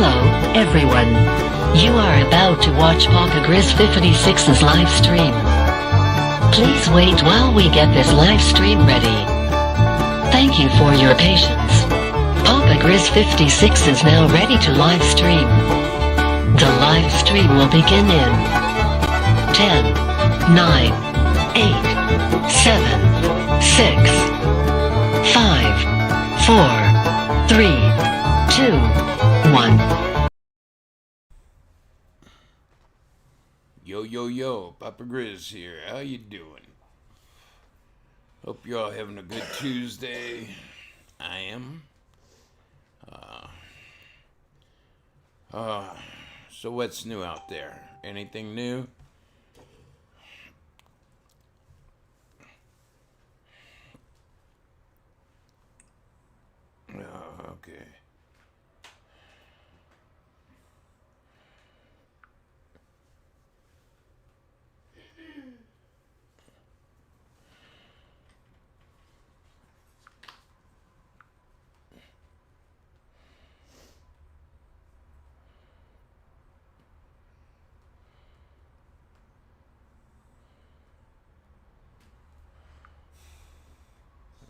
Hello, everyone. You are about to watch PakaGrizz56's live stream. Please wait while we get this live stream ready. Thank you for your patience. PakaGrizz56 is now ready to live stream. The live stream will begin in 10, 9, 8, 7, 6, 5, 4, 3, 2, 1. Yo, Papa Grizz here. How you doing? Hope you're all having a good Tuesday. I am. So what's new out there? Anything new? Okay.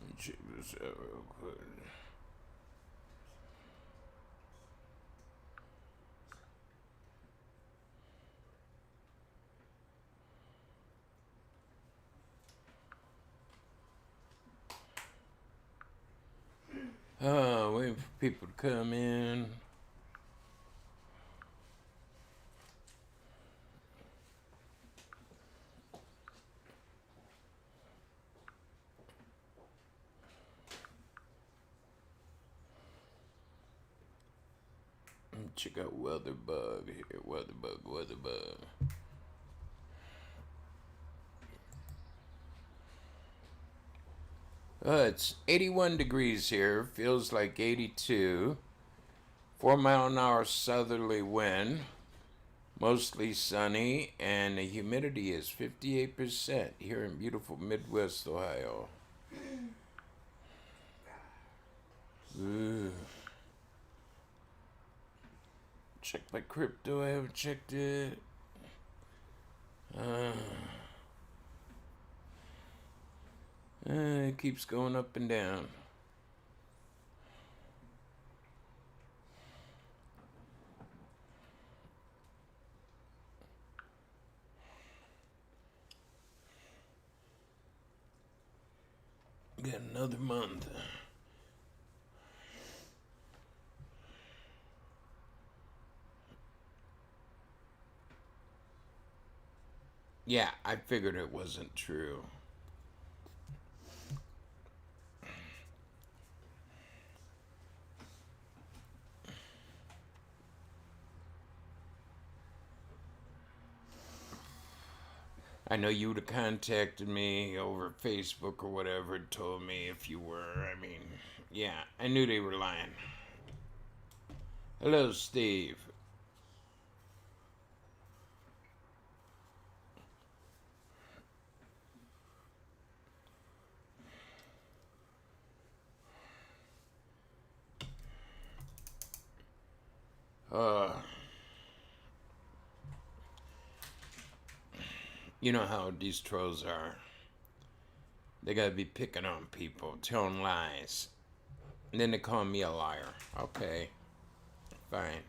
Let me check this out real quick. Waiting for people to come in. Let me check out Weatherbug here. Weatherbug. It's 81 degrees here. Feels like 82. 4-mile-an-hour southerly wind. Mostly sunny. And the humidity is 58% here in beautiful Midwest Ohio. Ooh. Check my crypto. I haven't checked it. It keeps going up and down. Got another month. Yeah, I figured it wasn't true. I know you would have contacted me over Facebook or whatever and told me if you were. I mean, yeah, I knew they were lying. Hello, Steve. You know how these trolls are. They gotta be picking on people, telling lies. And then they call me a liar. Okay, fine.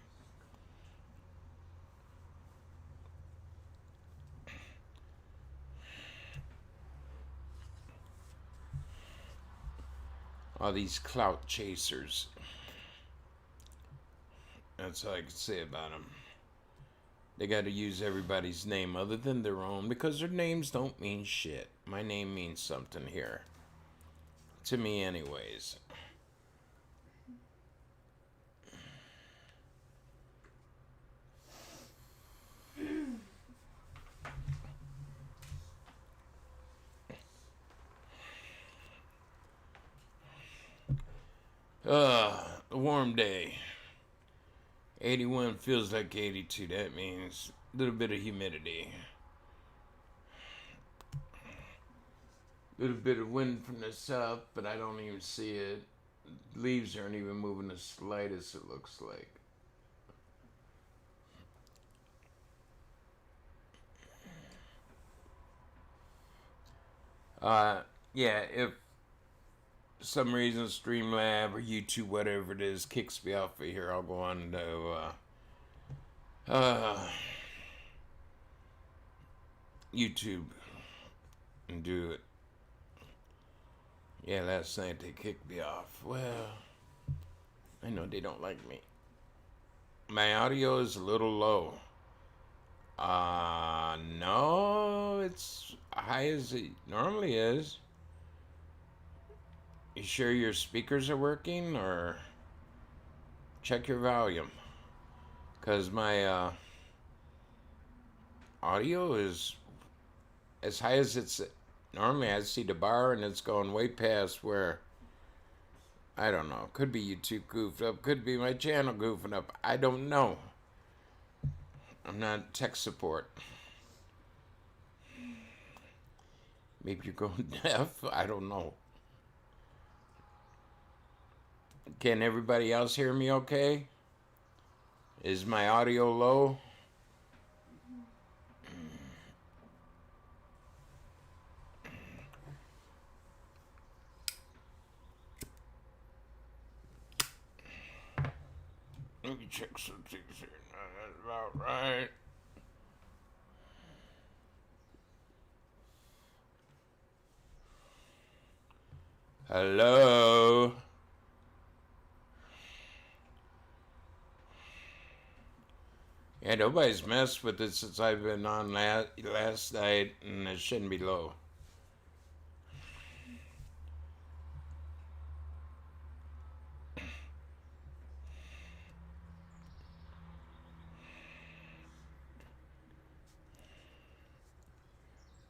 All these clout chasers. That's all I can say about them. They got to use everybody's name other than their own because their names don't mean shit. My name means something here. To me, anyways. A warm day. 81 feels like 82. That means a little bit of humidity. A little bit of wind from the south, but I don't even see it. Leaves aren't even moving the slightest, it looks like. Yeah, if some reason Streamlab or YouTube, whatever it is, kicks me off of here, I'll go on to YouTube and do it. Yeah, last night they kicked me off. Well, I know they don't like me. My audio is a little low. No, it's high as it normally is. You sure your speakers are working, or check your volume? Because my audio is as high as it's normally. I see the bar and it's going way past where, I don't know. Could be YouTube goofed up, could be my channel goofing up. I don't know. I'm not tech support. Maybe you're going deaf. I don't know. Can everybody else hear me okay? Is my audio low? Let me check some things here. That's about right. Hello? Yeah, nobody's messed with it since I've been on last night, and it shouldn't be low.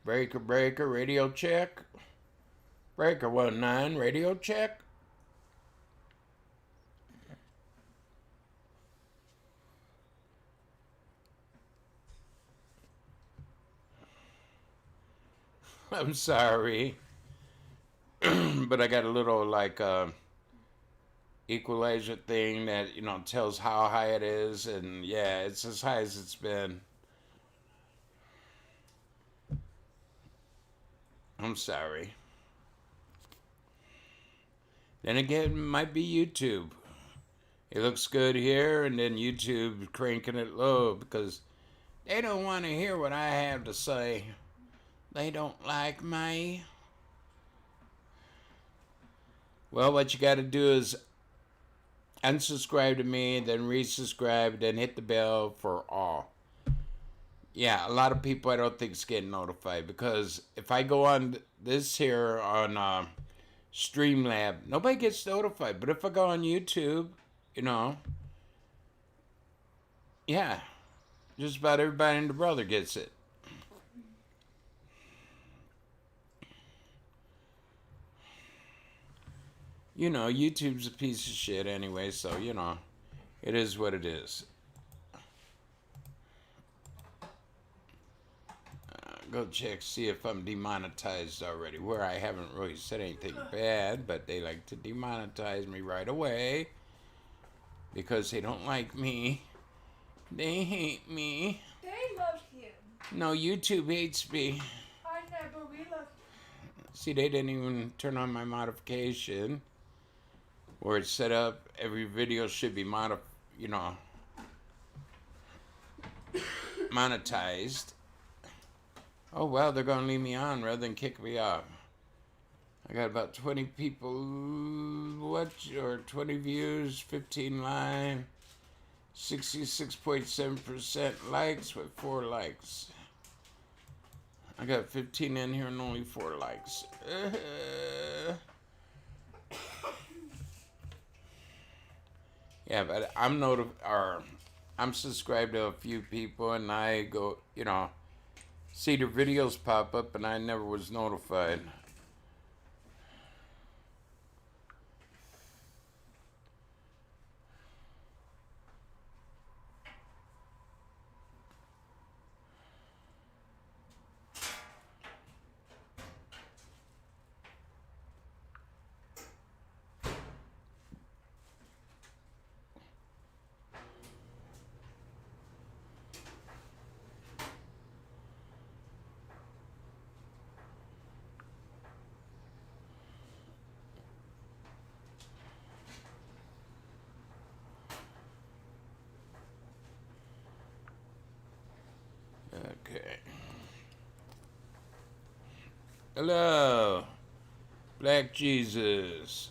Breaker, radio check. Breaker 19, radio check. I'm sorry. But I got a little like equalizer thing that tells how high it is, and yeah, it's as high as it's been. I'm sorry. Then again, it might be YouTube. It looks good here, and then YouTube cranking it low because they don't want to hear what I have to say. They don't like me. Well, what you got to do is unsubscribe to me, then resubscribe, then hit the bell for all. Yeah, a lot of people I don't think is getting notified, because if I go on this here on Streamlab, nobody gets notified. But if I go on YouTube, yeah, just about everybody and their brother gets it. YouTube's a piece of shit anyway, so, it is what it is. Go check, see if I'm demonetized already, where I haven't really said anything bad, but they like to demonetize me right away because they don't like me. They hate me. They love you. No, YouTube hates me. I know, but we love you. See, they didn't even turn on my modification where it's set up. Every video should be monetized. Oh, well, they're going to leave me on rather than kick me off. I got about 20 people or 20 views, 15 likes, 66.7% likes with 4 likes. I got 15 in here and only 4 likes. Yeah, but I'm subscribed to a few people, and I go, see their videos pop up, and I never was notified. Hello, Black Jesus.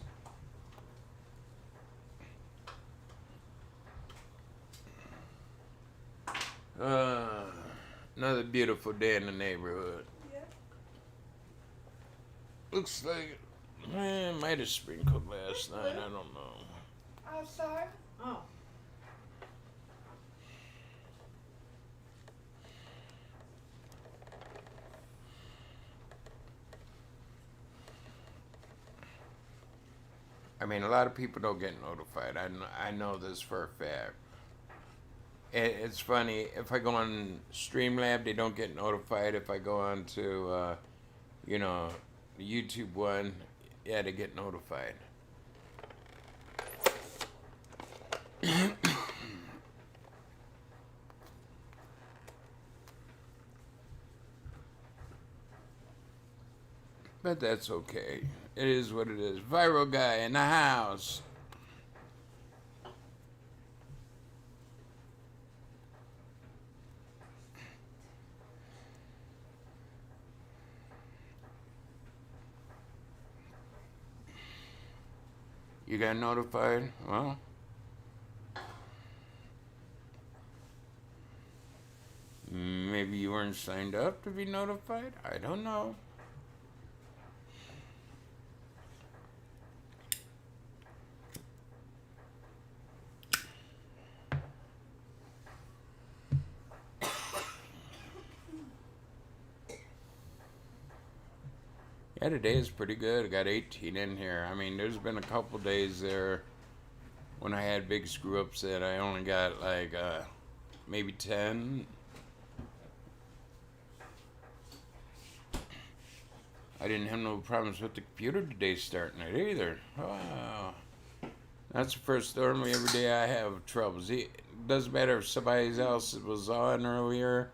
Uh, Another beautiful day in the neighborhood. Yeah. Looks like might have sprinkled last night. I don't know. Outside. Oh. I mean, a lot of people don't get notified. I know this for a fact. It's funny, if I go on Streamlab, they don't get notified. If I go on to, you know, the YouTube one, yeah, they get notified. But that's okay. It is what it is. Viral guy in the house. You got notified? Well, maybe you weren't signed up to be notified? I don't know. Yeah, today is pretty good. I got 18 in here. I mean, there's been a couple days there when I had big screw ups that I only got like maybe 10. I didn't have no problems with the computer today starting it either. Wow. That's the first normally every day I have troubles. It doesn't matter if somebody else was on earlier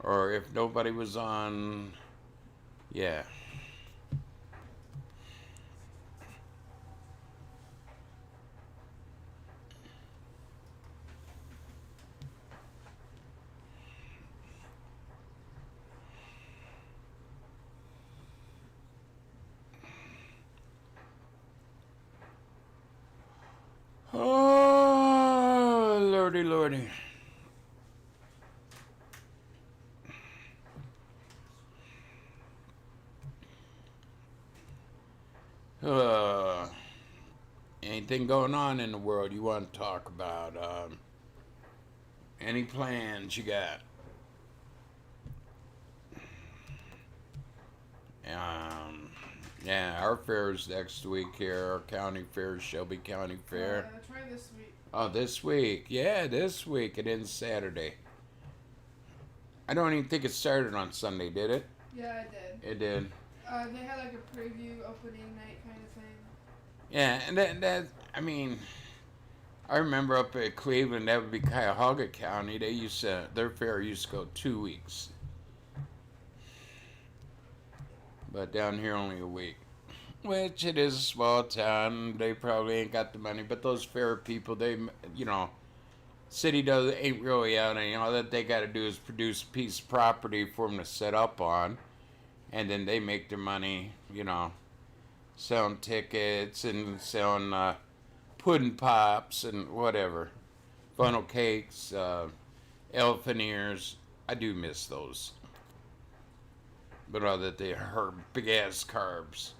or if nobody was on. Yeah. Oh, lordy, lordy. Anything going on in the world you want to talk about? Any plans you got? Yeah, our fair is next week here. Our county fair, Shelby County Fair. Try this week. Oh, this week. Yeah, this week. It ends Saturday. I don't even think it started on Sunday, did it? Yeah, I did. It did. They had like a preview opening night kind of thing. Yeah, and that I mean, I remember up at Cleveland, that would be Cuyahoga County. They used to, their fair used to go 2 weeks. But down here only a week. Which it is a small town. They probably ain't got the money. But those fair people, they, you know, city ain't really out any. All that they got to do is produce a piece of property for them to set up on. And then they make their money, you know, selling tickets and selling pudding pops and whatever. Funnel cakes, elephant ears. I do miss those. But all that they are big ass carbs.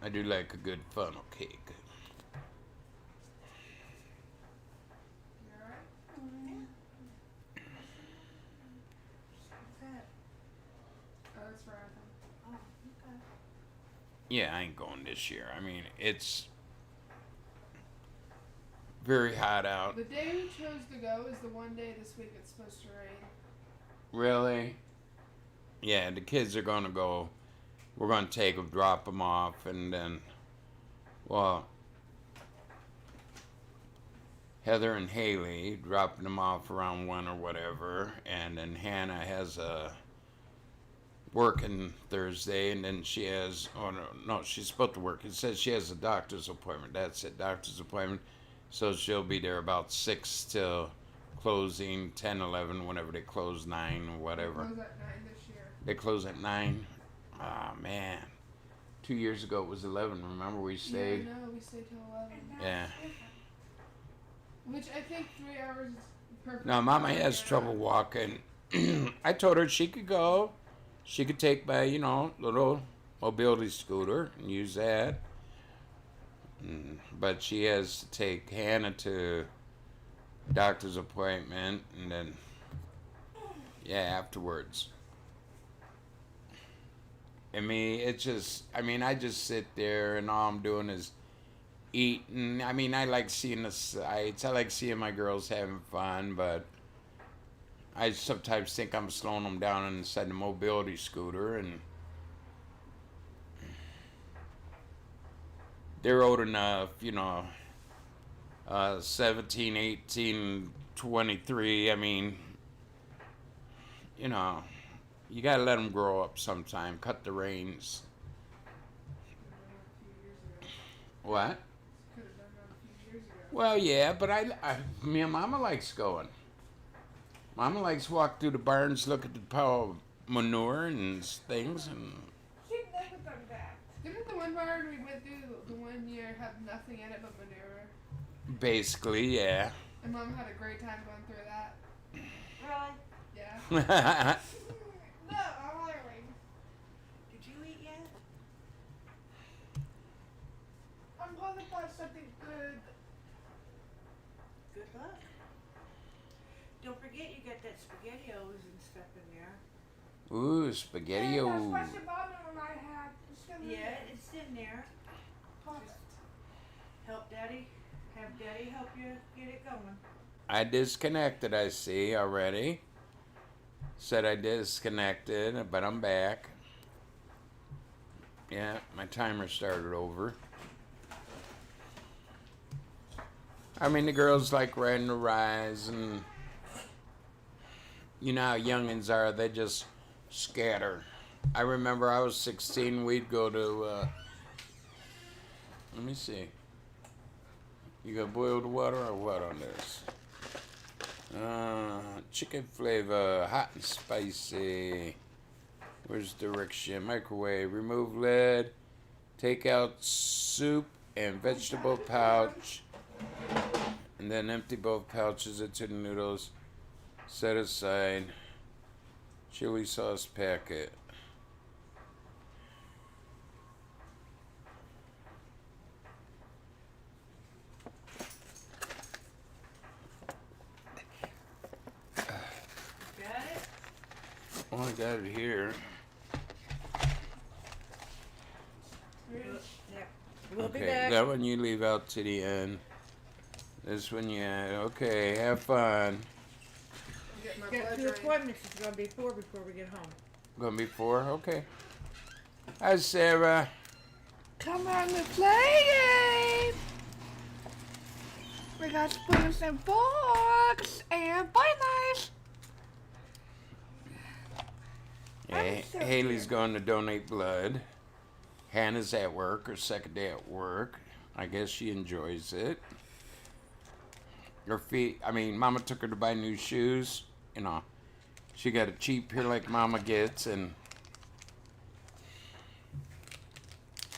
I do like a good funnel cake. You alright? What's that? Oh, that's for Anthem. Oh, okay. Yeah, I ain't going this year. I mean, it's very hot out. The day we chose to go is the one day this week it's supposed to rain. Really? Yeah, the kids are gonna go. We're gonna take them, drop them off, and then, well, Heather and Haley dropping them off around 1 or whatever, and then Hannah has a working Thursday, and then she has, oh no, she's supposed to work. It says she has a doctor's appointment. That's it, doctor's appointment. So she'll be there about 6 till closing, 10, 11, whenever they close, 9, or whatever. Close at 9 this year. They close at 9. Oh, man. 2 years ago it was 11. Remember we stayed? Yeah, no, we stayed till 11. And Yeah. that's different. Which I think 3 hours is perfect. Now, Mama has trouble walking. I told her she could go. She could take my, little mobility scooter and use that. But she has to take Hannah to doctor's appointment and then, afterwards. I just sit there and all I'm doing is eating. I mean, I like seeing the sights. I like seeing my girls having fun, but I sometimes think I'm slowing them down inside the mobility scooter, and they're old enough, 17, 18, 23. I mean, you gotta let them grow up sometime. Cut the reins. What? Could have done that a few years ago. Well, yeah, but me and Mama likes going. Mama likes walk through the barns, look at the pile of manure and things, and She'd never done that. Didn't the one barn we went through the one year have nothing in it but manure? basically, yeah. And Mom had a great time going through that. Really? Yeah. No, I'm wondering. Did you eat yet? I'm gonna find something good. Good luck. Don't forget you got that SpaghettiOs and stuff in there. Ooh, spaghetti. And that's what your mom and I had. It's still in Mm. there. Yeah, It's in there. Help Daddy. Have Daddy help you get it going. I disconnected, I see already. Said I disconnected, but I'm back. Yeah, my timer started over. I mean, the girls like riding the rides, and you know how youngins are, they just scatter. I remember I was 16, we'd go to, let me see. You got boiled water or what on this? Chicken flavor, hot and spicy. Where's direction? Microwave, remove lid, take out soup and vegetable pouch, and then empty both pouches into the noodles. Set aside. Chili sauce packet. Got it? Oh, I got it here. There. We'll be Okay, back. that one you leave out to the end. This one you add. Okay, have fun. I'm getting my Got blood two drained. appointments. It's gonna be 4 before we get home. Gonna be 4? Okay. Hi, Sarah. Come on the play game. We got spoons and forks and bite knives. Yeah, so Haley's cute. going to donate blood. Hannah's at work, her second day at work. I guess she enjoys it. Her feet, Mama took her to buy new shoes. You know, she got a cheap pair like Mama gets, and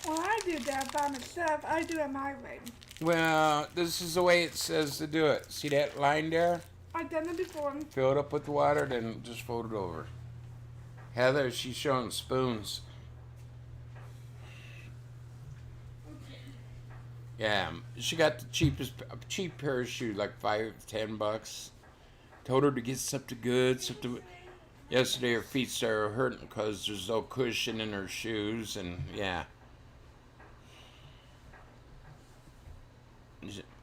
Well, I do that by myself. I do it my way. well, this is the way it says to do it. See that line there? I've done it before. Fill it up with water, then just fold it over. Heather, she's showing spoons. Yeah, she got the cheap pair of shoes, like $5-10. Told her to get something good. Yesterday her feet started hurting because there's no cushion in her shoes, and yeah.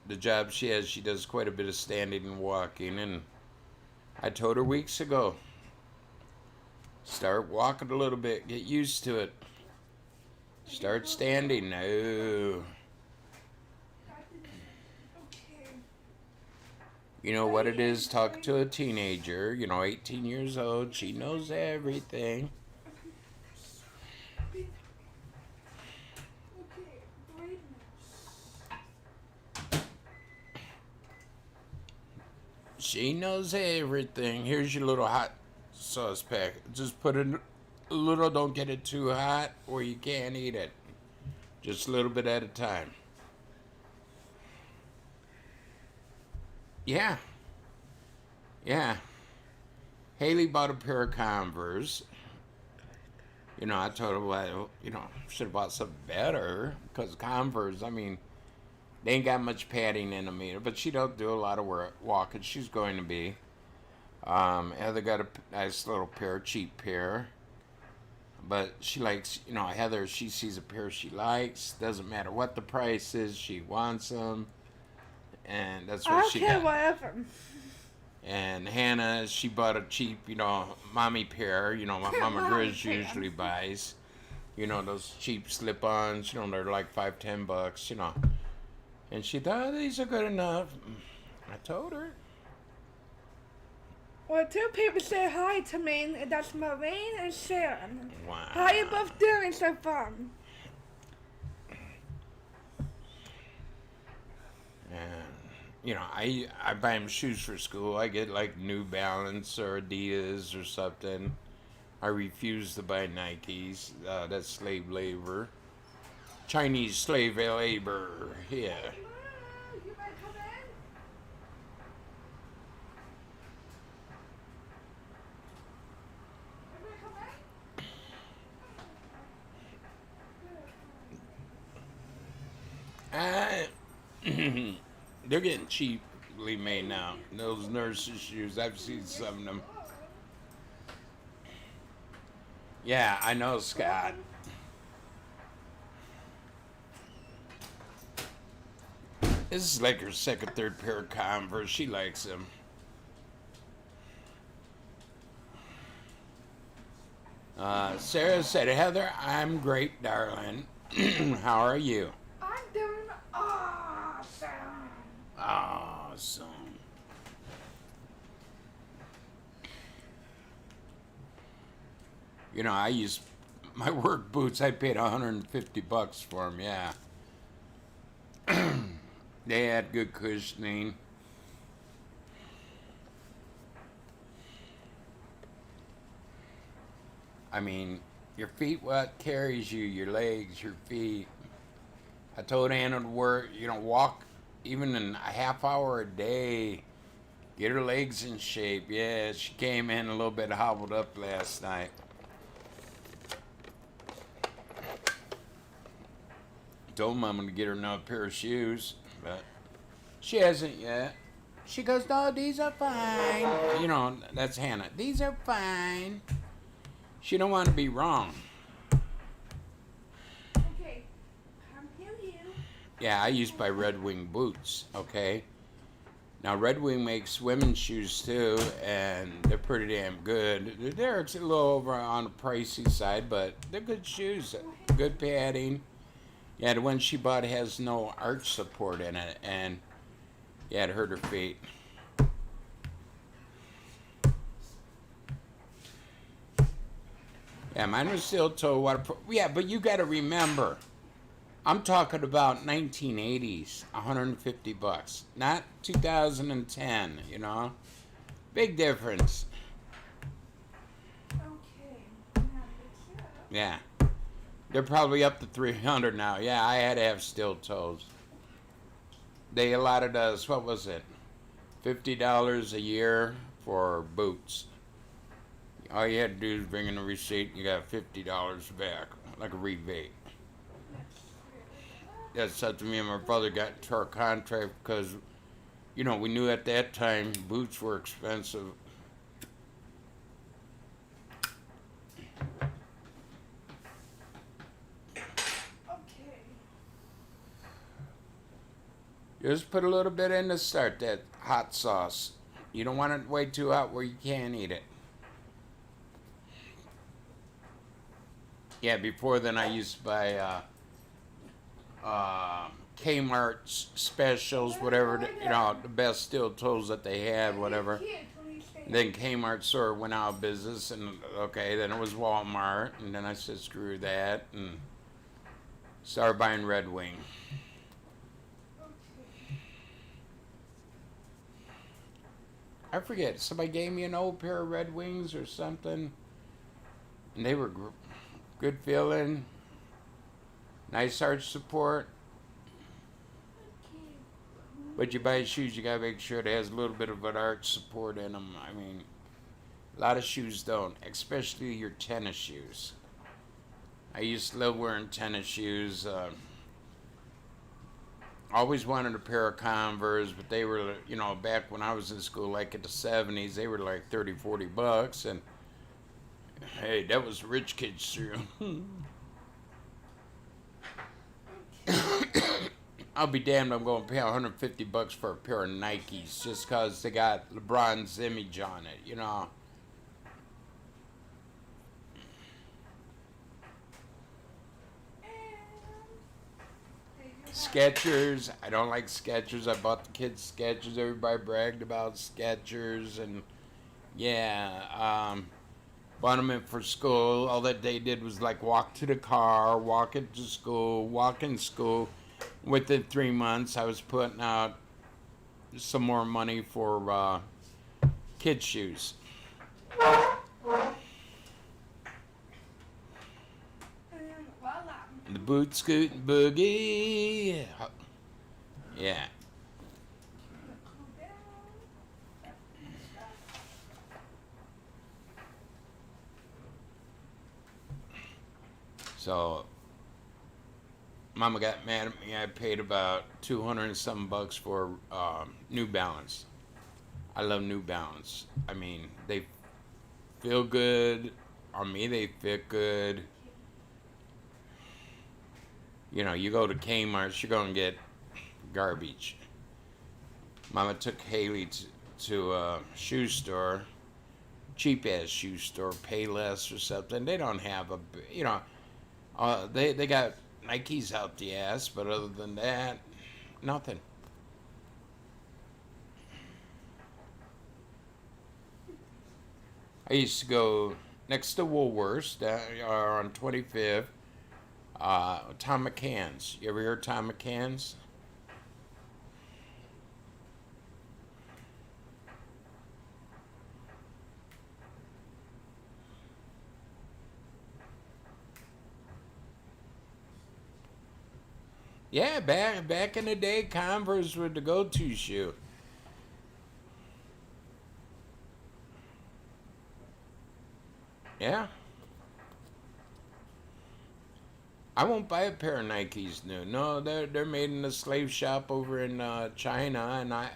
The job she has, she does quite a bit of standing and walking, and I told her weeks ago, start walking a little bit, get used to it. Start standing. No. Okay. You know what it is talking to a teenager, 18 years old, she knows everything. Okay. 3 minutes. She knows everything. Here's your little hot sauce pack. Just put it a little, don't get it too hot or you can't eat it. Just a little bit at a time. Yeah. Yeah. Haley bought a pair of Converse. You know, I told her, well, you know, should have bought something better. Because Converse, I mean, they ain't got much padding in them either. But she don't do a lot of work walking. She's going to be. Heather got a nice little pair, cheap pair. But she likes, you know, Heather, she sees a pair she likes. Doesn't matter what the price is, she wants them. And that's what she got. Whatever. And Hannah, she bought a cheap, you know, mommy pair, you know, what Mama Grizz usually buys. You know, those cheap slip-ons, you know, they're like $5-10, you know. And she thought, these are good enough. I told her. Well, two people say hi to me, and that's Maureen and Sharon. Wow. How you both doing so far? And, you know, I buy them shoes for school. I get like New Balance or Adidas or something. I refuse to buy Nikes. That's slave labor. Chinese slave labor. Yeah. You better come in. You better come in. They're getting cheaply made now. Those nurses' shoes, I've seen some of them. Yeah, I know, Scott. This is like her second, third pair of Converse. She likes them. Sarah said, Heather, I'm great, darling. How are you? I'm doing awesome. Awesome. You know, I use my work boots. I paid $150 for them. Yeah. They had good cushioning. I mean, your feet, what carries you? Your legs, your feet. I told Anna to work, you know, walk even in a half hour a day. Get her legs in shape. Yeah, she came in a little bit hobbled up last night. Told Mama to get her another pair of shoes, but she hasn't yet. She goes, no, these are fine. You know, that's Hannah. These are fine. She don't want to be wrong. Okay, come here, you. Yeah, I use my Red Wing boots, okay? Now, Red Wing makes women's shoes too, and they're pretty damn good. They're a little over on the pricey side, but they're good shoes. Good padding. Yeah, the one she bought has no arch support in it, and yeah, it hurt her feet. Yeah, mine was steel toe. Yeah, but you got to remember, I'm talking about 1980s, $150, not 2010. You know, big difference. Okay, now it's up. Yeah, they're probably up to 300 now. Yeah, I had to have steel toes. They allotted us, what was it, $50 a year for boots. All you had to do is bring in a receipt and you got $50 back, like a rebate. That's something me and my brother got into our contract because, you know, we knew at that time boots were expensive. Okay. Just put a little bit in to start that hot sauce. You don't want it way too hot where you can't eat it. Yeah, before then I used to buy Kmart specials, whatever, you know, the best steel toes that they had, whatever. Then Kmart sort of went out of business, and okay, then it was Walmart, and then I said screw that, and started buying Red Wing. I forget, somebody gave me an old pair of Red Wings or something. And they were good feeling, nice arch support. But you buy shoes, you gotta make sure it has a little bit of an arch support in them. I mean, a lot of shoes don't, especially your tennis shoes. I used to love wearing tennis shoes. Always wanted a pair of Converse, but they were, you know, back when I was in school, like in the 70s, they were like 30, 40 bucks. And hey, that was rich kid shoe. I'll be damned, I'm going to pay 150 bucks for a pair of Nikes just because they got LeBron's image on it, you know. Skechers, I don't like Skechers. I bought the kids Skechers. Everybody bragged about Skechers, and yeah, bought them in for school. All that they did was like walk to the car, walk into school, walk in school. Within 3 months, I was putting out some more money for kids' shoes. The boot scoot and boogie. Yeah. So, Mama got mad at me. I paid about 200 and some bucks for New Balance. I love New Balance. I mean, they feel good. On me, they fit good. You know, you go to Kmart, you're going to get garbage. Mama took Haley to a shoe store, cheap-ass shoe store, Payless or something. They don't have a, you know, they got Nikes out the ass, but other than that, nothing. I used to go next to Woolworths on 25th. Tom McCann's. You ever hear of Tom McCann's? Yeah, back in the day, Converse were the go-to shoe. Yeah. I won't buy a pair of Nikes new. No, they're made in a slave shop over in China, and I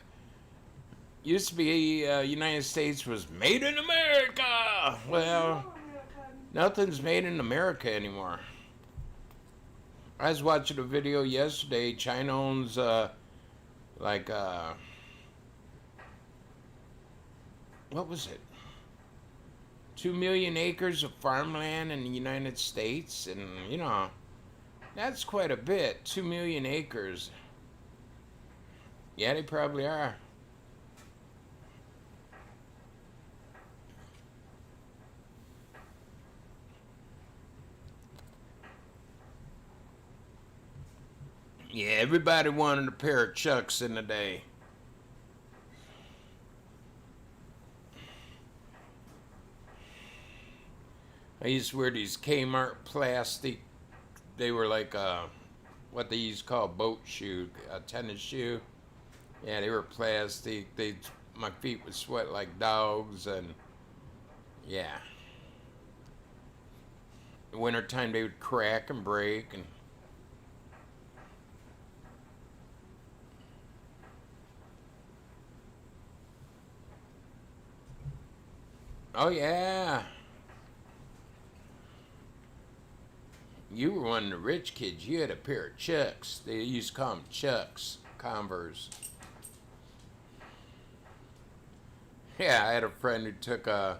used to be United States was made in America. Well, nothing's made in America anymore. I was watching a video yesterday. China owns like what was it? 2 million acres of farmland in the United States, and you know. That's quite a bit. 2 million acres. Yeah, they probably are. Yeah, everybody wanted a pair of Chucks in the day. I used to wear these Kmart plastic. They were like what they used to call a boat shoe, a tennis shoe. Yeah, they were plastic. My feet would sweat like dogs, and yeah. In wintertime, they would crack and break, and oh yeah. You were one of the rich kids. You had a pair of Chucks. They used to call them Chucks, Converse. Yeah, I had a friend who took a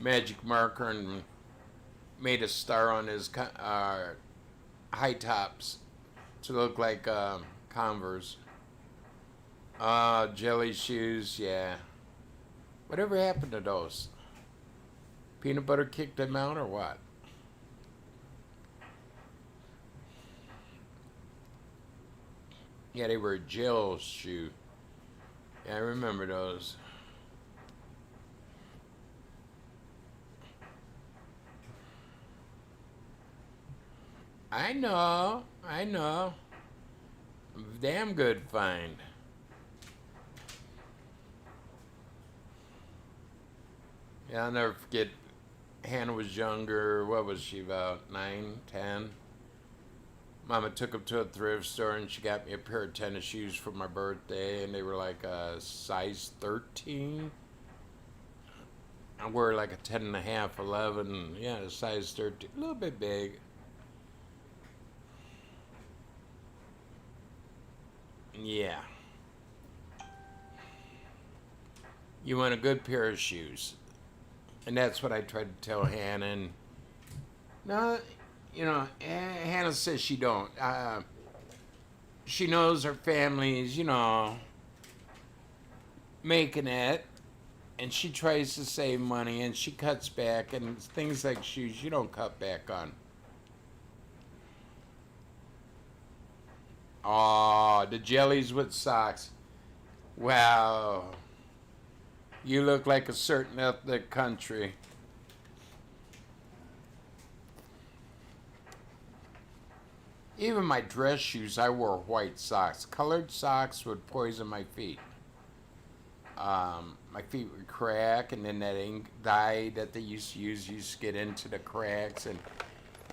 magic marker and made a star on his high tops to look like Converse. Jelly shoes, yeah. Whatever happened to those? Peanut butter kicked them out or what? Yeah, they were a gel shoe. Yeah, I remember those. I know. I know. Damn good find. Yeah, I'll never forget. Hannah was younger. What was she, about 9, 10? Mama took her to a thrift store and she got me a pair of tennis shoes for my birthday, and they were like a size 13. I wear like a 10 and a half, 11. Yeah, a size 13. A little bit big. Yeah. You want a good pair of shoes. And that's what I tried to tell Hannah. And no, Hannah says she don't. She knows her family's, making it. And she tries to save money and she cuts back. And things like shoes, you don't cut back on. Oh, the jellies with socks. Wow. You look like a certain ethnic country. Even my dress shoes, I wore white socks. Colored socks would poison my feet. My feet would crack, and then that ink dye that they used to use used to get into the cracks, and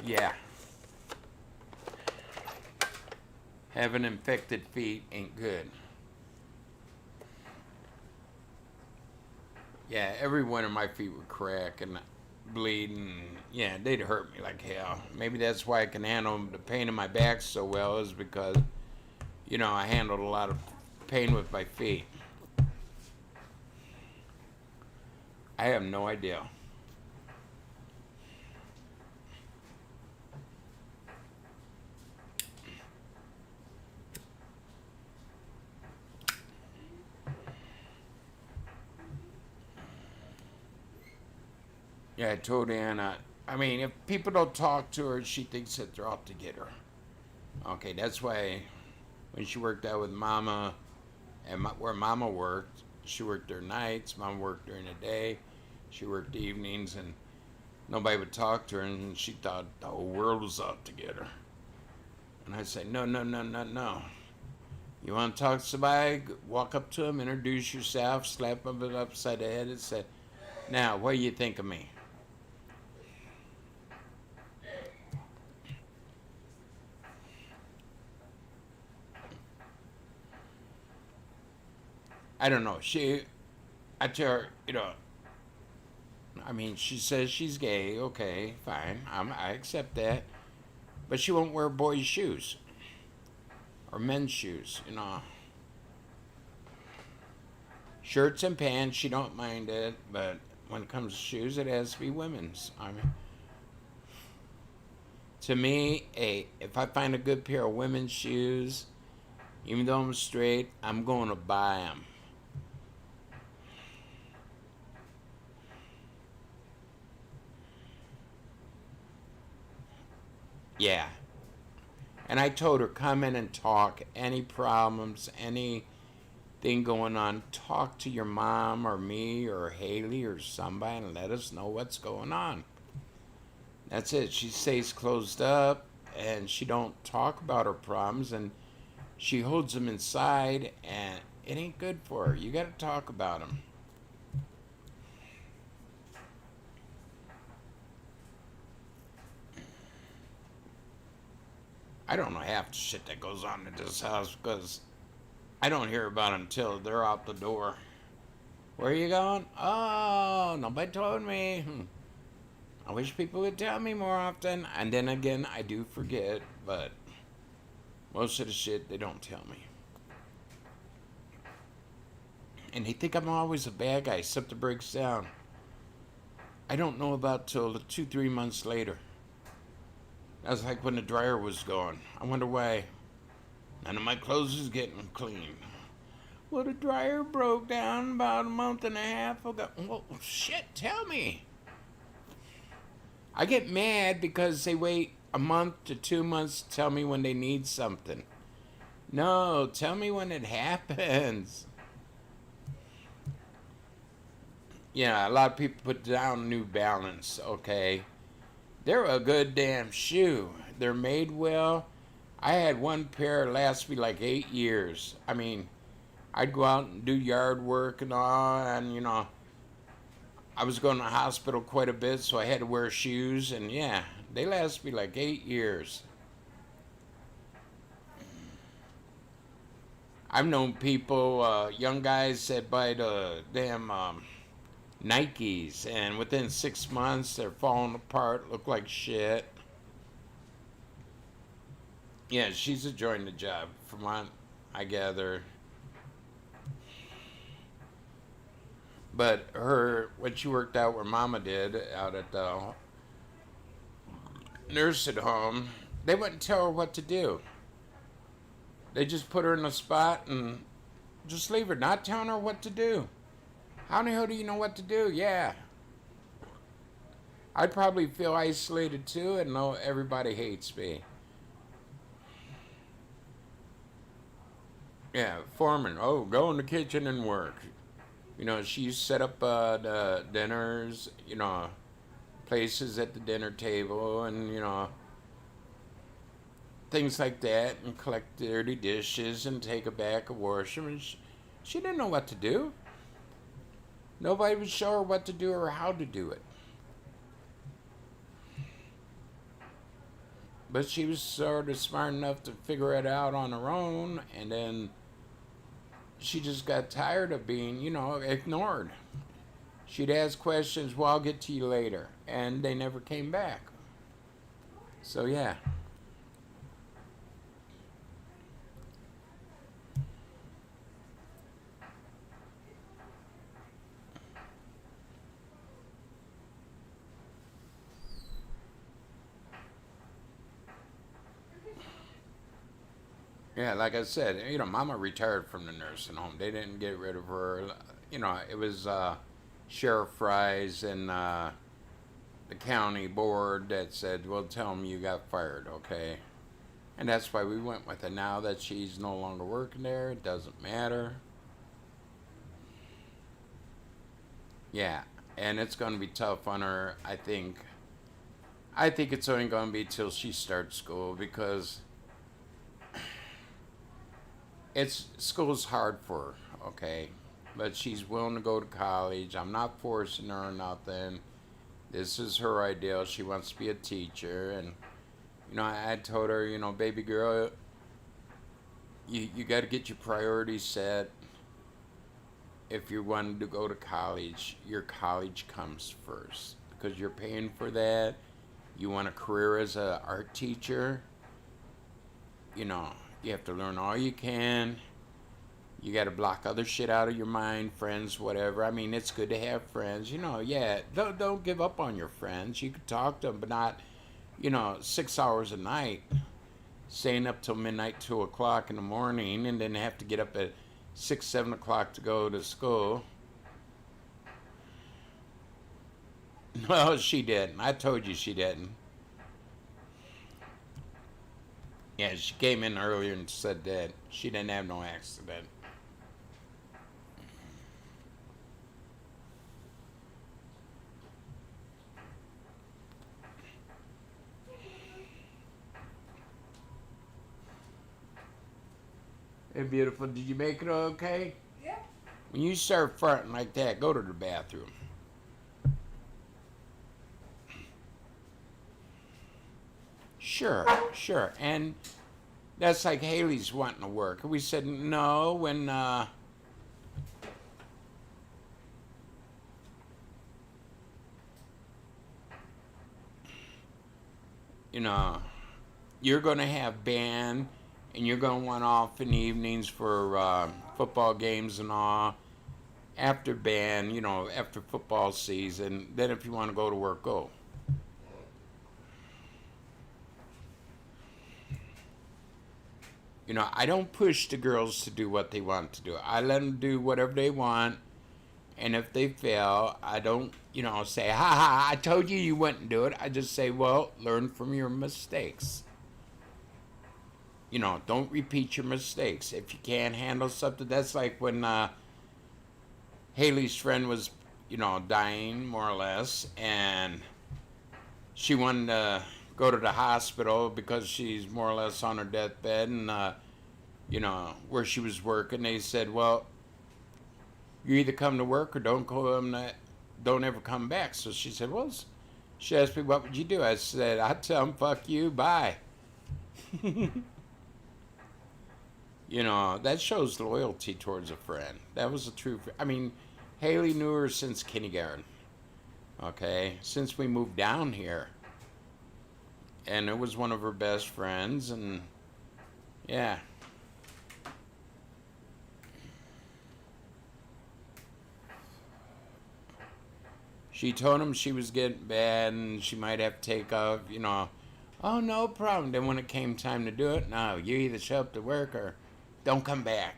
yeah. Having infected feet ain't good. Yeah, every winter my feet would crack and bleed, and yeah, they'd hurt me like hell. Maybe that's why I can handle the pain in my back so well, is because, I handled a lot of pain with my feet. I have no idea. Yeah, I told Anna. I mean, if people don't talk to her, she thinks that they're out to get her. Okay, that's why when she worked out with Mama, and where Mama worked, she worked her nights, Mama worked during the day, she worked evenings, and nobody would talk to her, and she thought the whole world was out to get her. And I say, no, no, no, no, no. You want to talk to somebody, walk up to them, introduce yourself, slap them upside the head, and say, now, what do you think of me? I don't know. I tell her, I mean, she says she's gay. Okay, fine. I accept that. But she won't wear boys' shoes or men's shoes, Shirts and pants, she don't mind it. But when it comes to shoes, it has to be women's. I mean, to me, if I find a good pair of women's shoes, even though I'm straight, I'm going to buy them. Yeah. And I told her, come in and talk. Any problems, anything going on, talk to your mom or me or Haley or somebody and let us know what's going on. That's it. She stays closed up and she don't talk about her problems, and she holds them inside, and it ain't good for her. You got to talk about them. I don't know half the shit that goes on at this house because I don't hear about it until they're out the door. Where are you going? Oh, nobody told me. I wish people would tell me more often. And then again, I do forget, but most of the shit they don't tell me. And they think I'm always a bad guy. Something breaks down. I don't know about till 2-3 months later. That's like when the dryer was gone. I wonder why none of my clothes is getting clean. Well, the dryer broke down about a month and a half ago. Well, shit, tell me. I get mad because they wait a month to 2 months to tell me when they need something. No, tell me when it happens. Yeah, a lot of people put down New Balance, okay? They're a good damn shoe. they're made well. I had one pair last me like 8 years. I mean, I'd go out and do yard work and all, and I was going to the hospital quite a bit, so I had to wear shoes, and yeah, they last me like 8 years. I've known people, young guys that buy the damn Nikes, and within 6 months they're falling apart, look like shit. Yeah, she's enjoying the job, from what I gather. But when she worked out where Mama did, out at the nursing home, they wouldn't tell her what to do. They just put her in a spot and just leave her, not telling her what to do. How in the hell do you know what to do? Yeah. I'd probably feel isolated too and know everybody hates me. Yeah, foreman. Oh, go in the kitchen and work. She set up the dinners, places at the dinner table and, things like that, and collect dirty dishes and take it back and wash them. And she didn't know what to do. Nobody would show her what to do or how to do it. But she was sort of smart enough to figure it out on her own, and then she just got tired of being, ignored. She'd ask questions, well, I'll get to you later, and they never came back. So, yeah. Yeah, like I said, Mama retired from the nursing home. They didn't get rid of her. It was Sheriff Fries and the county board that said, well, tell them you got fired, okay? And that's why we went with it. Now that she's no longer working there, it doesn't matter. Yeah, and it's going to be tough on her, I think. I think it's only going to be till she starts school, because school's hard for her, okay? But she's willing to go to college. I'm not forcing her or nothing. This is her ideal. She wants to be a teacher. And, I told her, baby girl, you got to get your priorities set. If you're wanting to go to college, your college comes first, because you're paying for that. You want a career as an art teacher, you have to learn all you can. You got to block other shit out of your mind, friends, whatever. I mean, it's good to have friends, yeah. Don't give up on your friends. You could talk to them, but not, 6 hours a night, staying up till midnight, 2 o'clock in the morning, and then have to get up at 6, 7 o'clock to go to school. No, she didn't. I told you she didn't. Yeah, she came in earlier and said that she didn't have no accident. Hey, beautiful, did you make it okay? Yeah. When you start farting like that, go to the bathroom. Sure. And that's like Haley's wanting to work. We said no when you're going to have band, and you're going to want off in the evenings for football games and all. After band, after football season, then if you want to go to work, go. I don't push the girls to do what they want to do. I let them do whatever they want, and if they fail, I don't, say, ha ha, I told you you wouldn't do it. I just say, well, learn from your mistakes. Don't repeat your mistakes. If you can't handle something, that's like when Haley's friend was, dying, more or less, and she wanted to go to the hospital because she's more or less on her deathbed, and where she was working, they said, well, you either come to work or don't ever come back. So she said, well, she asked me, what would you do? I said, I'd tell them, fuck you, bye. That shows loyalty towards a friend. That was a true, Haley knew her since kindergarten. Okay, since we moved down here. And it was one of her best friends, and yeah. She told him she was getting bad and she might have to take off, Oh, no problem. Then when it came time to do it, no, you either show up to work or don't come back.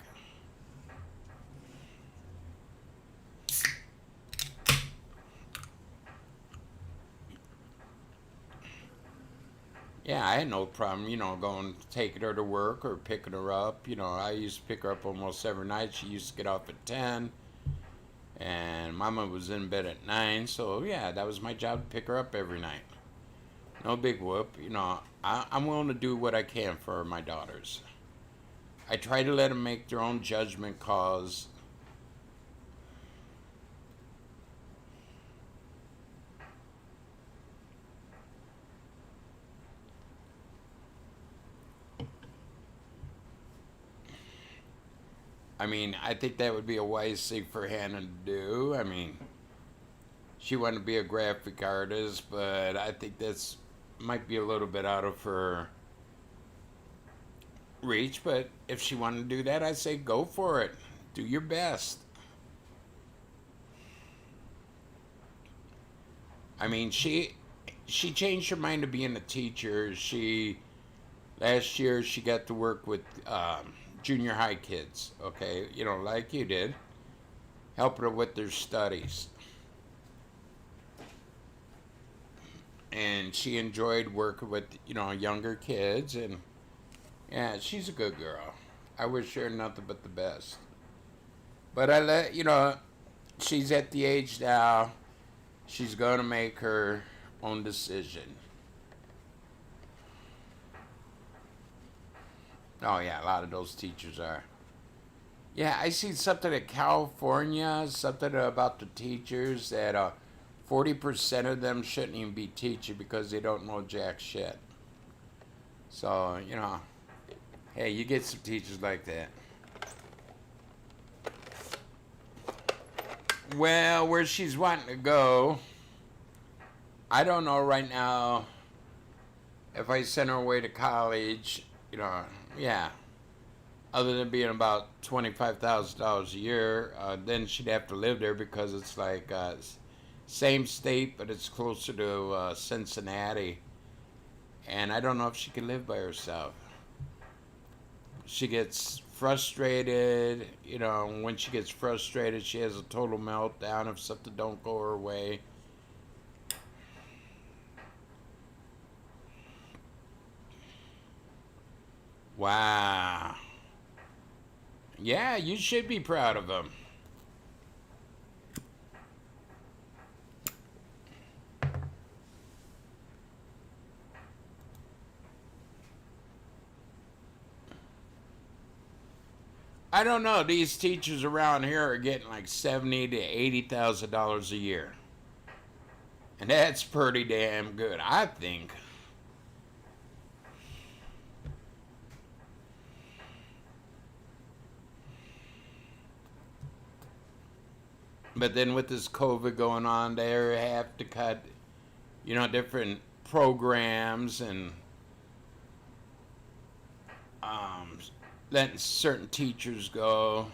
Yeah, I had no problem, going taking her to work or picking her up. I used to pick her up almost every night. She used to get off at 10. And Mama was in bed at 9. So, yeah, that was my job to pick her up every night. No big whoop. I'm willing to do what I can for my daughters. I try to let them make their own judgment calls. I think that would be a wise thing for Hannah to do. She wanted to be a graphic artist, but I think that's might be a little bit out of her reach. But if she wanted to do that, I say go for it. Do your best. She changed her mind to being a teacher. Last year she got to work with junior high kids, okay, like you did, helping them with their studies. And she enjoyed working with, younger kids, and yeah, she's a good girl. I wish her nothing but the best. But she's at the age now, she's going to make her own decision. Oh, yeah, a lot of those teachers are. Yeah, I see something in California, something about the teachers that 40% of them shouldn't even be teaching because they don't know jack shit. So, hey, you get some teachers like that. Well, where she's wanting to go, I don't know right now if I send her away to college, yeah. Other than being about $25,000 a year, then she'd have to live there because it's like same state, but it's closer to Cincinnati. And I don't know if she can live by herself. She gets frustrated, when she gets frustrated, she has a total meltdown if something don't go her way. Wow. Yeah, you should be proud of him. I don't know. These teachers around here are getting like $70,000 to $80,000 a year, and that's pretty damn good, I think. But then with this COVID going on, they have to cut, different programs and letting certain teachers go.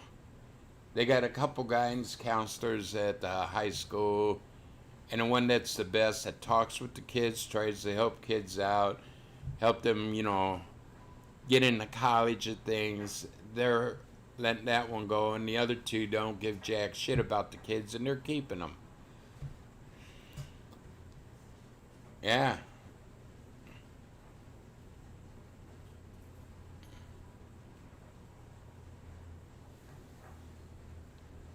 They got a couple guidance counselors at the high school, and the one that's the best that talks with the kids, tries to help kids out, help them, get into college and things. They're letting that one go, and the other two don't give jack shit about the kids, and they're keeping them. Yeah.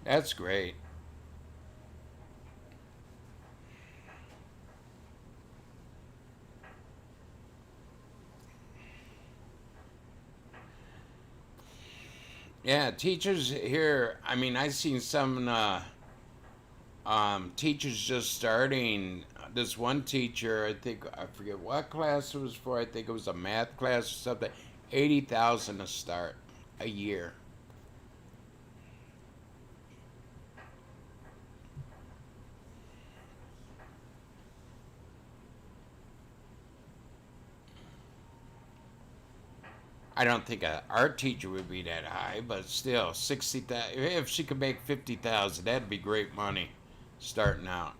That's great. Yeah, teachers here. I mean, I've seen some teachers just starting. This one teacher, I think I forget what class it was for. I think it was a math class or something. 80,000 to start a year. I don't think a art teacher would be that high, but still, 60,000. If she could make 50,000, that'd be great money, starting out.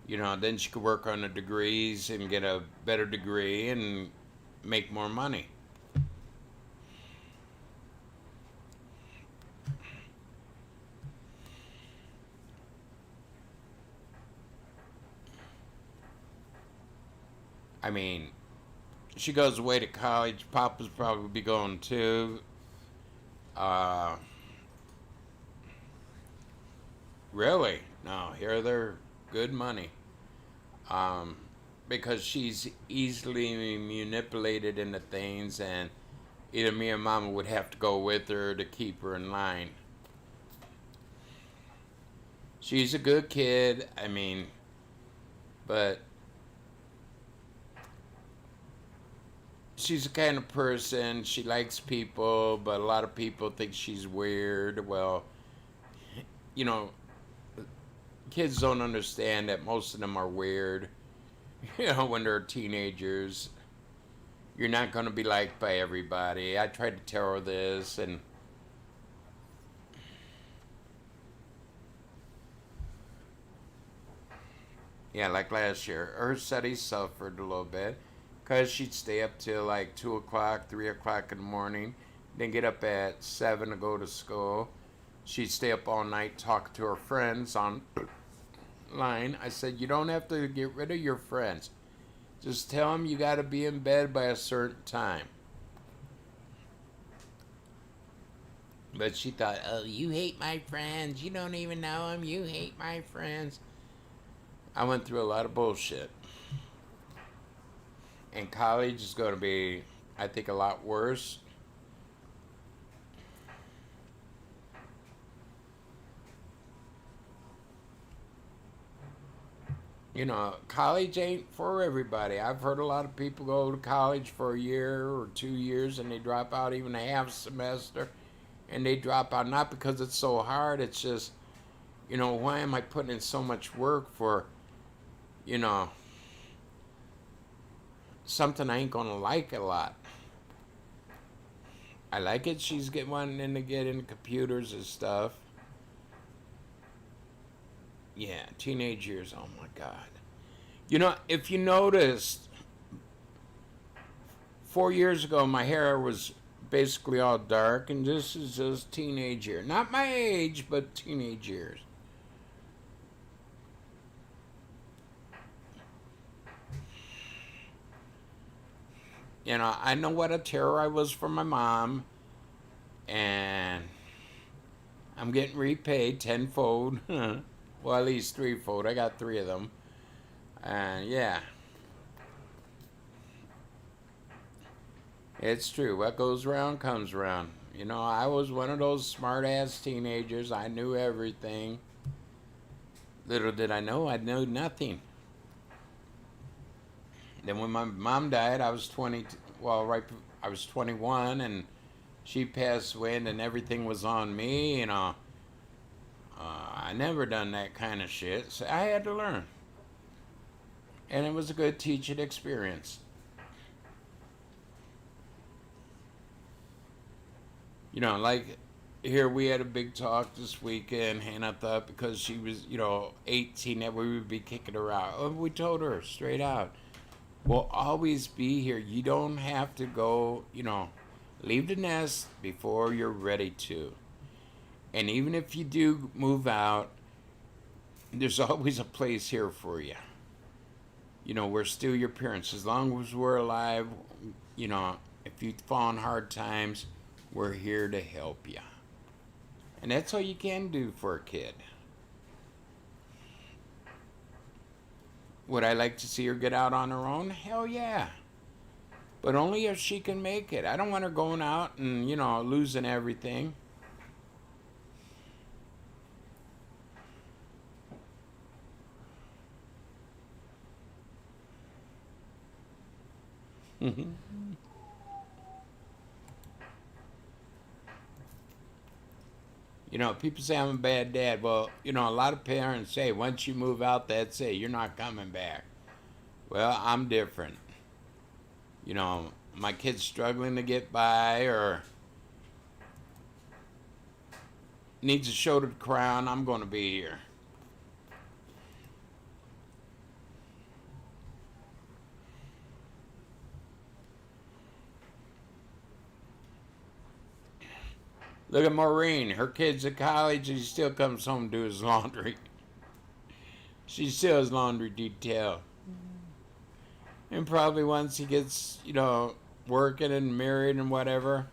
Then she could work on the degrees and get a better degree and make more money. I mean, she goes away to college. Papa's probably be going too. Uh, really? No, here they're good money. Um, because she's easily manipulated into things, and either me or Mama would have to go with her to keep her in line. She's a good kid. I mean, but she's the kind of person, she likes people, but a lot of people think she's weird. Well, you know, kids don't understand that most of them are weird. When they're teenagers, you're not going to be liked by everybody. I tried to tell her this, and yeah, like last year, her studies suffered a little bit because she'd stay up till like 2 o'clock, 3 o'clock in the morning, then get up at 7 to go to school. She'd stay up all night talking to her friends online. I said, you don't have to get rid of your friends. Just tell them you got to be in bed by a certain time. But she thought, oh, you hate my friends. You don't even know them. You hate my friends. I went through a lot of bullshit. And college is going to be, I think, a lot worse. College ain't for everybody. I've heard a lot of people go to college for a year or 2 years and they drop out even a half semester. And they drop out not because it's so hard. It's just, why am I putting in so much work for, something I ain't gonna like a lot. I like it. She's wanting to get into computers and stuff. Yeah, teenage years. Oh my God. If you noticed, 4 years ago, my hair was basically all dark, and this is just teenage year. Not my age, but teenage years. I know what a terror I was for my mom, and I'm getting repaid tenfold. Well, at least threefold. I got 3 of them. And yeah, it's true. What goes around comes around. I was one of those smart-ass teenagers. I knew everything. Little did I know, I knew nothing. Then when my mom died, I was 20. Well, I was 21, and she passed away, and then everything was on me. I never done that kind of shit, so I had to learn. And it was a good teaching experience. Like here we had a big talk this weekend. Hannah thought because she was, 18 that we would be kicking her out. Oh, we told her straight out, we'll always be here. You don't have to go, leave the nest before you're ready to. And even if you do move out, there's always a place here for you. We're still your parents. As long as we're alive, if you fall in hard times, we're here to help you. And that's all you can do for a kid. Would I like to see her get out on her own? Hell yeah. but only if she can make it. I don't want her going out and, losing everything. People say I'm a bad dad. Well, a lot of parents say once you move out, that's it. You're not coming back. Well, I'm different. My kid's struggling to get by or needs a shoulder to cry on, I'm going to be here. Look at Maureen. Her kid's at college and she still comes home to do his laundry. She still has laundry detail. And probably once he gets, working and married and whatever.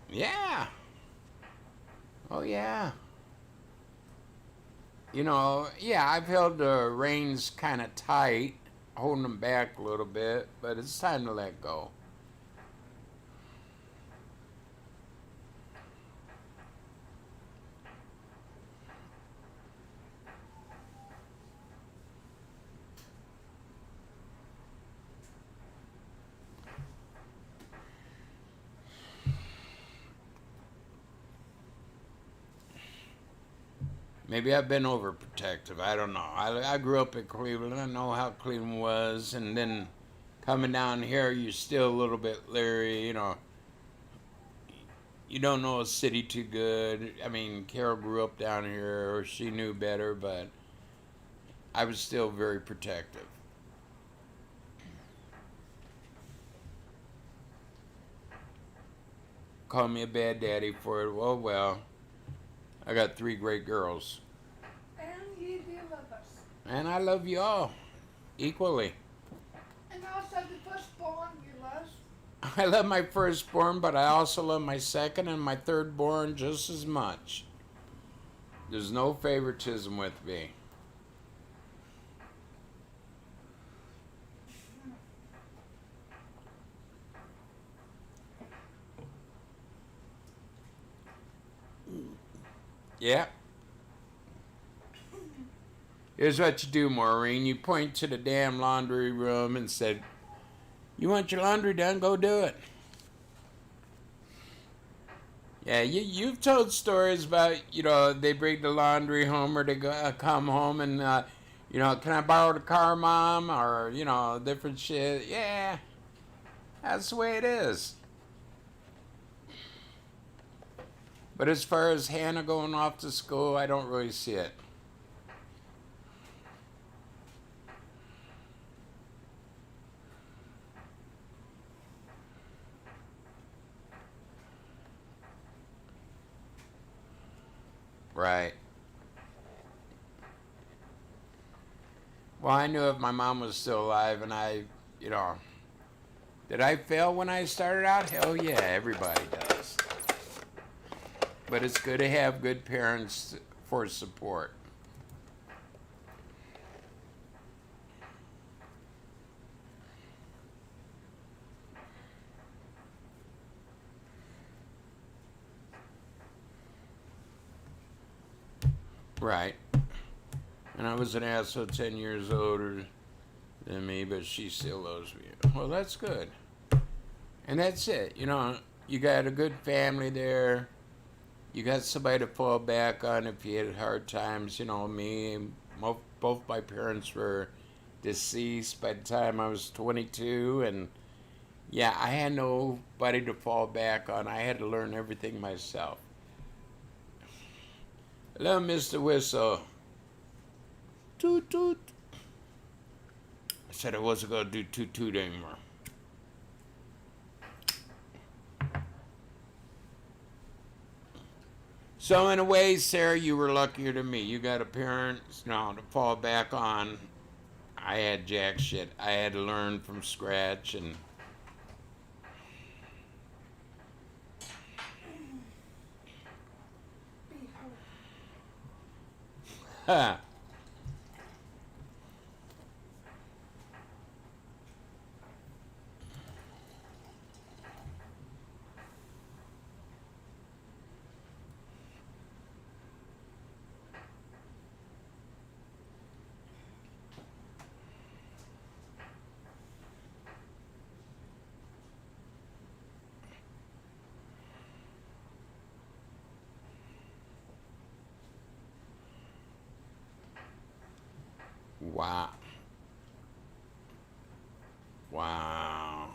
Yeah. Oh, yeah. I've held the reins kind of tight, holding them back a little bit, but it's time to let go. Maybe I've been overprotective. I don't know. I grew up in Cleveland. I know how Cleveland was. And then coming down here, you're still a little bit leery, You don't know a city too good. I mean, Carol grew up down here, or she knew better, but I was still very protective. Call me a bad daddy for it. Well. I got 3 great girls. And you do love us. And I love you all equally. And also the firstborn you love. I love my firstborn, but I also love my second and my thirdborn just as much. There's no favoritism with me. Yeah. Here's what you do, Maureen. You point to the damn laundry room and said, "You want your laundry done? Go do it." Yeah, you've told stories about, they bring the laundry home or they come home and, can I borrow the car, Mom? Or, different shit. Yeah, that's the way it is. But as far as Hannah going off to school, I don't really see it. Right. Well, I knew if my mom was still alive and did I fail when I started out? Hell yeah, everybody does. But it's good to have good parents for support. Right. And I was an asshole 10 years older than me, but she still loves me. Well, that's good. And that's it. You got a good family there. You got somebody to fall back on if you had hard times. Me, both my parents were deceased by the time I was 22. And yeah, I had nobody to fall back on. I had to learn everything myself. Hello, Mr. Whistle. Toot toot. I said I wasn't going to do toot toot anymore. So in a way, Sarah, you were luckier than me. You got a parent, to fall back on. I had jack shit. I had to learn from scratch and... Wow. Wow.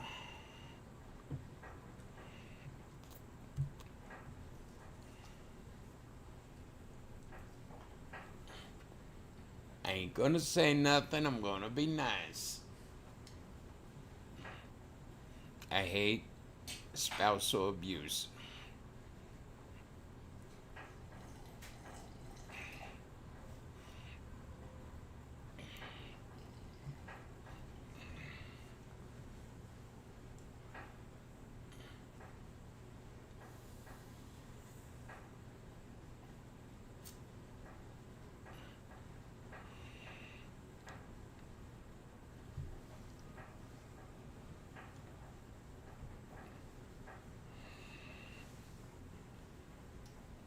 I ain't gonna say nothing. I'm gonna be nice. I hate spousal abuse.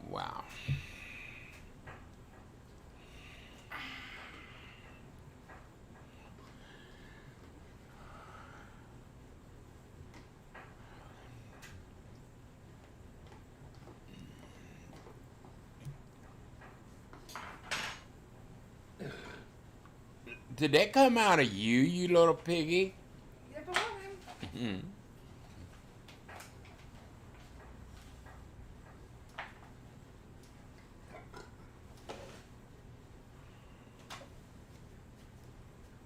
Wow. Did that come out of you, you little piggy? Yeah, but woman.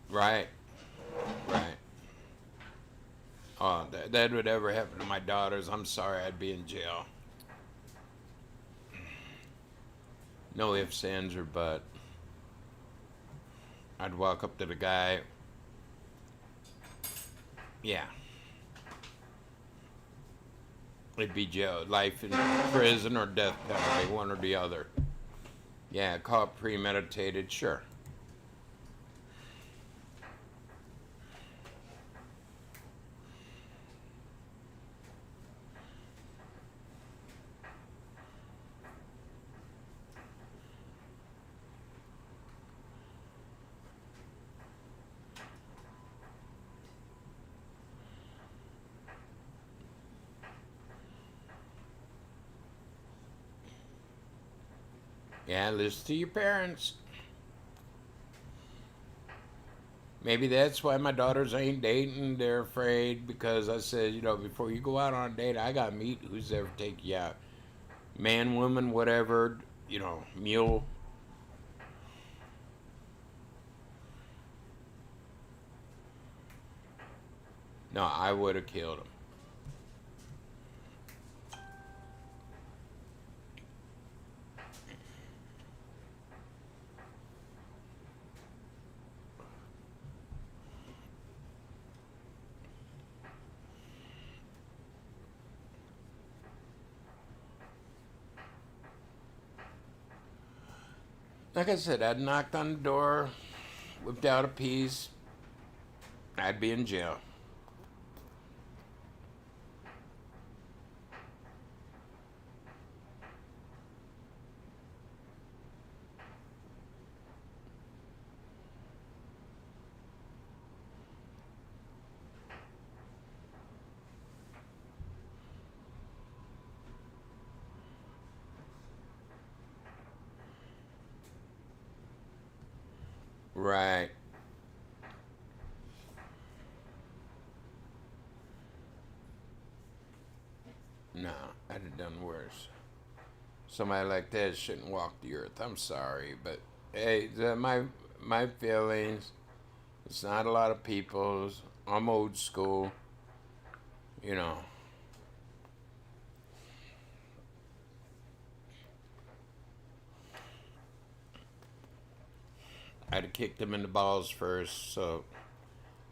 Right. Right. Oh, that would ever happen to my daughters. I'm sorry, I'd be in jail. No ifs, ands, or but. I'd walk up to the guy. Yeah. It'd be jail, life in prison, or death penalty, one or the other. Yeah, caught premeditated, sure. Yeah, listen to your parents. Maybe that's why my daughters ain't dating. They're afraid because I said, before you go out on a date, I got to meet who's ever take you out. Man, woman, whatever, mule. No, I would have killed him. Like I said, I'd knocked on the door, whipped out a piece, I'd be in jail. Right. No, I'd have done worse. Somebody like that shouldn't walk the earth. I'm sorry, but hey, my feelings. It's not a lot of people. I'm old school. You know. I'd have kicked him in the balls first, so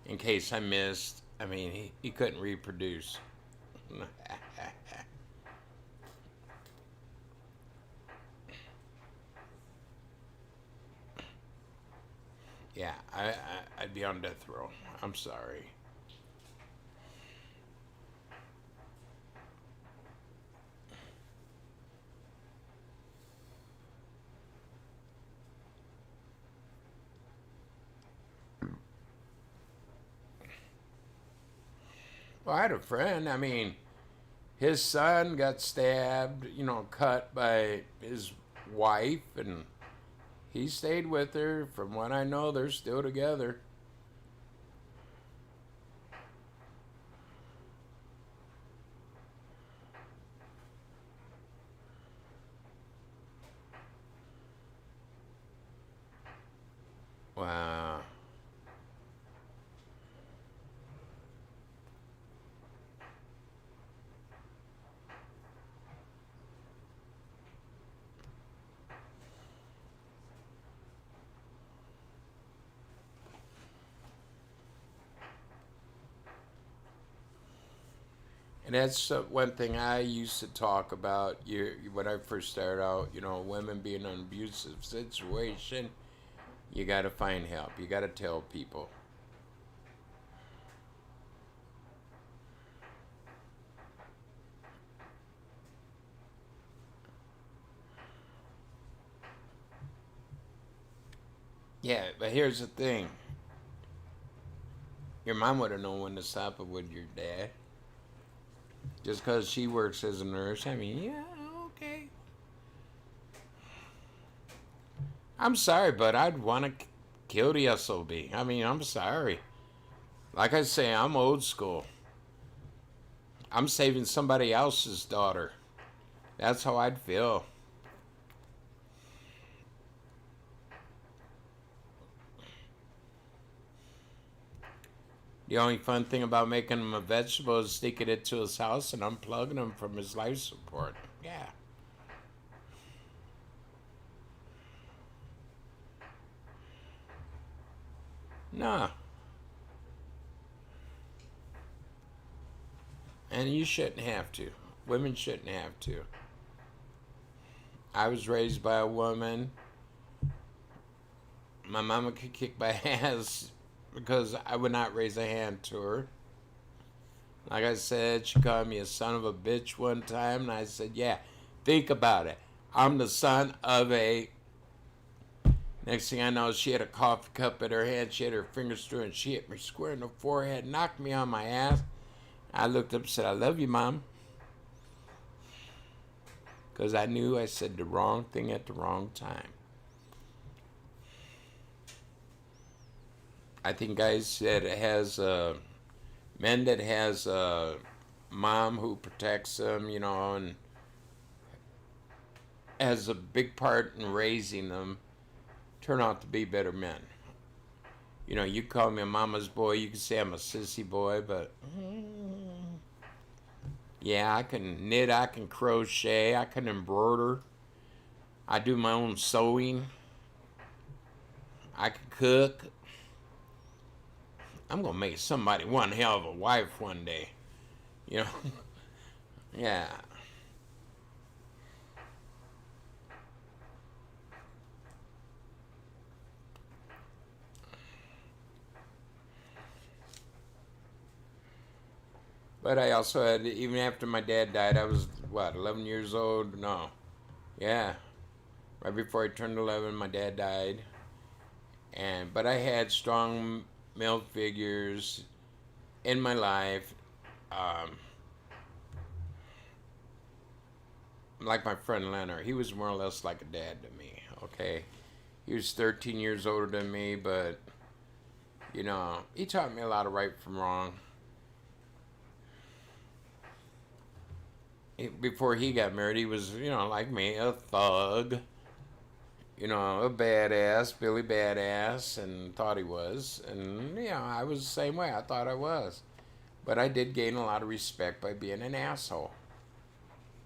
in case I missed. I mean, he couldn't reproduce. Yeah, I'd be on death row. I'm sorry. Well, I had a friend. I mean, his son got stabbed, cut by his wife, and he stayed with her. From what I know, they're still together. Wow. And that's one thing I used to talk about when I first started out, women being in an abusive situation. You got to find help. You got to tell people. Yeah, but here's the thing. Your mom would have known when to stop it with your dad. Just because she works as a nurse, I mean, yeah, okay. I'm sorry, but I'd want to kill the SOB. I mean, I'm sorry. Like I say, I'm old school. I'm saving somebody else's daughter. That's how I'd feel. The only fun thing about making him a vegetable is sneaking it to his house and unplugging him from his life support. Yeah. Nah. And you shouldn't have to. Women shouldn't have to. I was raised by a woman. My mama could kick my ass because I would not raise a hand to her. Like I said, she called me a son of a bitch one time, and I said, yeah, think about it. I'm the son of a... Next thing I know, she had a coffee cup in her hand, she had her fingers through, and she hit me square in the forehead, knocked me on my ass. I looked up and said, I love you, Mom. Because I knew I said the wrong thing at the wrong time. I think guys that has men that has a mom who protects them, and has a big part in raising them, turn out to be better men. You call me a mama's boy, you can say I'm a sissy boy, but yeah, I can knit, I can crochet, I can embroider, I do my own sewing, I can cook. I'm gonna make somebody one hell of a wife one day. Yeah. But I also had, even after my dad died, I was, 11 years old? No. Yeah. Right before I turned 11, my dad died. But I had strong male figures in my life. Like my friend Leonard. He was more or less like a dad to me, okay? He was 13 years older than me, but, he taught me a lot of right from wrong. Before he got married, he was, like me, a thug, a badass, Billy Badass, and thought he was. And, I was the same way. I thought I was. But I did gain a lot of respect by being an asshole.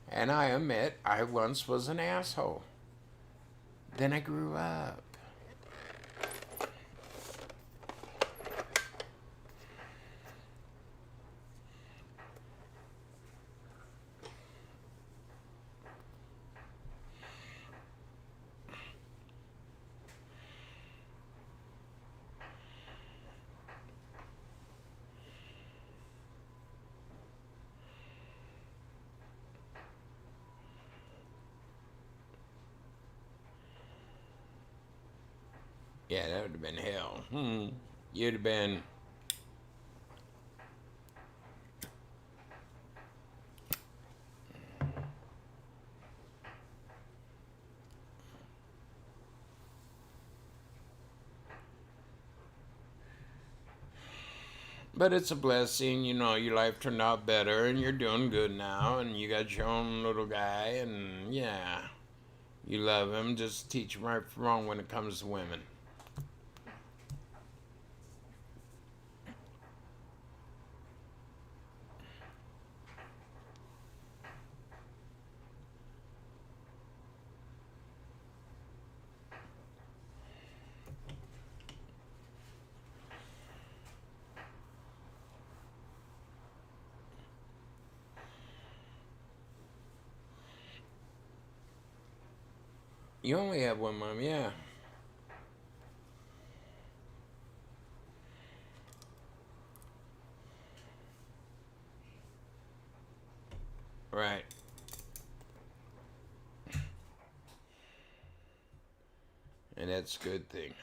And I admit, I once was an asshole. Then I grew up. Yeah, that would have been hell. You'd have been. But it's a blessing, you know, your life turned out better and you're doing good now and you got your own little guy and yeah, you love him. Just teach him right from wrong when it comes to women. You only have one mom, yeah. Right. And that's a good thing.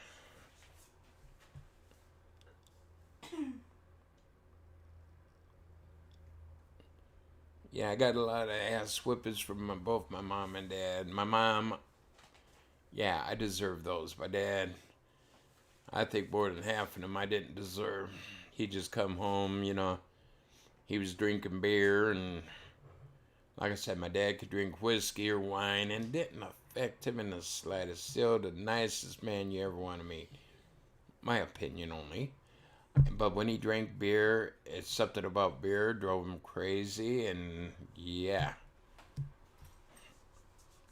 Yeah, I got a lot of ass whippings from both my mom and dad. My mom, yeah, I deserve those. My dad, I think more than half of them I didn't deserve. He just come home, you know, he was drinking beer and like I said, my dad could drink whiskey or wine and it didn't affect him in the slightest. Still the nicest man you ever want to meet. My opinion only. But when he drank beer, it's something about beer drove him crazy and yeah.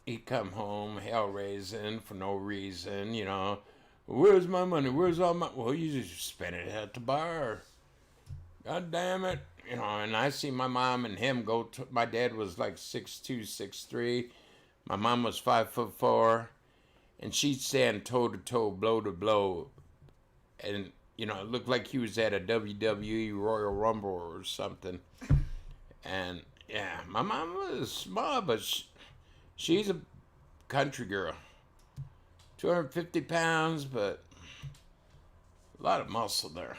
He'd come home hell raising for no reason, you know. Where's my money? Where's all my... Well, you just spent it at the bar. God damn it. You know, and I see my mom and him go to... My dad was like 6'2", 6'3". My mom was 5'4". And she'd stand toe-to-toe, blow-to-blow. And, you know, it looked like he was at a WWE Royal Rumble or something. And, yeah, my mom was small, but she's a country girl. 250 pounds, but a lot of muscle there.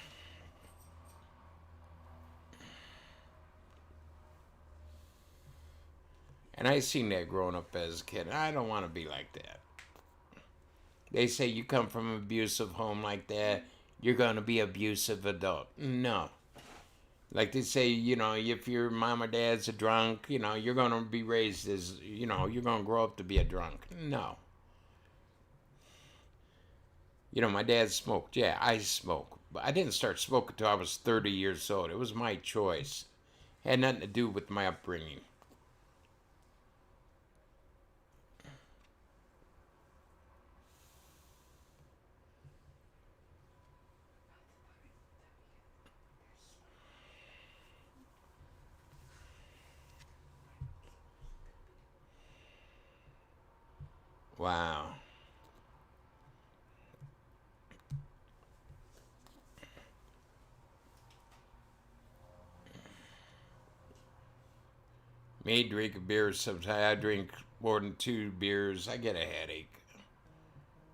And I seen that growing up as a kid. I don't want to be like that. They say you come from an abusive home like that, you're going to be an abusive adult. No. Like they say, you know, if your mom or dad's a drunk, you know, you're going to be raised as, you know, you're going to grow up to be a drunk. No. You know, my dad smoked. Yeah, I smoke. But I didn't start smoking until I was 30 years old. It was my choice. It had nothing to do with my upbringing. Wow. Me drink a beer sometimes. I drink more than 2 beers. I get a headache.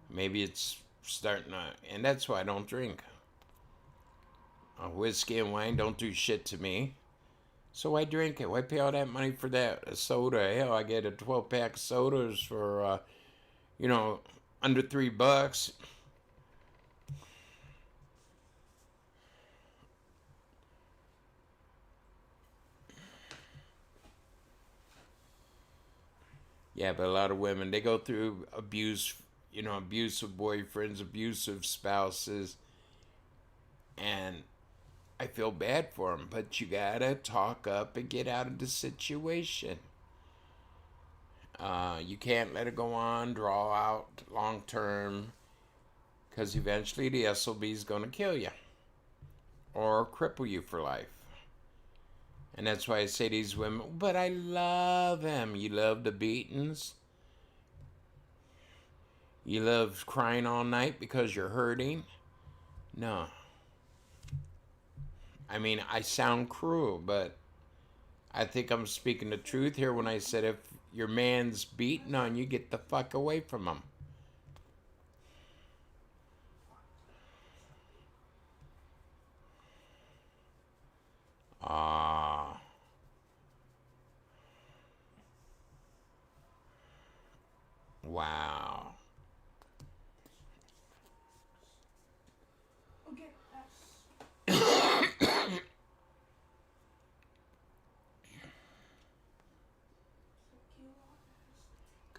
Maybe it's starting to... And that's why I don't drink. Whiskey and wine don't do shit to me. So I drink it. Why pay all that money for that? A soda. Hell, I get a 12-pack of sodas for, you know, under $3. Yeah, but a lot of women, they go through abuse, you know, abusive boyfriends, abusive spouses, and I feel bad for them, but you gotta talk up and get out of the situation. You can't let it go on, draw out long term, because eventually the SOB is gonna kill you or cripple you for life. And that's why I say to these women, but I love him. You love the beatings. You love crying all night because you're hurting. No. I mean, I sound cruel, but I think I'm speaking the truth here when I said if your man's beating on you, get the fuck away from him.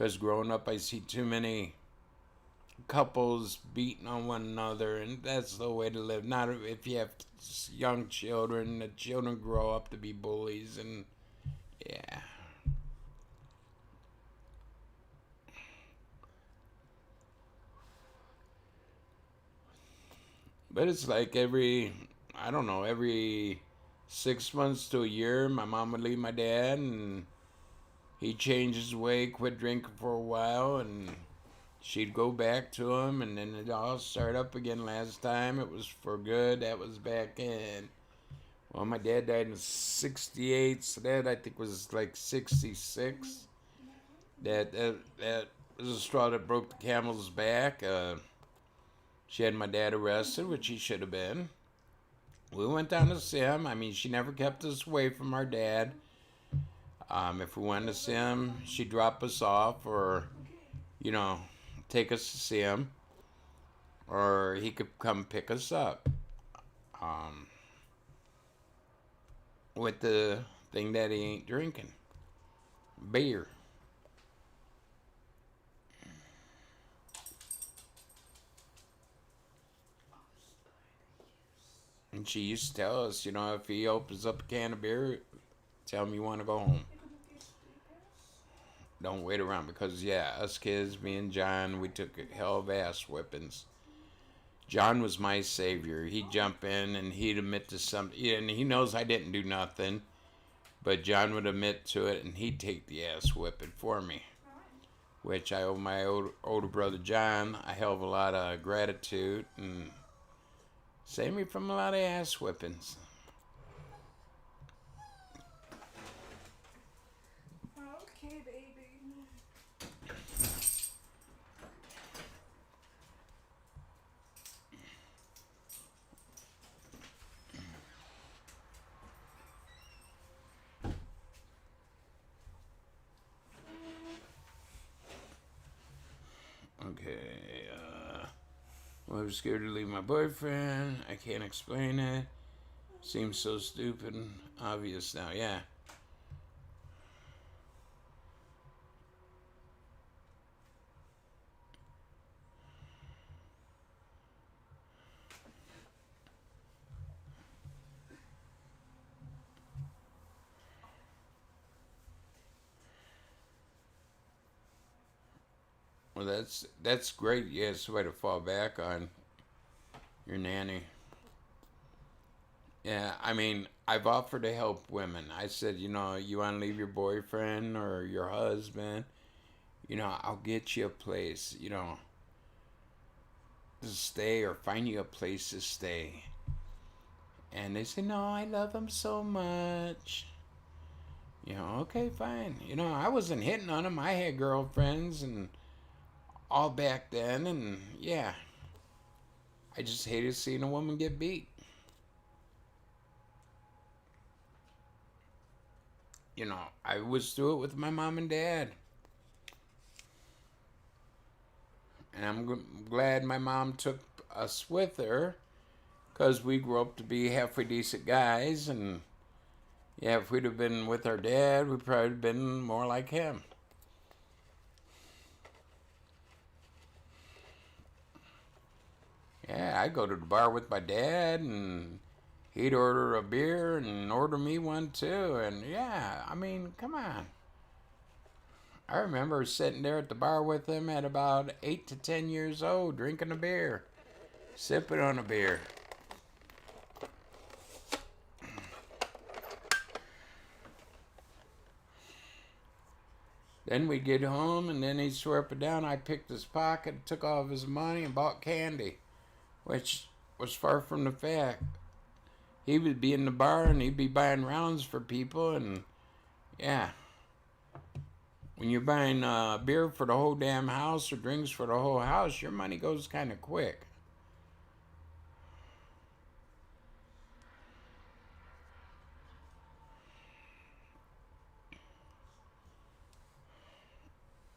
Because growing up, I see too many couples beating on one another, and that's the way to live. Not if you have young children, the children grow up to be bullies, and yeah. But it's like I don't know, every 6 months to a year, my mom would leave my dad, and he'd change his way, quit drinking for a while, and she'd go back to him, and then it all started up again. Last time it was for good. That was back in. Well, my dad died in '68, so that I think was like '66. That was the straw that broke the camel's back. She had my dad arrested, which he should have been. We went down to see him. I mean, she never kept us away from our dad. If we went to see him, she'd drop us off, or, take us to see him, or he could come pick us up. With the thing that he ain't drinking, beer. And she used to tell us, if he opens up a can of beer, tell him you want to go home. Don't wait around, because us kids, me and John, we took a hell of ass whippings. John was my savior. He'd jump in and he'd admit to something, and he knows I didn't do nothing, but John would admit to it, and he'd take the ass whipping for me, which I owe my older brother John a hell of a lot of gratitude, and saved me from a lot of ass whippings. Okay, baby. Okay, well, I was scared to leave my boyfriend. I can't explain it. Seems so stupid and obvious now, yeah. Well, that's great. You have somebody to fall back on. Your nanny. Yeah, I mean, I've offered to help women. I said, you want to leave your boyfriend or your husband, I'll get you a place, to stay, or find you a place to stay. And they say, no, I love him so much. Okay, fine. I wasn't hitting on him. I had girlfriends and all back then, and yeah. I just hated seeing a woman get beat. I was through it with my mom and dad. And I'm glad my mom took us with her, because we grew up to be halfway decent guys, and yeah, if we'd have been with our dad, we'd probably have been more like him. Yeah, I'd go to the bar with my dad, and he'd order a beer and order me one too. And yeah, I mean, come on. I remember sitting there at the bar with him at about 8 to 10 years old, drinking a beer, sipping on a beer. Then we'd get home, and then he'd swear up and down I picked his pocket, took all of his money, and bought candy, which was far from the fact. He would be in the bar, and he'd be buying rounds for people, and yeah. When you're buying beer for the whole damn house or drinks for the whole house, your money goes kind of quick.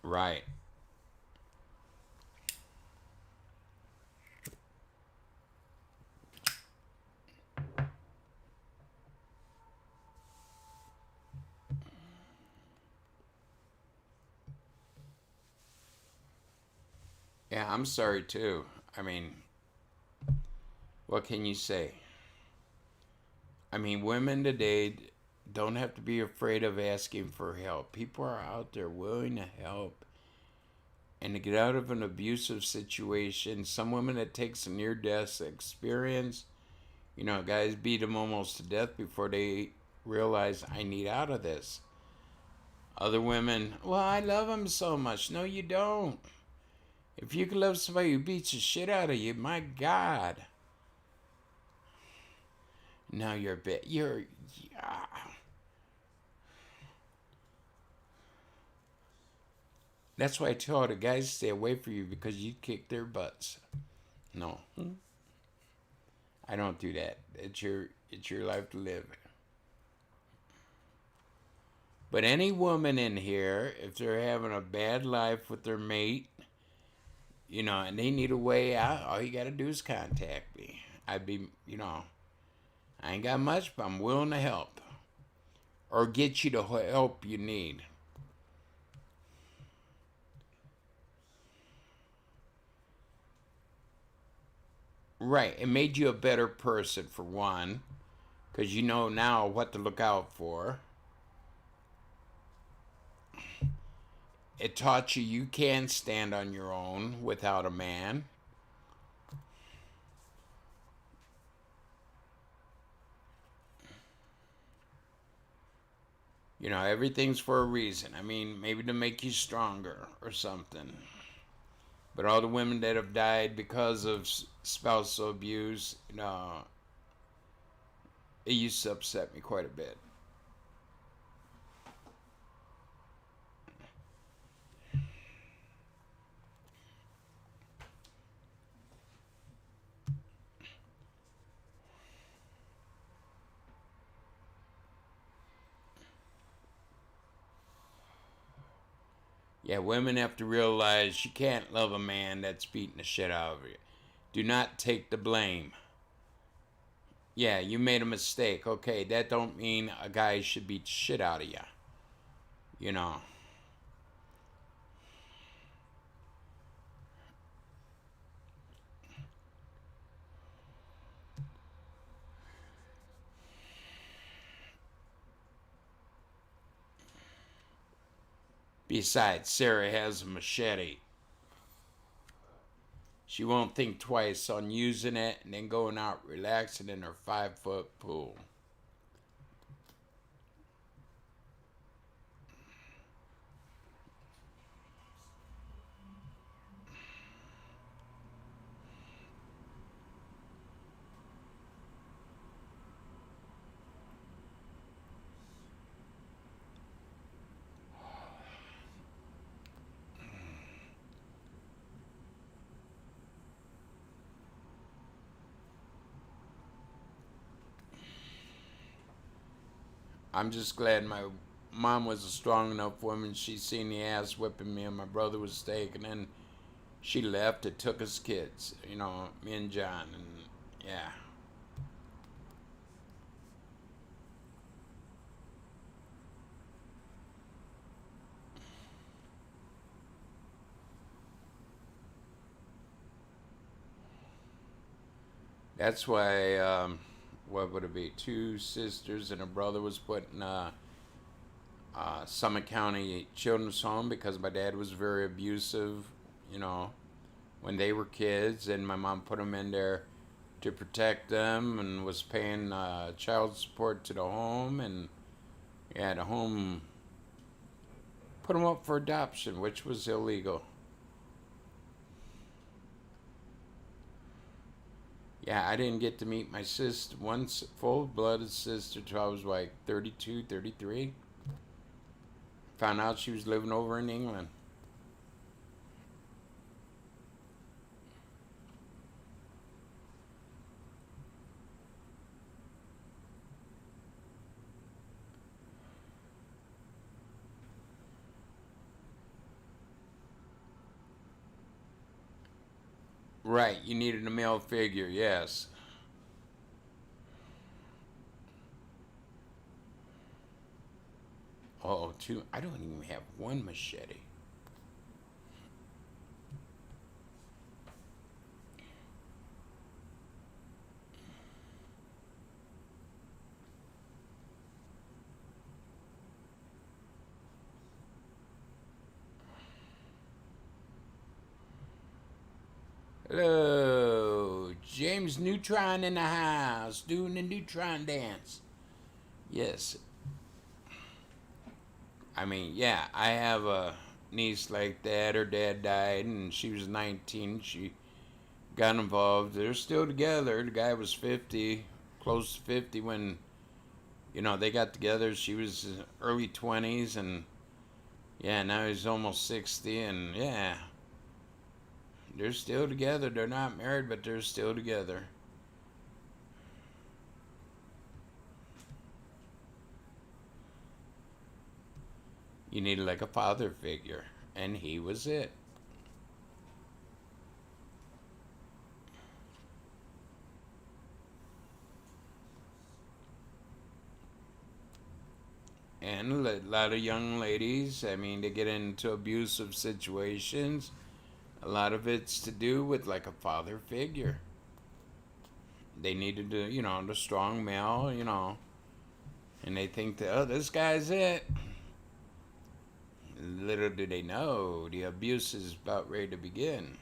Right. Yeah, I'm sorry too. I mean, what can you say? I mean, women today don't have to be afraid of asking for help. People are out there willing to help and to get out of an abusive situation. Some women, it takes a near death experience. You know, guys beat them almost to death before they realize, I need out of this. Other women, well, I love him so much. No, you don't. If you can love somebody who beats the shit out of you, my God. Now you're a bit. Yeah. That's why I tell all the guys to stay away from you, because you kick their butts. No. I don't do that. It's your life to live. But any woman in here, if they're having a bad life with their mate, you know, and they need a way out, all you gotta do is contact me. I'd be, you know, I ain't got much, but I'm willing to help. Or get you the help you need. Right, it made you a better person, for one, because you know now what to look out for. It taught you you can stand on your own without a man. You know, everything's for a reason. I mean, maybe to make you stronger or something. But all the women that have died because of spousal abuse, you know, it used to upset me quite a bit. Yeah, women have to realize you can't love a man that's beating the shit out of you. Do not take the blame. Yeah, you made a mistake. Okay, that don't mean a guy should beat the shit out of you. You know. Besides, Sarah has a machete. She won't think twice on using it and then going out relaxing in her 5-foot pool. I'm just glad my mom was a strong enough woman. She seen the ass whipping me and my brother was taken, and she left. It took us kids, you know, me and John, and yeah. That's why, what would it be? Two sisters and a brother was put in Summit County Children's Home because my dad was very abusive, you know, when they were kids, and my mom put them in there to protect them and was paying child support to the home, and yeah, the home put them up for adoption, which was illegal. Yeah, I didn't get to meet my sister, one full-blooded sister, till I was like 32, 33. Found out she was living over in England. Right, you needed a male figure, yes. Oh, two. I don't even have one machete. Hello, James Neutron in the house, doing the Neutron dance. Yes. I mean, yeah, I have a niece like that. Her dad died, and she was 19. She got involved. They're still together. The guy was 50, close to 50 when, they got together. She was early 20s, and yeah, now he's almost 60, and yeah. They're still together. They're not married, but they're still together. You need like a father figure, and he was it. And a lot of young ladies, I mean, they get into abusive situations. A lot of it's to do with like a father figure. They needed to, the strong male, and they think that, oh, this guy's it. Little do they know, the abuse is about ready to begin.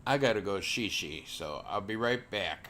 I gotta go shishi, so I'll be right back.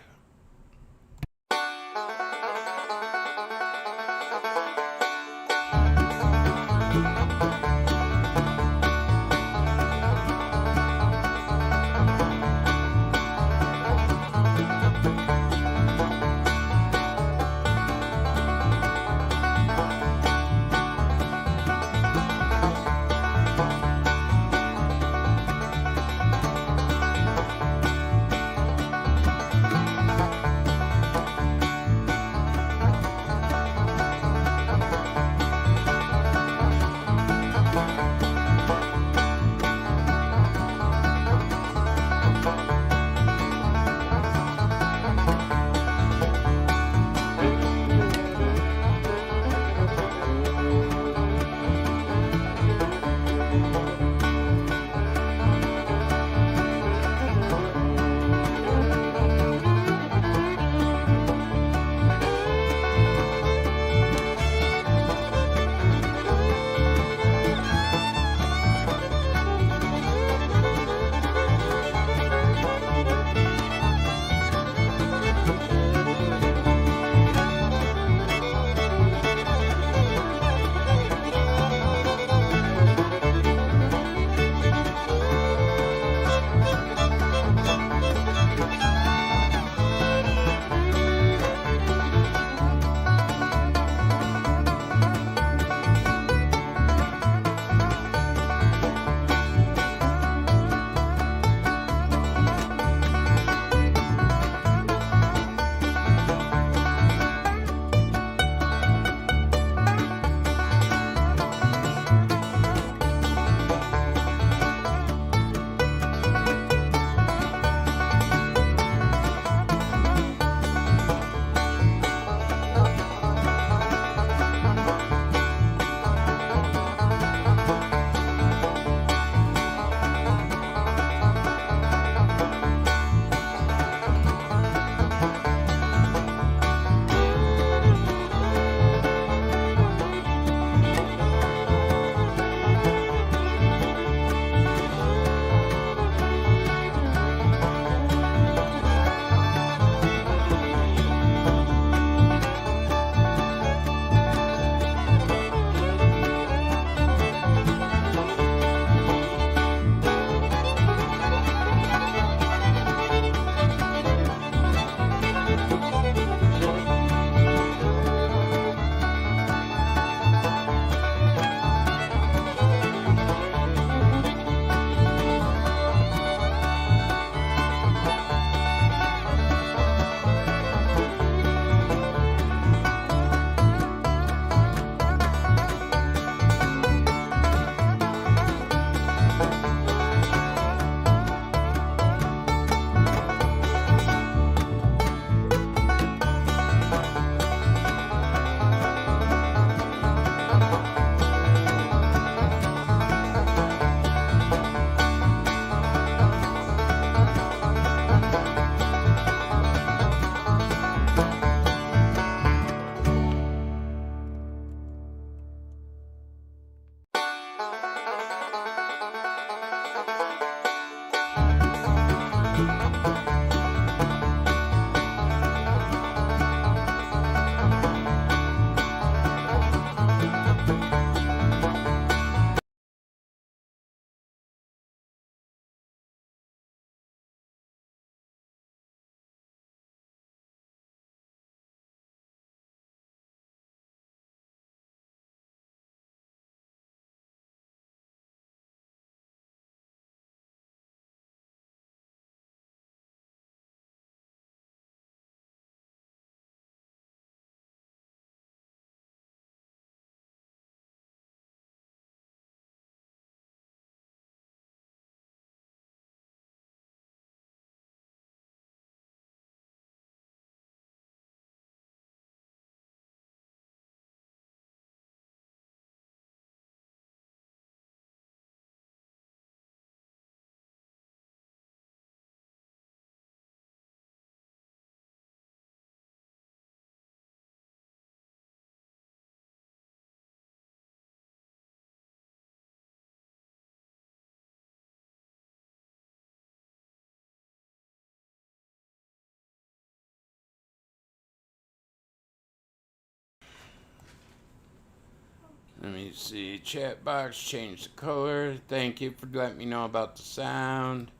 Let me see. Chat box, change the color. Thank you for letting me know about the sound.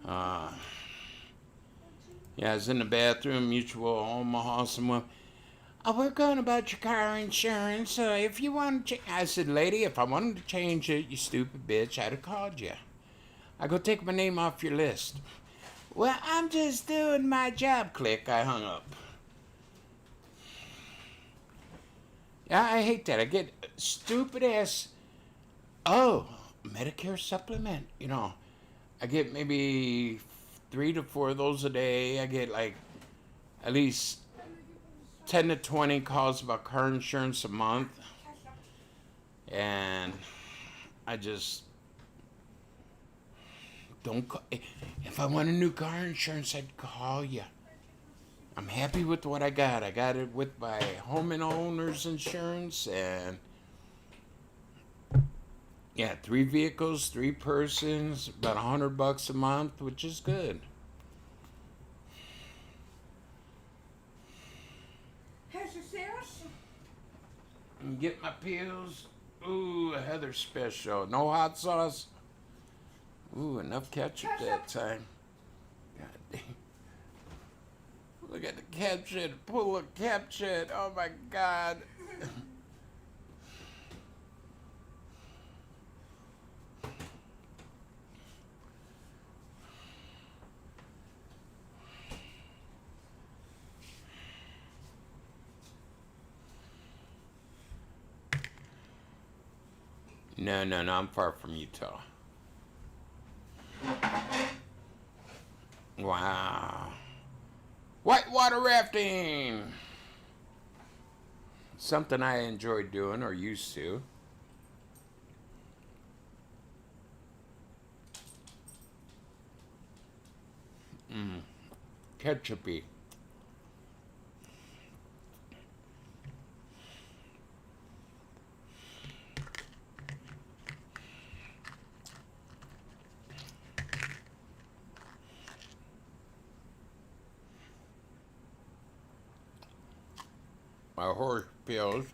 Yeah, I was in the bathroom, Mutual Omaha, someone. We're going about your car insurance. If you want to I said, lady, if I wanted to change it, you stupid bitch, I'd have called you. I go take my name off your list. Well, I'm just doing my job. Click, I hung up. Yeah, I hate that. I get stupid ass, Medicare supplement. You know, I get maybe 3 to 4 of those a day. I get like at least 10 to 20 calls about car insurance a month. And I just don't call. If I want a new car insurance, I'd call you. I'm happy with what I got. I got it with my home and owner's insurance, and yeah, 3 vehicles, 3 persons, about $100 a month, which is good. How's your sales? And get my pills. Ooh, a Heather special. No hot sauce. Ooh, enough ketchup that time. God damn. Look at the caption. Pull a caption. Oh my God. No, I'm far from Utah. Wow. Whitewater rafting. Something I enjoy doing or used to. Ketchupy. My horse pills.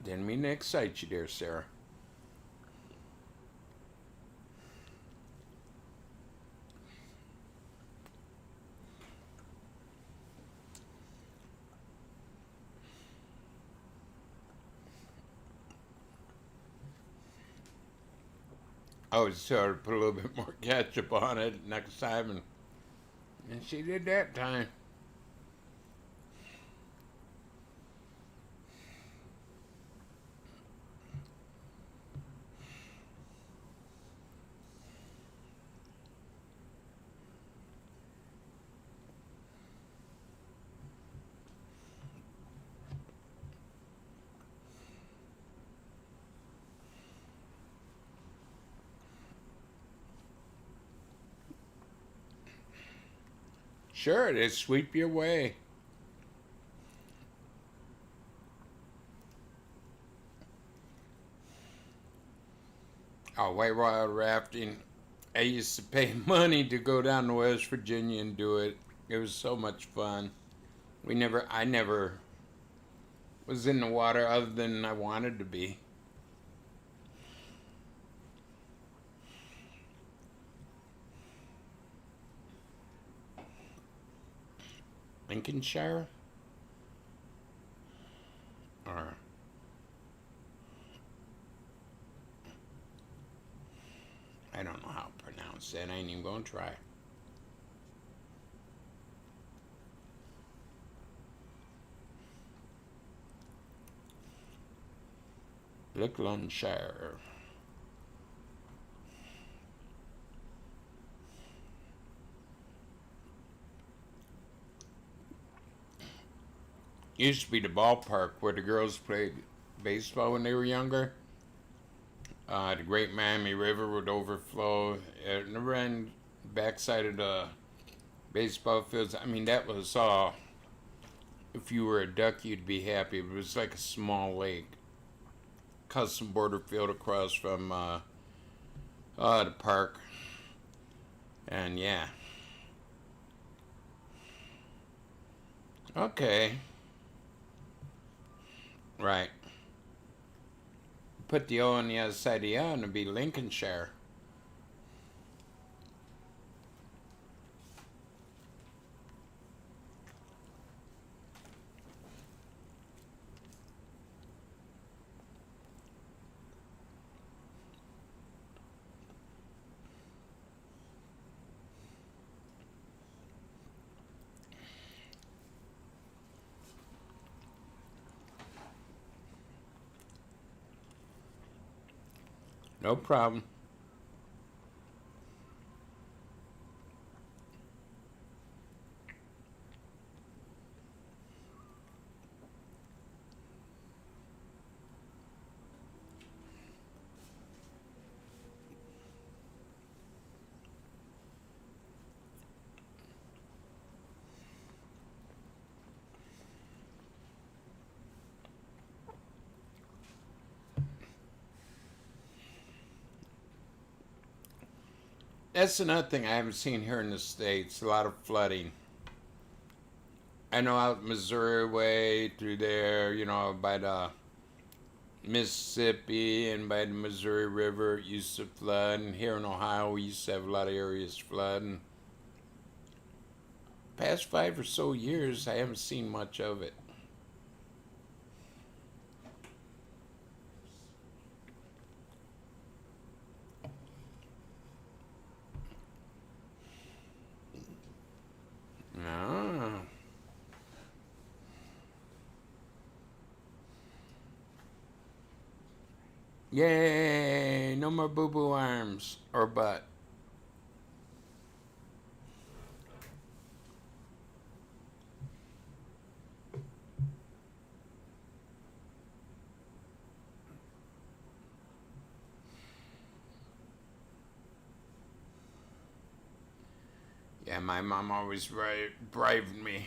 Didn't mean to excite you there, Sarah. I was sorry to put a little bit more ketchup on it next time, and she did that time. Sure, they sweep you away. Oh, whitewater rafting. I used to pay money to go down to West Virginia and do it. It was so much fun. I never was in the water other than I wanted to be. Lincolnshire? Or I don't know how to pronounce that. I ain't even gonna try. Lincolnshire. Used to be the ballpark where the girls played baseball when they were younger. The Great Miami River would overflow and ran backside of the baseball fields. I mean, that was all. If you were a duck, you'd be happy. It was like a small lake. custom border field across from the park. And yeah. Okay. Right. Put the O on the other side of the L and it'd be Lincolnshire. No problem. That's another thing I haven't seen here in the States. A lot of flooding. I know out Missouri way through there, you know, by the Mississippi and by the Missouri River, it used to flood. And here in Ohio, we used to have a lot of areas flood. And past 5 or so years, I haven't seen much of it. Ah. Yay! No more boo-boo arms or butt. Yeah, my mom always bribed me.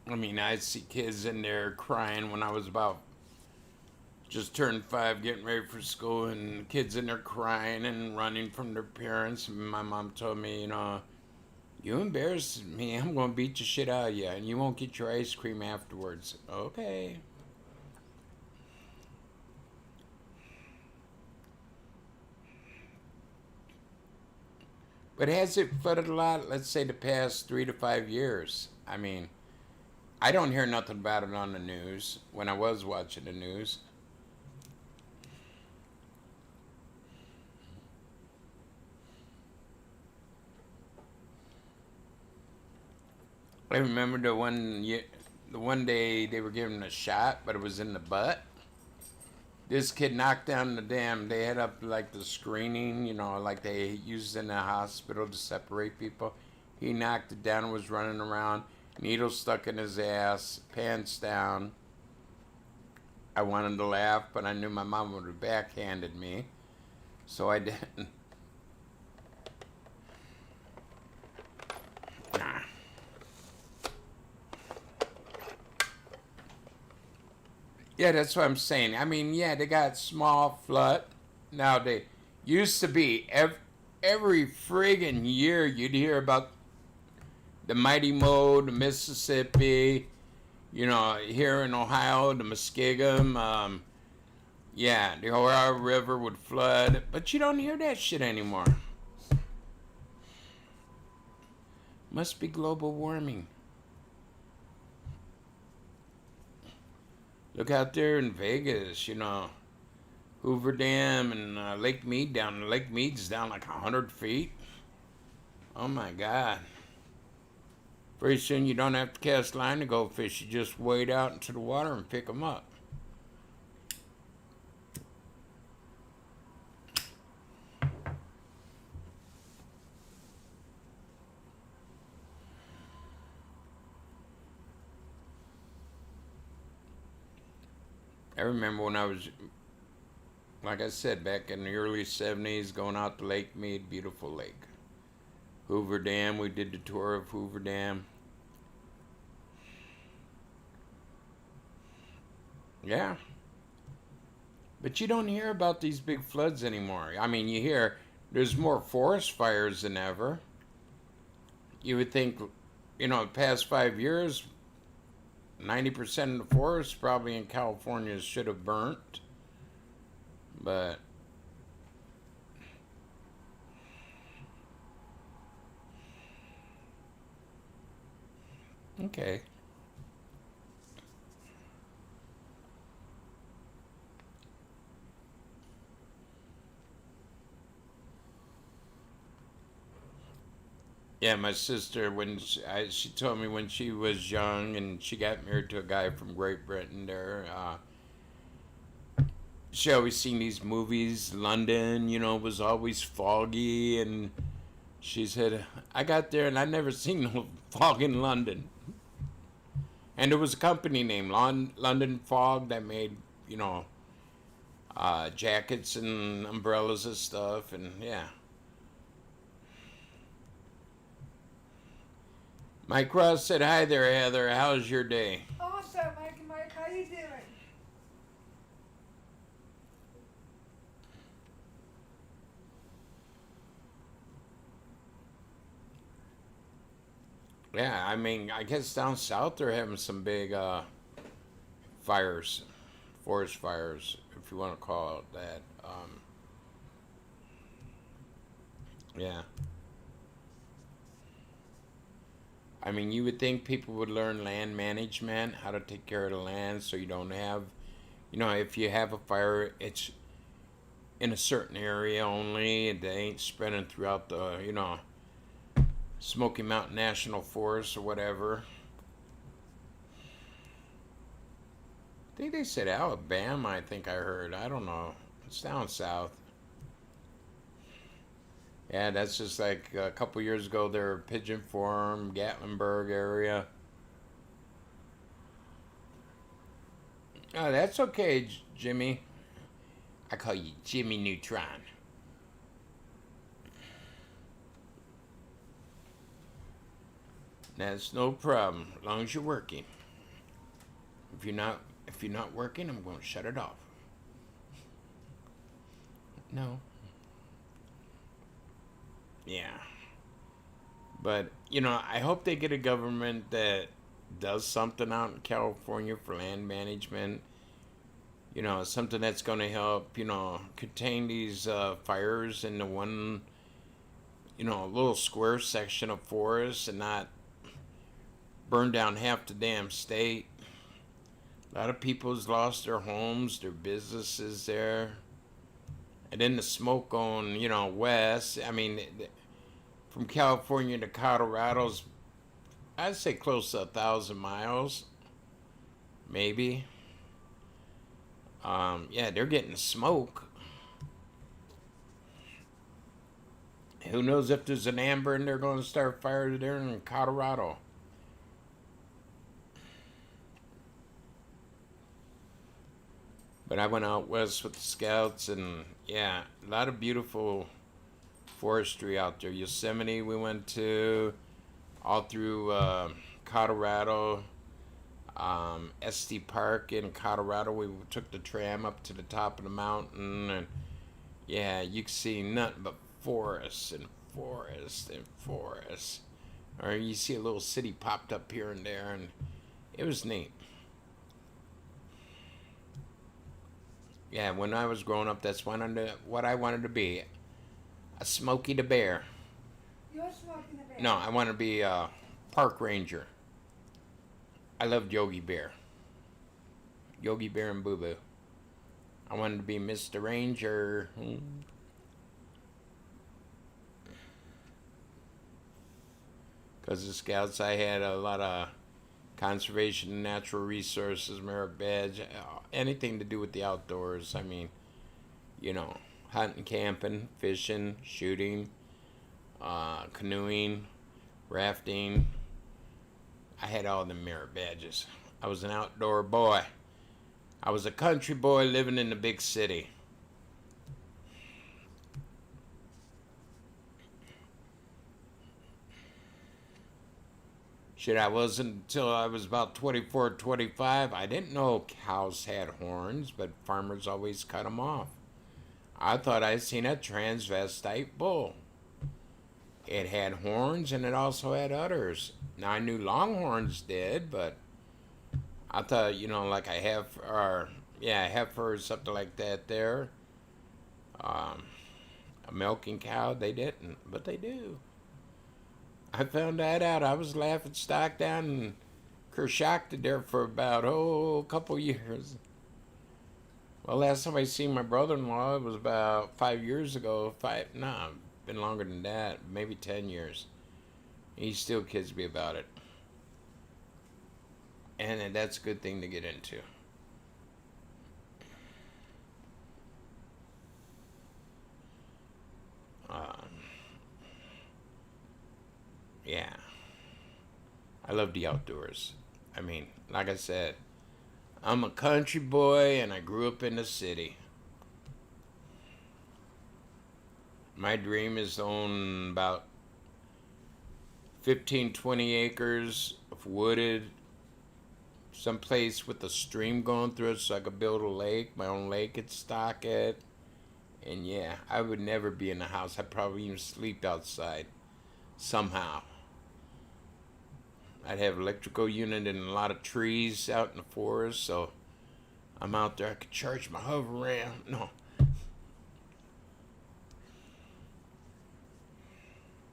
I mean, I'd see kids in there crying when I was about just turned 5, getting ready for school, and kids in there crying and running from their parents. And my mom told me, you know, you embarrass me, I'm going to beat the shit out of you, and you won't get your ice cream afterwards. Okay. But has it flooded a lot? Let's say the past 3 to 5 years. I mean, I don't hear nothing about it on the news when I was watching the news. I remember the one day they were giving a shot, but it was in the butt. This kid knocked down the damn. They had up like the screening, you know, like they used in the hospital to separate people. He knocked it down and was running around, needle stuck in his ass, pants down. I wanted to laugh, but I knew my mom would have backhanded me, so I didn't. Nah. Yeah, that's what I'm saying. I mean, yeah, they got small flood. Now, they used to be every friggin' year you'd hear about the Mighty Mo, the Mississippi, you know, here in Ohio, the Muskingum. Yeah, the Ohio River would flood, but you don't hear that shit anymore. Must be global warming. Look out there in Vegas, you know, Hoover Dam and Lake Mead down. Lake Mead's down like 100 feet. Oh my God. Pretty soon you don't have to cast line to go fish. You just wade out into the water and pick them up. I remember when I was, like I said, back in the early 70s, going out to Lake Mead, beautiful lake. Hoover Dam, we did the tour of Hoover Dam. Yeah. But you don't hear about these big floods anymore. I mean, you hear there's more forest fires than ever. You would think, the past 5 years, 90% of the forests probably in California should have burnt. But okay. Yeah, my sister, when she told me when she was young and she got married to a guy from Great Britain there, she always seen these movies. London, was always foggy, and she said, I got there and I never seen no fog in London. And there was a company named London Fog that made, jackets and umbrellas and stuff, and yeah. Mike Ross said, hi there, Heather. How's your day? Awesome, Mike. How you doing? Yeah, I mean, I guess down south they're having some big fires, forest fires, if you want to call it that. Yeah. I mean, you would think people would learn land management, how to take care of the land so you don't have, if you have a fire, it's in a certain area only. They ain't spreading throughout the, Smoky Mountain National Forest or whatever. I think they said Alabama, I think I heard. I don't know. It's down south. Yeah, that's just like a couple years ago there, Pigeon Forge, Gatlinburg area. Oh, that's okay, Jimmy. I call you Jimmy Neutron. That's no problem, as long as you're working. If you're not working, I'm going to shut it off. No. Yeah. But, I hope they get a government that does something out in California for land management. Something that's going to help, contain these fires in the one, little square section of forest and not burn down half the damn state. A lot of people's lost their homes, their businesses there. And then the smoke going, west. I mean, from California to Colorado's, I'd say close to 1,000 miles, maybe. Yeah, they're getting smoke. Who knows if there's an amber and they're going to start fires there in Colorado. But I went out west with the scouts, and yeah, a lot of beautiful forestry out there. Yosemite we went to, all through Colorado, Estes Park in Colorado. We took the tram up to the top of the mountain, and yeah, you can see nothing but forests and forests and forests. Or you see a little city popped up here and there, and it was neat. Yeah, when I was growing up, that's what I wanted to be. A Smokey the Bear. You're Smokey the Bear. No, I wanted to be a park ranger. I loved Yogi Bear. Yogi Bear and Boo Boo. I wanted to be Mr. Ranger. Because the Scouts, I had a lot of conservation and natural resources, merit badge, anything to do with the outdoors. I mean, hunting, camping, fishing, shooting, canoeing, rafting. I had all the merit badges. I was an outdoor boy. I was a country boy living in the big city. Shit, I wasn't until I was about 24, 25. I didn't know cows had horns, but farmers always cut them off. I thought I'd seen a transvestite bull. It had horns and it also had udders. Now I knew longhorns did, but I thought, like a heifer or something like that there. A milking cow, they didn't, but they do. I found that out. I was laughing stock down in Kershakta there for about, a couple years. Well, last time I seen my brother-in-law, it was about 5 years ago. Been longer than that, maybe 10 years. He still kids me about it. And that's a good thing to get into. Yeah. I love the outdoors. I mean, like I said, I'm a country boy and I grew up in the city. My dream is to own about 15, 20 acres of wooded, someplace with a stream going through it so I could build a lake, my own lake and stock it. And yeah, I would never be in the house. I'd probably even sleep outside somehow. I'd have electrical unit and a lot of trees out in the forest, so I'm out there. I could charge my hover around. No.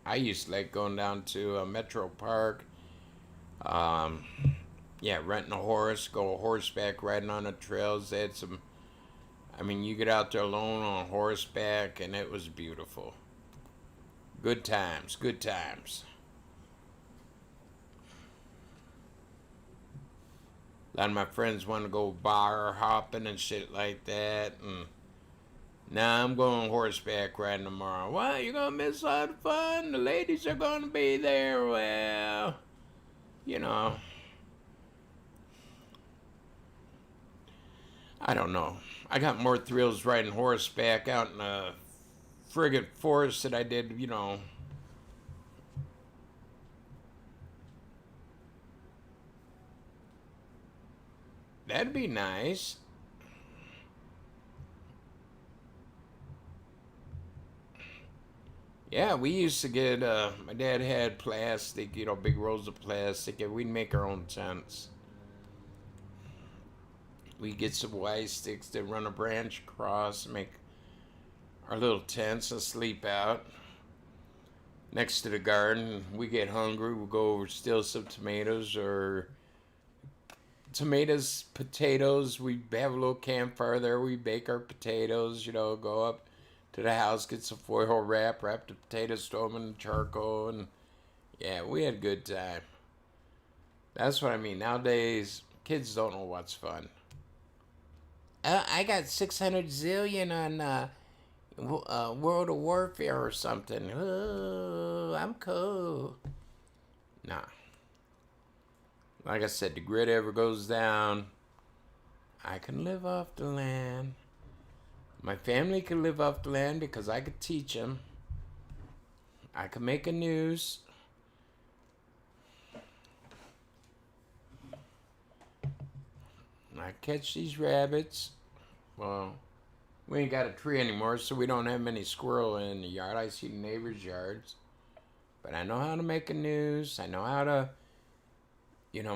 I used to like going down to Metro Park. Renting a horse, go horseback riding on the trails. They had some. I mean, you get out there alone on horseback, and it was beautiful. Good times, good times. A lot of my friends want to go bar hopping and shit like that, and now I'm going horseback riding tomorrow. Well, you're gonna miss all the fun. The ladies are gonna be there. Well, I don't know. I got more thrills riding horseback out in the friggin' forest than I did, That'd be nice. Yeah, we used to get, my dad had plastic, big rolls of plastic, and we'd make our own tents. We'd get some Y sticks that run a branch across and make our little tents and sleep out next to the garden. We get hungry, we'll go steal some tomatoes or potatoes. We have a little campfire there. We bake our potatoes, go up to the house, get some foil wrap the potatoes, throw them in the charcoal, and yeah, we had a good time. That's what I mean. Nowadays, kids don't know what's fun. I got 600 zillion on World of Warfare or something. Oh, I'm cool. Nah. Like I said, the grid ever goes down, I can live off the land. My family can live off the land because I could teach them. I could make a news. I catch these rabbits. Well, we ain't got a tree anymore, so we don't have many squirrel in the yard. I see the neighbors' yards. But I know how to make a noose. I know how to,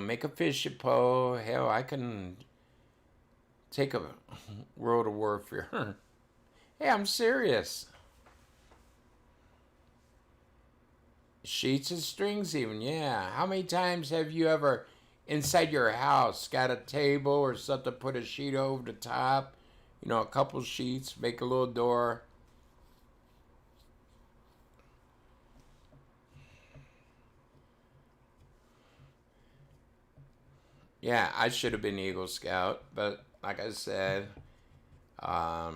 make a fishing pole. Hell, I can take a World of Warfare. Hey, I'm serious. Sheets and strings even, yeah. How many times have you ever, inside your house, got a table or something, put a sheet over the top, a couple sheets, make a little door. Yeah, I should have been Eagle Scout, but like I said, I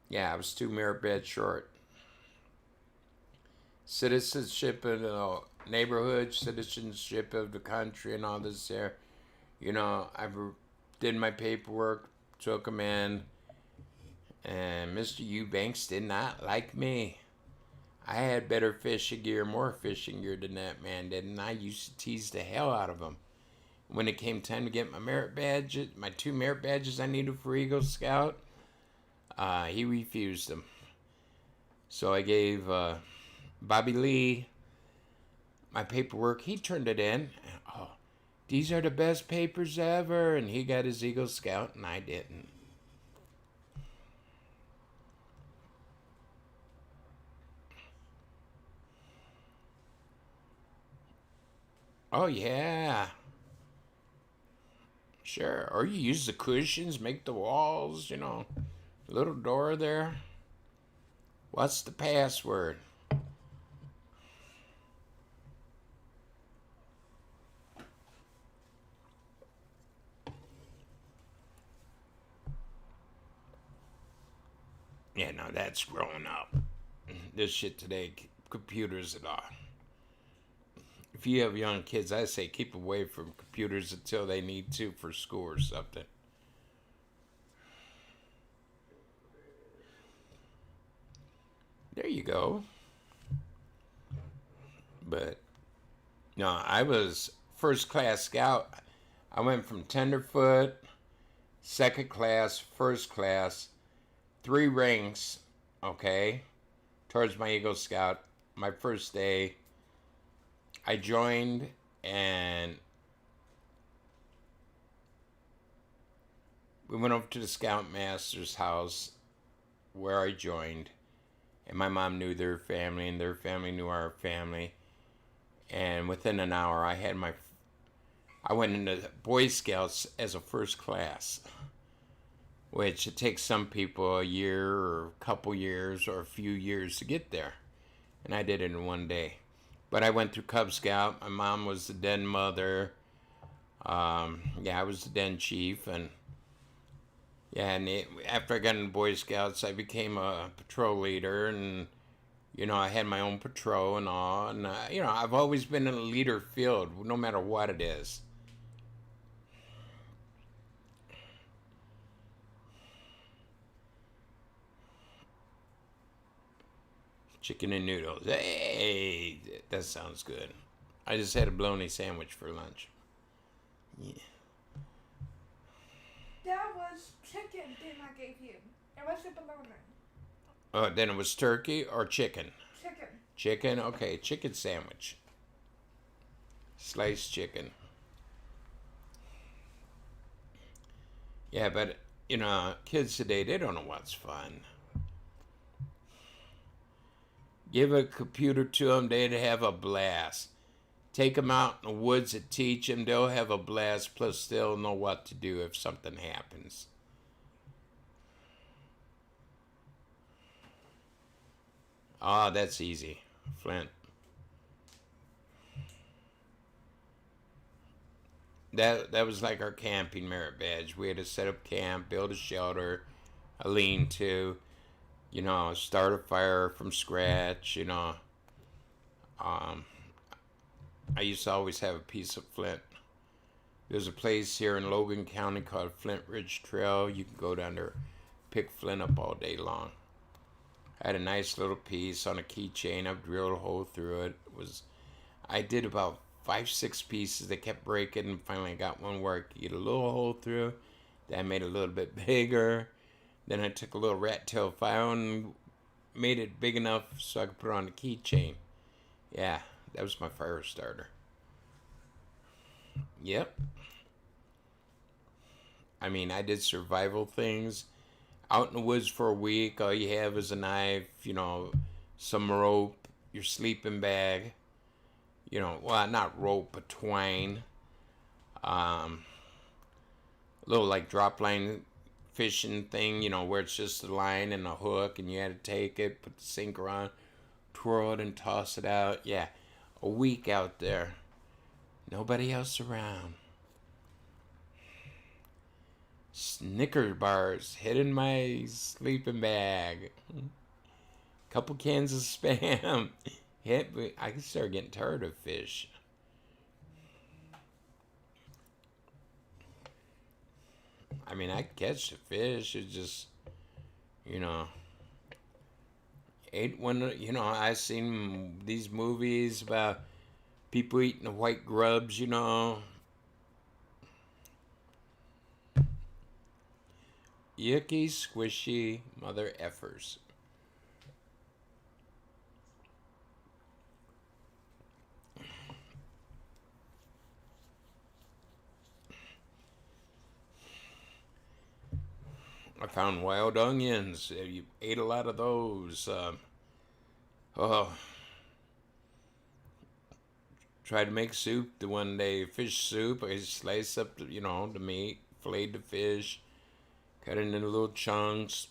was 2 merit badge short. Citizenship in the neighborhood, citizenship of the country, and all this there. I did my paperwork, took them in, and Mr. Eubanks did not like me. I had better fishing gear, more fishing gear than that man did, and I used to tease the hell out of him. When it came time to get my merit badges, my 2 merit badges I needed for Eagle Scout, he refused them. So I gave Bobby Lee my paperwork. He turned it in. Oh, these are the best papers ever. And he got his Eagle Scout, and I didn't. Oh, yeah. Sure. Or you use the cushions, make the walls, little door there. What's the password? Yeah, no, that's growing up. This shit today, computers and all. If you have young kids, I say keep away from computers until they need to for school or something. There you go. But, no, I was first class scout. I went from tenderfoot, second class, first class, 3 ranks, okay, towards my Eagle Scout. My first day, I joined, and we went over to the Scoutmaster's house where I joined, and my mom knew their family, and their family knew our family. And within an hour, I went into Boy Scouts as a first class, which it takes some people a year or a couple years or a few years to get there. And I did it in one day. But I went through Cub Scout. My mom was the den mother. I was the den chief. And after I got into Boy Scouts, I became a patrol leader. And, I had my own patrol and all. And, I've always been in a leader field, no matter what it is. Chicken and noodles. Hey, that sounds good. I just had a bologna sandwich for lunch. Yeah. That was chicken dinner I gave you. It wasn't bologna. Oh, then it was turkey or chicken? Chicken. Chicken? Okay, chicken sandwich. Sliced chicken. Yeah, but, kids today, they don't know what's fun. Give a computer to them, they'd have a blast. Take them out in the woods and teach them, they'll have a blast, plus they'll know what to do if something happens. Ah, that's easy. Flint. That was like our camping merit badge. We had to set up camp, build a shelter, a lean-to, start a fire from scratch, I used to always have a piece of flint. There's a place here in Logan County called Flint Ridge Trail. You can go down there, pick flint up all day long. I had a nice little piece on a keychain. I've drilled a hole through it. I did about 5-6 pieces. They kept breaking, and finally I got one where I could get a little hole through. Then I made it a little bit bigger. Then I took a little rat tail file and made it big enough so I could put it on the keychain. Yeah, that was my fire starter. Yep. I did survival things. Out in the woods for a week, all you have is a knife, some rope, your sleeping bag. Not rope, but twine. A little like drop line fishing thing, where it's just a line and a hook, and you had to take it, put the sinker on, twirl it, and toss it out. Yeah, a week out there. Nobody else around. Snicker bars hid in my sleeping bag. Couple cans of Spam. Yeah, but I could start getting tired of fish. I catch the fish. It's just, ate one. You know, I seen these movies about people eating the white grubs. You know, yucky, squishy mother effers. I found wild onions. You ate a lot of those. Oh, tried to make soup the one day, fish soup. I sliced up, the meat, filleted the fish, cut it into little chunks.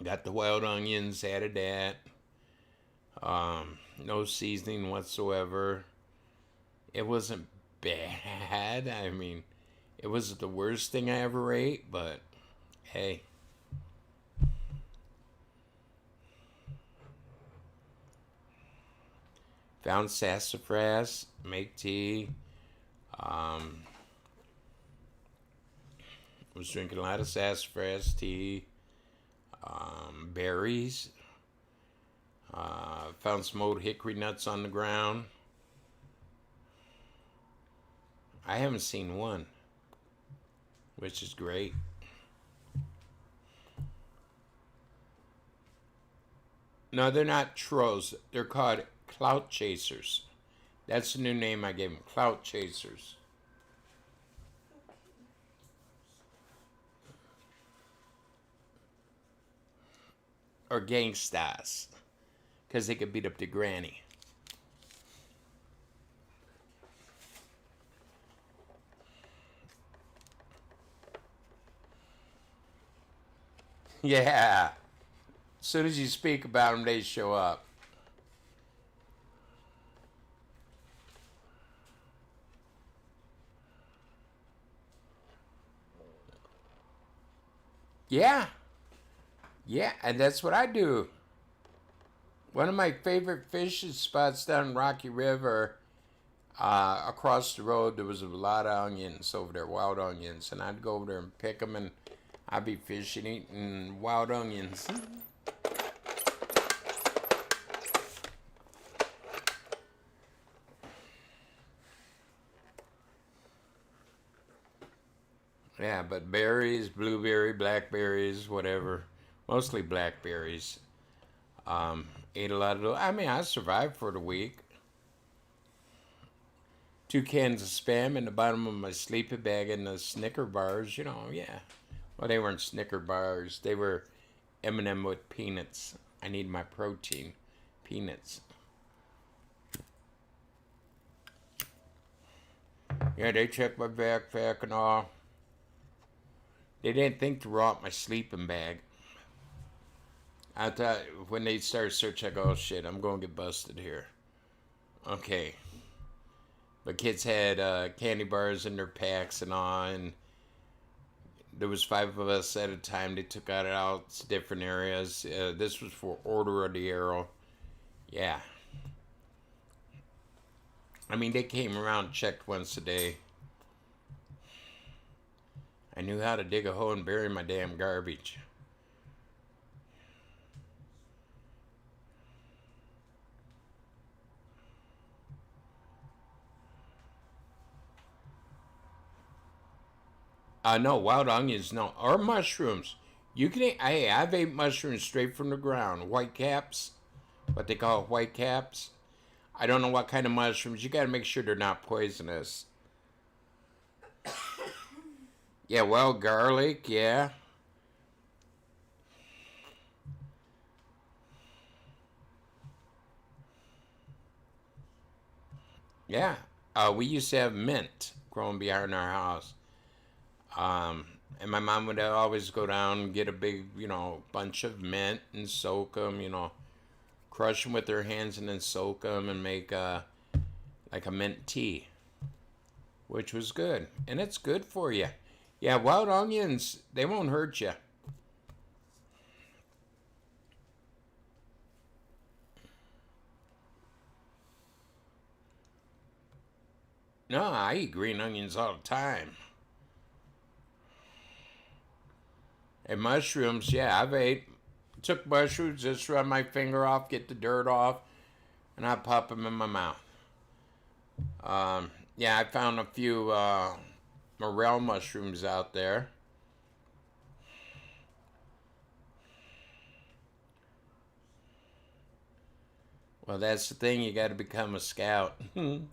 Got the wild onions, added that. No seasoning whatsoever. It wasn't bad. I mean, it wasn't the worst thing I ever ate, but hey. Found sassafras, make tea. Was drinking a lot of sassafras tea. Berries. Found some old hickory nuts on the ground. I haven't seen one, which is great. No, they're not trolls. They're called clout chasers. That's the new name I gave them, clout chasers. Or gangstas, because they could beat up the granny. Yeah. As soon as you speak about them, they show up. Yeah. Yeah, and that's what I do. One of my favorite fishing spots down Rocky River, across the road, there was a lot of onions over there, wild onions. And I'd go over there and pick them, and I'd be fishing, eating wild onions. Yeah, but berries, blueberry, blackberries, whatever. Mostly blackberries. Ate a lot of those. I mean, I survived for the week. 2 cans of Spam in the bottom of my sleeping bag and the Snicker bars, yeah. Well, they weren't Snicker bars. They were M&M with peanuts. I need my protein. Peanuts. Yeah, they checked my backpack and all. They didn't think to rot my sleeping bag. I thought when they started searching, I go, oh shit, I'm going to get busted here. Okay. But kids had candy bars in their packs and all, and there was 5 of us at a time. They took it out to different areas. This was for Order of the Arrow. Yeah. I mean, they came around and checked once a day. I knew how to dig a hole and bury my damn garbage. No, wild onions, no. Or mushrooms. You can eat, hey, I've ate mushrooms straight from the ground. White caps, what they call white caps. I don't know what kind of mushrooms. You got to make sure they're not poisonous. Yeah, well, garlic, yeah. Yeah. We used to have mint growing behind our house. And my mom would always go down and get a big, bunch of mint and soak them, crush them with her hands and then soak them and make like a mint tea, which was good. And it's good for you. Yeah, wild onions, they won't hurt you. No, I eat green onions all the time. And mushrooms, yeah, I've ate took mushrooms, just run my finger off, get the dirt off, and I pop them in my mouth. Yeah, I found a few morel mushrooms out there. Well, that's the thing. You got to become a scout. The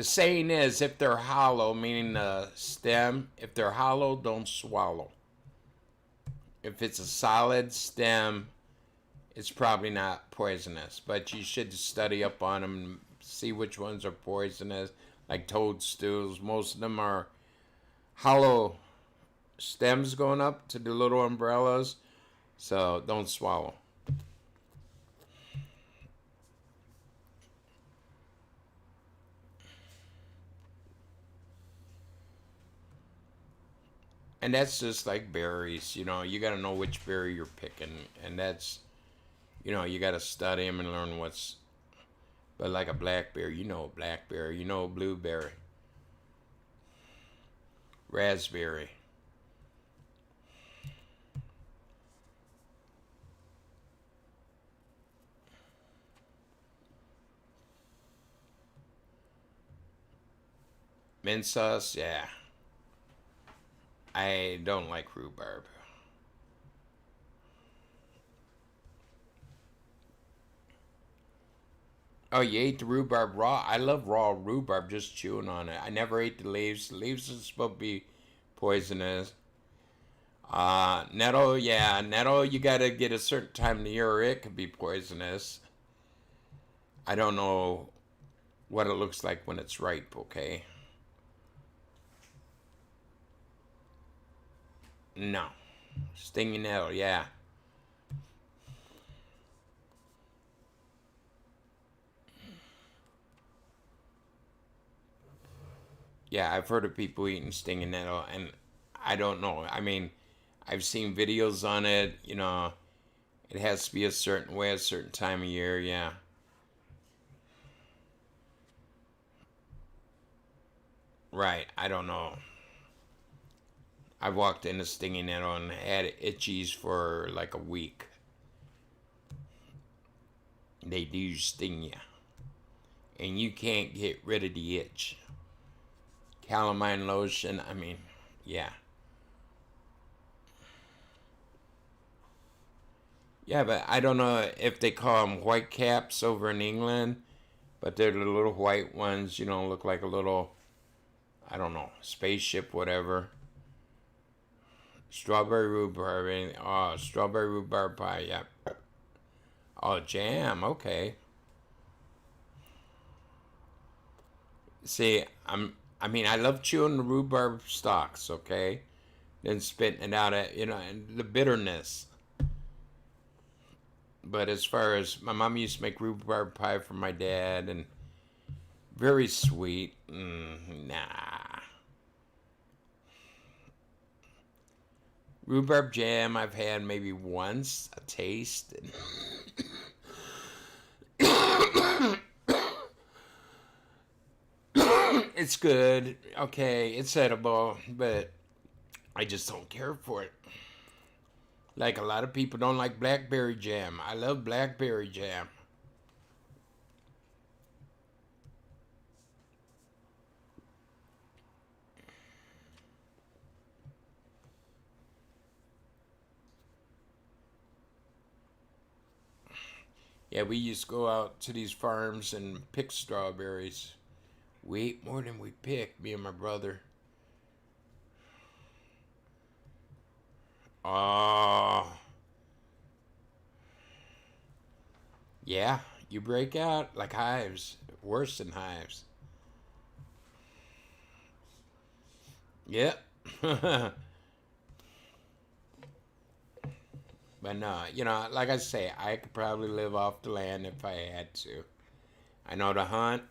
saying is, if they're hollow, meaning the stem, if they're hollow, don't swallow. If it's a solid stem, it's probably not poisonous. But you should study up on them and see which ones are poisonous. Like toadstools, most of them are hollow stems going up to the little umbrellas. So don't swallow. And that's just like berries, you know. You got to know which berry you're picking, and that's, you know, you got to study them and learn what's. But like a blackberry, you know, blackberry, you know, blueberry, raspberry. Mint sauce, yeah. I don't like rhubarb. Oh, you ate the rhubarb raw? I love raw rhubarb, just chewing on it. I never ate the leaves. The leaves are supposed to be poisonous. Nettle, yeah, nettle, you gotta get a certain time of the year or it could be poisonous. I don't know what it looks like when it's ripe, okay? No. Stinging nettle, yeah. Yeah, I've heard of people eating stinging nettle, and I don't know. I mean, I've seen videos on it, you know, it has to be a certain way, a certain time of year, yeah. Right, I don't know. I walked into stinging nettle and had itchies for like a week. They do sting you. And you can't get rid of the itch. Calamine lotion, I mean, yeah. Yeah, but I don't know if they call them white caps over in England, but they're the little white ones, you know, look like a little, I don't know, spaceship, whatever. Strawberry rhubarb, oh, strawberry rhubarb pie, yeah. Oh, jam, okay. See, I mean, I love chewing the rhubarb stalks, okay? Then spitting it out at, you know, and the bitterness. But as far as, my mom used to make rhubarb pie for my dad, and very sweet. Nah. Rhubarb jam, I've had maybe once, a taste. It's good, okay, it's edible, but I just don't care for it. Like a lot of people don't like blackberry jam. I love blackberry jam. Yeah, we used to go out to these farms and pick strawberries. We ate more than we picked, me and my brother. Oh, yeah, you break out like hives, worse than hives. Yep. But no, you know, like I say, I could probably live off the land if I had to. I know to hunt,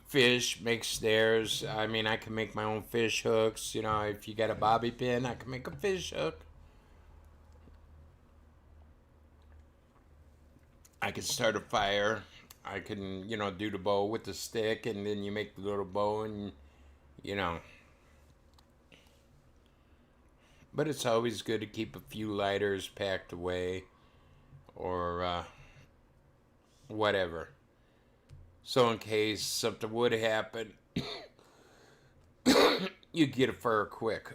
fish, make snares. I mean, I can make my own fish hooks. You know, if you got a bobby pin, I can make a fish hook. I can start a fire. I can, you know, do the bow with the stick, and then you make the little bow, and, you know. But it's always good to keep a few lighters packed away or whatever. So in case something would happen, you get a fur quick.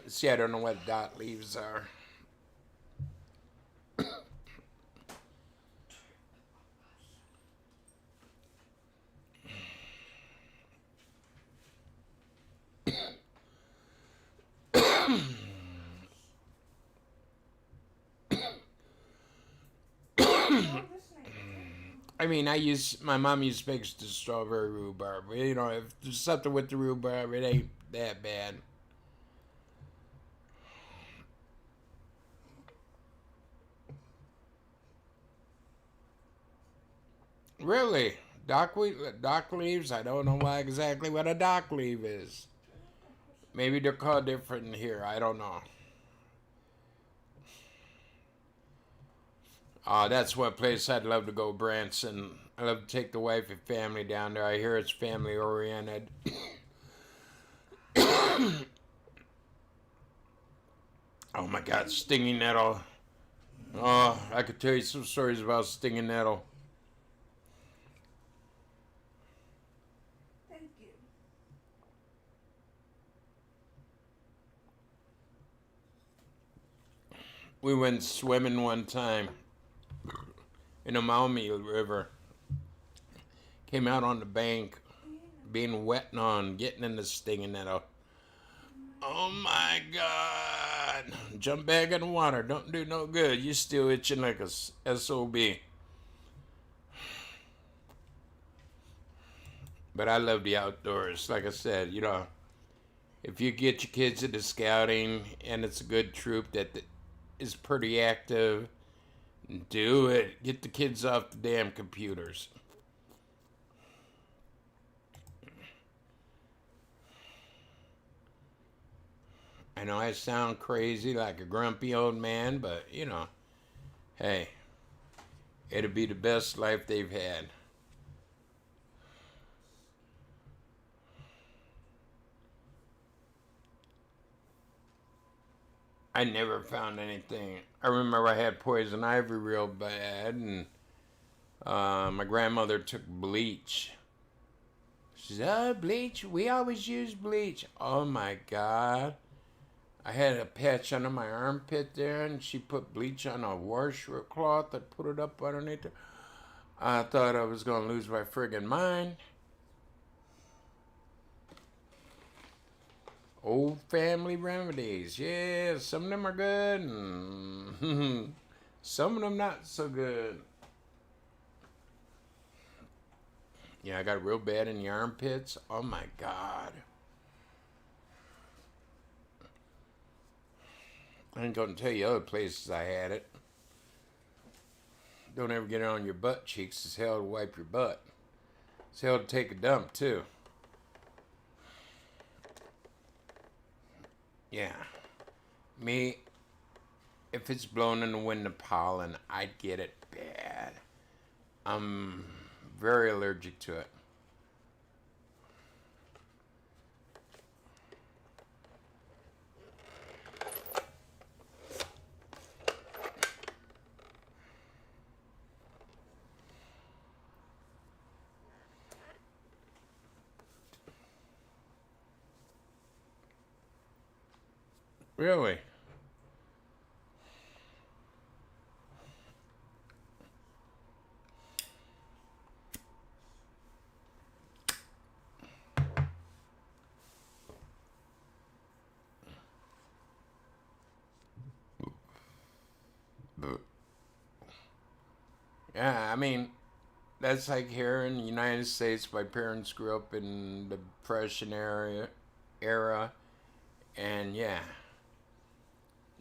See, I don't know what dot leaves are. I mean, my mom used to make the strawberry rhubarb. You know, if there's something with the rhubarb, it ain't that bad. Really? Dock leaves? I don't know exactly what a dock leaf is. Maybe they're called different here. I don't know. That's one place I'd love to go, Branson. I love to take the wife and family down there. I hear it's family oriented. Oh my God, stinging nettle. Oh, I could tell you some stories about stinging nettle. Thank you. We went swimming one time in the Maumee River. Came out on the bank, being wet and on, getting in the stinging nettle. Oh my God. Jump back in the water. Don't do no good. You still itching like a SOB. But I love the outdoors. Like I said, you know, if you get your kids into scouting and it's a good troop that is pretty active, do it. Get the kids off the damn computers. I know I sound crazy like a grumpy old man, but, you know, hey, it'll be the best life they've had. I never found anything. I remember I had poison ivy real bad, and my grandmother took bleach. She said, "Oh, bleach. We always use bleach." Oh my God. I had a patch under my armpit there, and she put bleach on a washcloth and put it up underneath it. I thought I was going to lose my friggin' mind. Old family remedies. Yeah, some of them are good, and some of them not so good. Yeah, I got real bad in the armpits. Oh my God. I ain't gonna tell you other places I had it. Don't ever get it on your butt cheeks. It's hell to wipe your butt. It's hell to take a dump too. Yeah. Me, if it's blowing in the wind, the pollen, I'd get it bad. I'm very allergic to it. Really? Yeah, I mean, that's like here in the United States. My parents grew up in the Depression era, and yeah,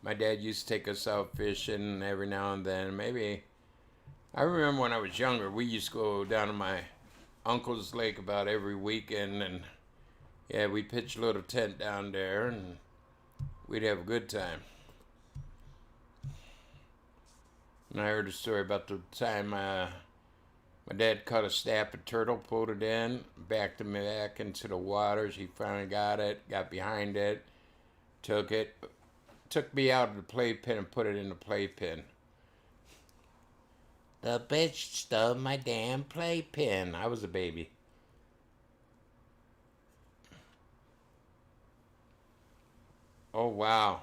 my dad used to take us out fishing every now and then. Maybe I remember when I was younger, we used to go down to my uncle's lake about every weekend, and yeah, we'd pitch a little tent down there, and we'd have a good time. And I heard a story about the time my dad caught a snapping turtle, pulled it in, backed him back into the waters. He finally got it, got behind it, took me out of the playpen and put it in the playpen. The bitch stole my damn playpen. I was a baby. Oh, wow.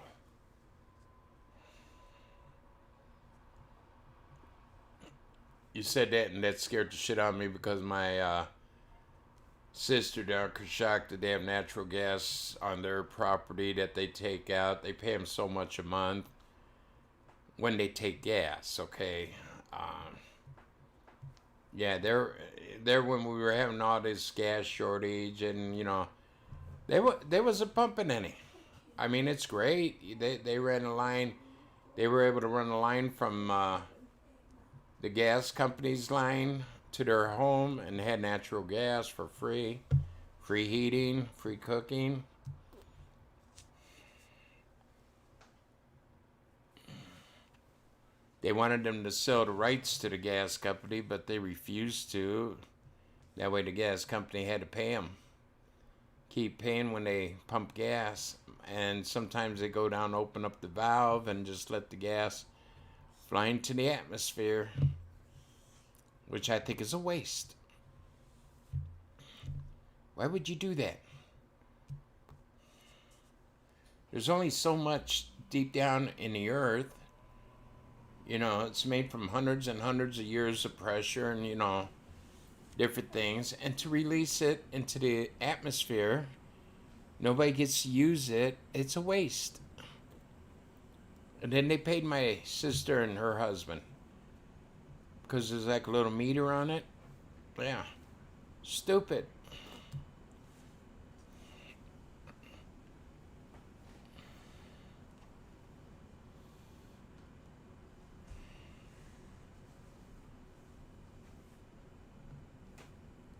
You said that, and that scared the shit out of me because my sister down in Coshocton, they have natural gas on their property that they take out. They pay them so much a month when they take gas, okay? Yeah, there when we were having all this gas shortage, and you know, there was a pumping any. I mean, it's great. They ran a line. They were able to run a line from the gas company's line to their home, and had natural gas for free heating, free cooking. They wanted them to sell the rights to the gas company, but they refused to. That way the gas company had to pay them. Keep paying when they pump gas. And sometimes they go down, open up the valve, and just let the gas fly into the atmosphere, which I think is a waste. Why would you do that? There's only so much deep down in the earth. You know, it's made from hundreds and hundreds of years of pressure and, you know, different things. And to release it into the atmosphere, nobody gets to use it. It's a waste. And then they paid my sister and her husband, because there's like a little meter on it. Yeah. Stupid.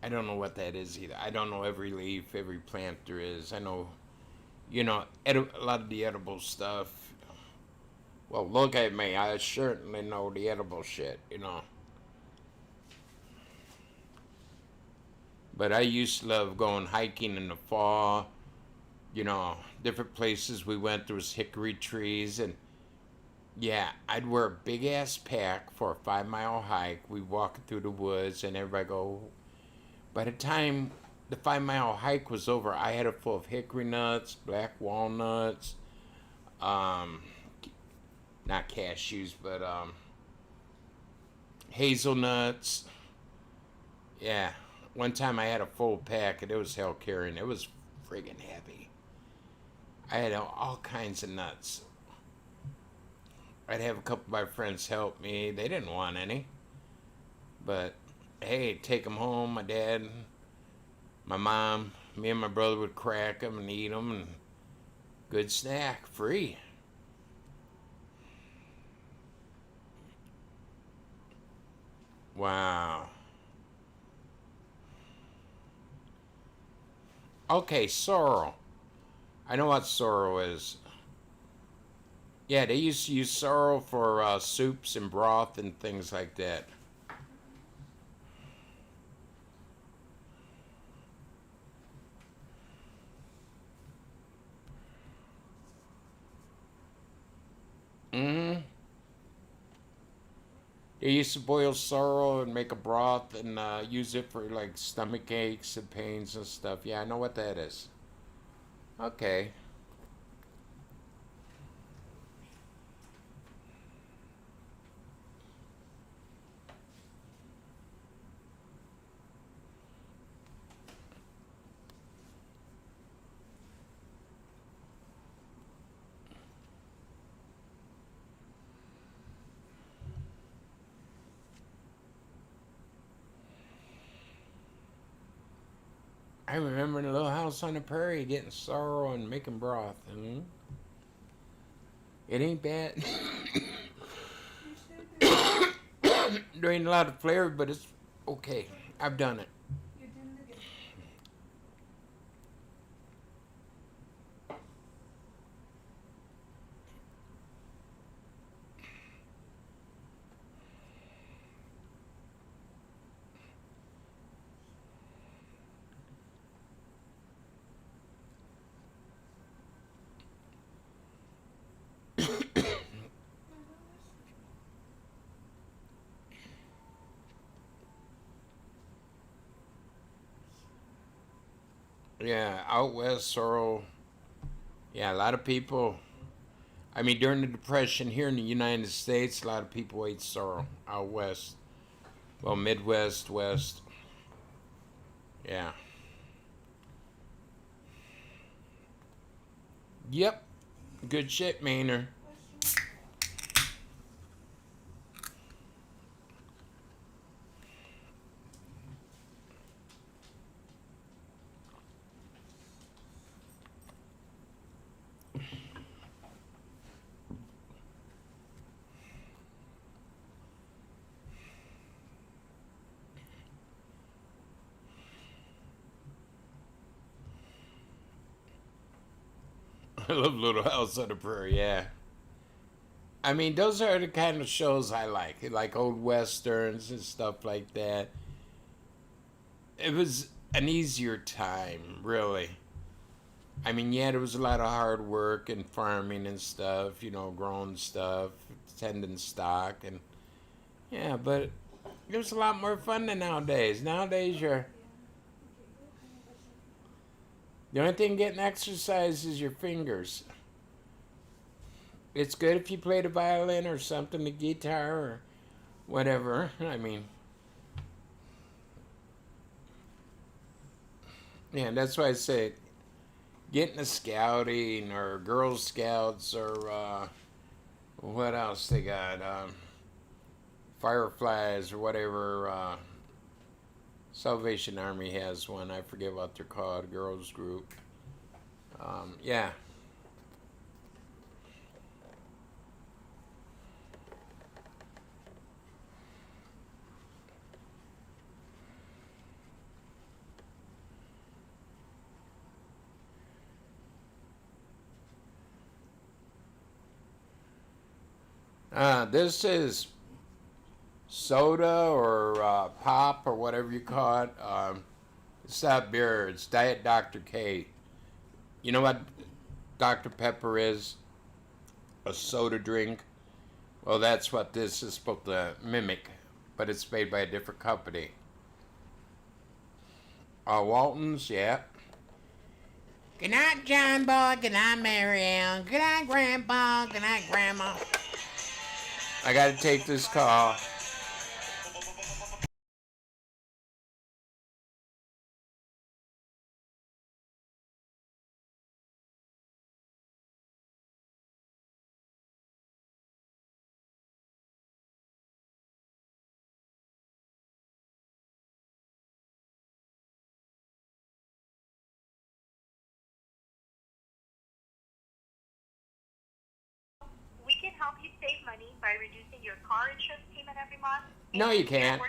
I don't know what that is either. I don't know every leaf, every plant there is. I know, you know, a lot of the edible stuff. Well, look at me. I certainly know the edible shit, you know. But I used to love going hiking in the fall. You know, different places we went, there was hickory trees. And yeah, I'd wear a big ass pack for a 5-mile hike. We'd walk through the woods and everybody go. By the time the 5-mile hike was over, I had it full of hickory nuts, black walnuts, not cashews, but hazelnuts. Yeah. One time I had a full pack, and it was hell carrying. It was friggin' heavy. I had all kinds of nuts. I'd have a couple of my friends help me. They didn't want any. But, hey, take them home. My dad, my mom, me and my brother would crack them and eat them. And good snack, free. Wow. Okay, sorrel. I know what sorrel is. Yeah, they used to use sorrel for soups and broth and things like that. Mm-hmm. They used to boil sorrel and make a broth and use it for like stomach aches and pains and stuff. Yeah, I know what that is. Okay. I remember in a little house on the prairie getting sorrel and making broth. It ain't bad. There ain't a lot of flavor, but it's okay. I've done it. Yeah, out west, sorrel. Yeah, a lot of people. I mean, during the Depression here in the United States, a lot of people ate sorrel out west. Well, Midwest, West. Yeah. Yep. Good shit, Maynard. I love Little House on the Prairie, yeah. I mean, those are the kind of shows I like old westerns and stuff like that. It was an easier time, really. I mean, yeah, there was a lot of hard work and farming and stuff, growing stuff, tending stock, and yeah, but it was a lot more fun than nowadays. Nowadays, the only thing getting exercise is your fingers. It's good if you play the violin or something, the guitar or whatever. I mean, yeah, that's why I say getting a scouting or Girl Scouts or what else they got? Fireflies or whatever. Salvation Army has one. I forget what they're called. Girls group. Yeah. This is soda or pop or whatever you call it. It's not beer. It's Diet Dr. K. You know what Dr. Pepper is? A soda drink. Well, that's what this is supposed to mimic, but it's made by a different company. Walton's, yeah. Good night, John Boy. Good night, Mary Ann. Good night, Grandpa. Good night, Grandma. I gotta take this call. We can help you save money by reducing your car insurance payment every month. No, you can't.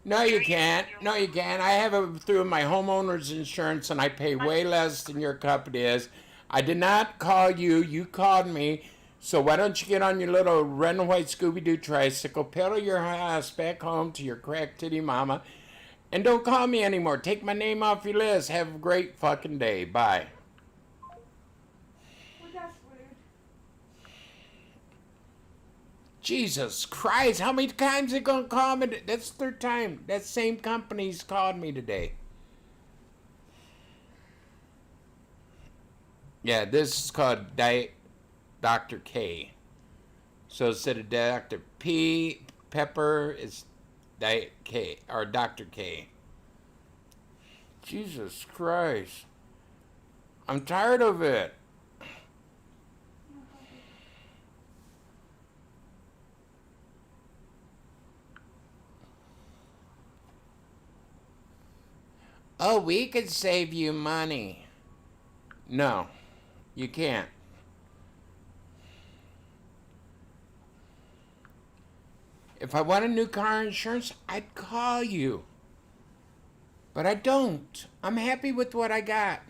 No, you can't. No, you can't. I have it through my homeowner's insurance, and I pay way less than your company is. I did not call you. You called me. So why don't you get on your little red and white Scooby-Doo tricycle, pedal your ass back home to your crack titty mama, and don't call me anymore. Take my name off your list. Have a great fucking day. Bye. Well, that's rude. Jesus Christ, how many times they gonna call me? That's the third time. That same company's called me today. Yeah, this is called Diet Dr. K. So instead of Dr. P, Pepper, it's Diet K, or Dr. K. Jesus Christ. I'm tired of it. Oh, we could save you money. No, you can't. If I want a new car insurance, I'd call you. But I don't. I'm happy with what I got.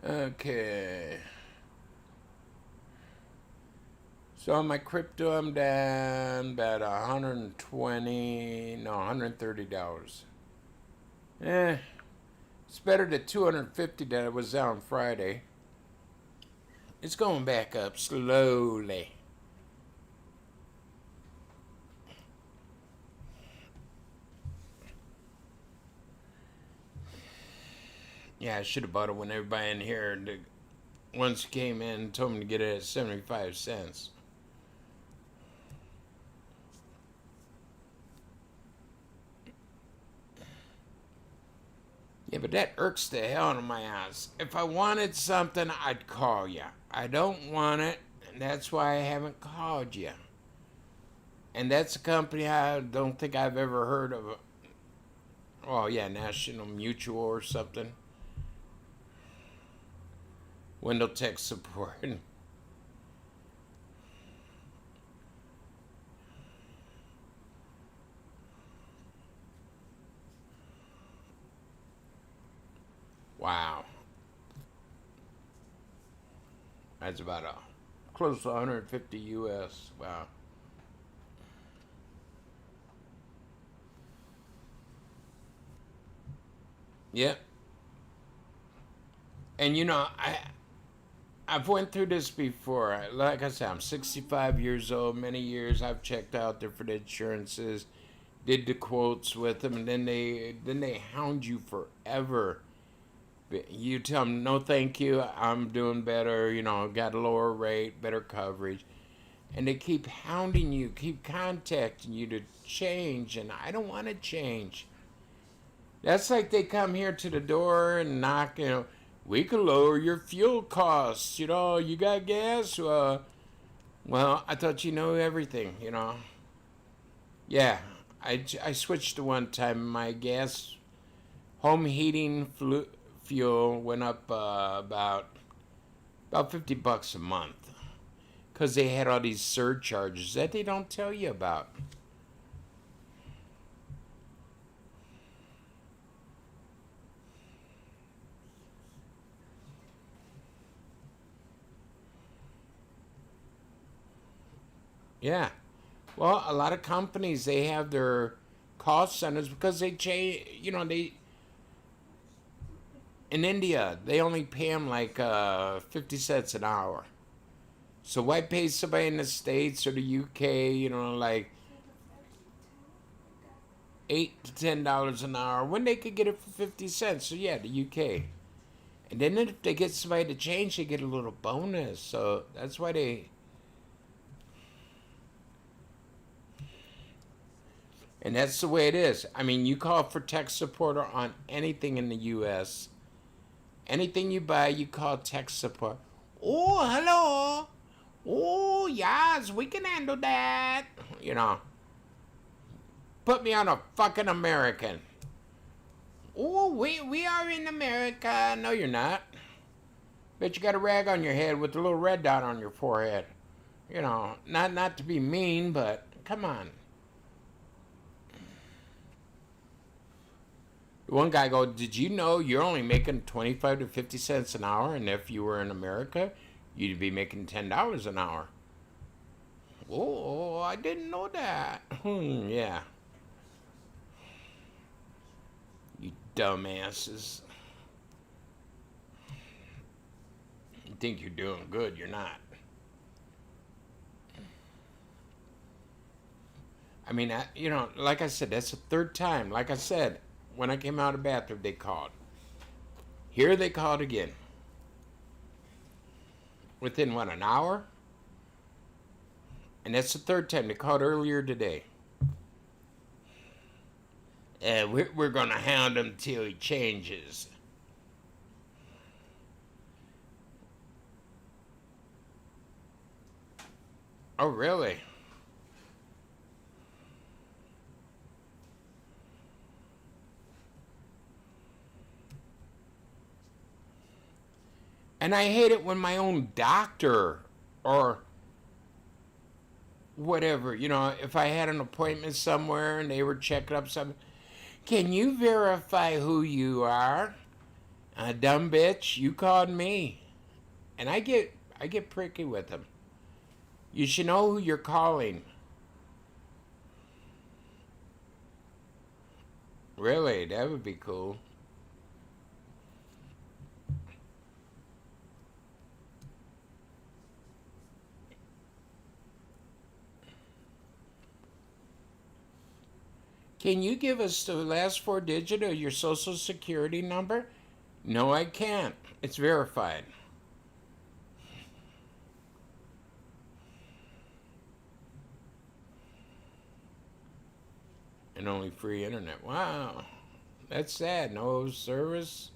Okay. So on my crypto, I'm down about $130. It's better than $250 that it was down Friday. It's going back up slowly. Yeah, I should have bought it when everybody in here once came in and told me to get it at 75 cents. Yeah, but that irks the hell out of my ass. If I wanted something, I'd call you. I don't want it, and that's why I haven't called you. And that's a company I don't think I've ever heard of. Oh, yeah, National Mutual or something. Window Tech Support. Wow. That's about close to 150 US. Wow. Yep. And you know, I've went through this before. Like I said, I'm 65 years old. Many years I've checked out different insurances, did the quotes with them, and then they hound you forever. You tell them no, thank you. I'm doing better. You know, got a lower rate, better coverage, and they keep hounding you, keep contacting you to change, and I don't want to change. That's like they come here to the door and knock. You know, we can lower your fuel costs. You know, you got gas. Well, I thought you know everything. You know. Yeah, I switched to one time. My gas, home heating fuel went up about $50 a month, because they had all these surcharges that they don't tell you about. Yeah. Well, a lot of companies, they have their cost centers because they change, you know, they in India, they only pay them like 50 cents an hour. So why pay somebody in the States or the UK, you know, like $8 to $10 an hour when they could get it for 50 cents? So yeah, the UK. And then if they get somebody to change, they get a little bonus. So that's why they. And that's the way it is. I mean, you call for tech support on anything in the U.S. Anything you buy, you call tech support. Oh, hello. Oh, yes, we can handle that. You know. Put me on a fucking American. Oh, we are in America. No, you're not. Bet you got a rag on your head with a little red dot on your forehead. You know, not to be mean, but come on. One guy go, did you know you're only making 25 to 50 cents an hour, and if you were in America, you'd be making $10 an hour? Oh, I didn't know that. Yeah. You dumbasses. You think you're doing good, you're not. I mean, you know, like I said, that's the third time. Like I said, when I came out of the bathroom, they called. Here they called again. Within, what, an hour? And that's the third time. They called earlier today. We're going to hound him till he changes. Oh, really? And I hate it when my own doctor or whatever, you know, if I had an appointment somewhere and they were checking up something, can you verify who you are? Dumb bitch, you called me. And I get pricky with them. You should know who you're calling. Really, that would be cool. Can you give us the last four digits of your social security number? No, I can't. It's verified. And only free internet. Wow. That's sad. No service.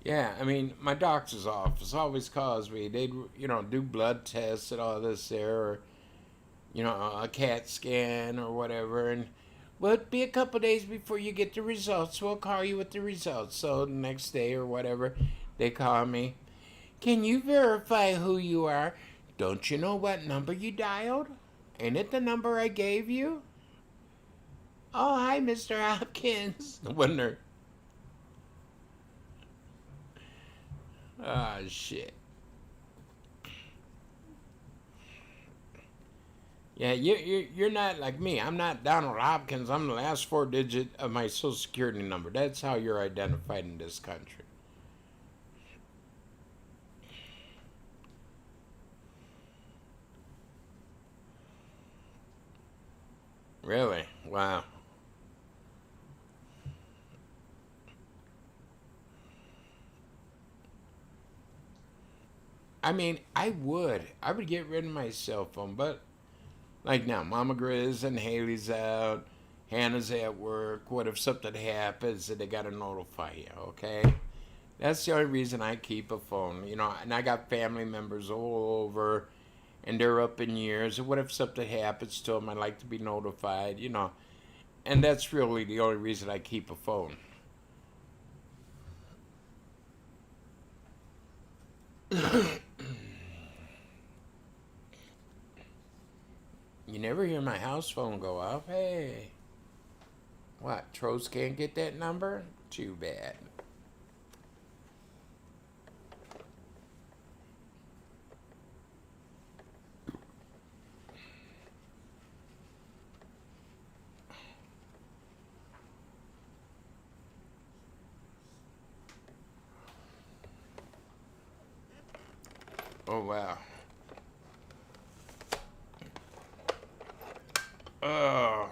Yeah, I mean, my doctor's office always calls me. They'd, do blood tests and all this there, or, a CAT scan or whatever. And, well, it'd be a couple days before you get the results. We'll call you with the results. So the next day or whatever, they call me. Can you verify who you are? Don't you know what number you dialed? Ain't it the number I gave you? Oh, hi, Mr. Hopkins. I wonder. Ah, shit. Yeah, you're not like me. I'm not Donald Hopkins. I'm the last four digit of my social security number. That's how you're identified in this country. Really? Wow. I mean, I would get rid of my cell phone, but like now, Mama Grizz and Haley's out, Hannah's at work. What if something happens and they gotta notify you? Okay, that's the only reason I keep a phone. And I got family members all over, and they're up in years. And what if something happens to them? I'd like to be notified. And that's really the only reason I keep a phone. You never hear my house phone go off. Hey. What? Trolls can't get that number? Too bad. Oh, wow. Oh,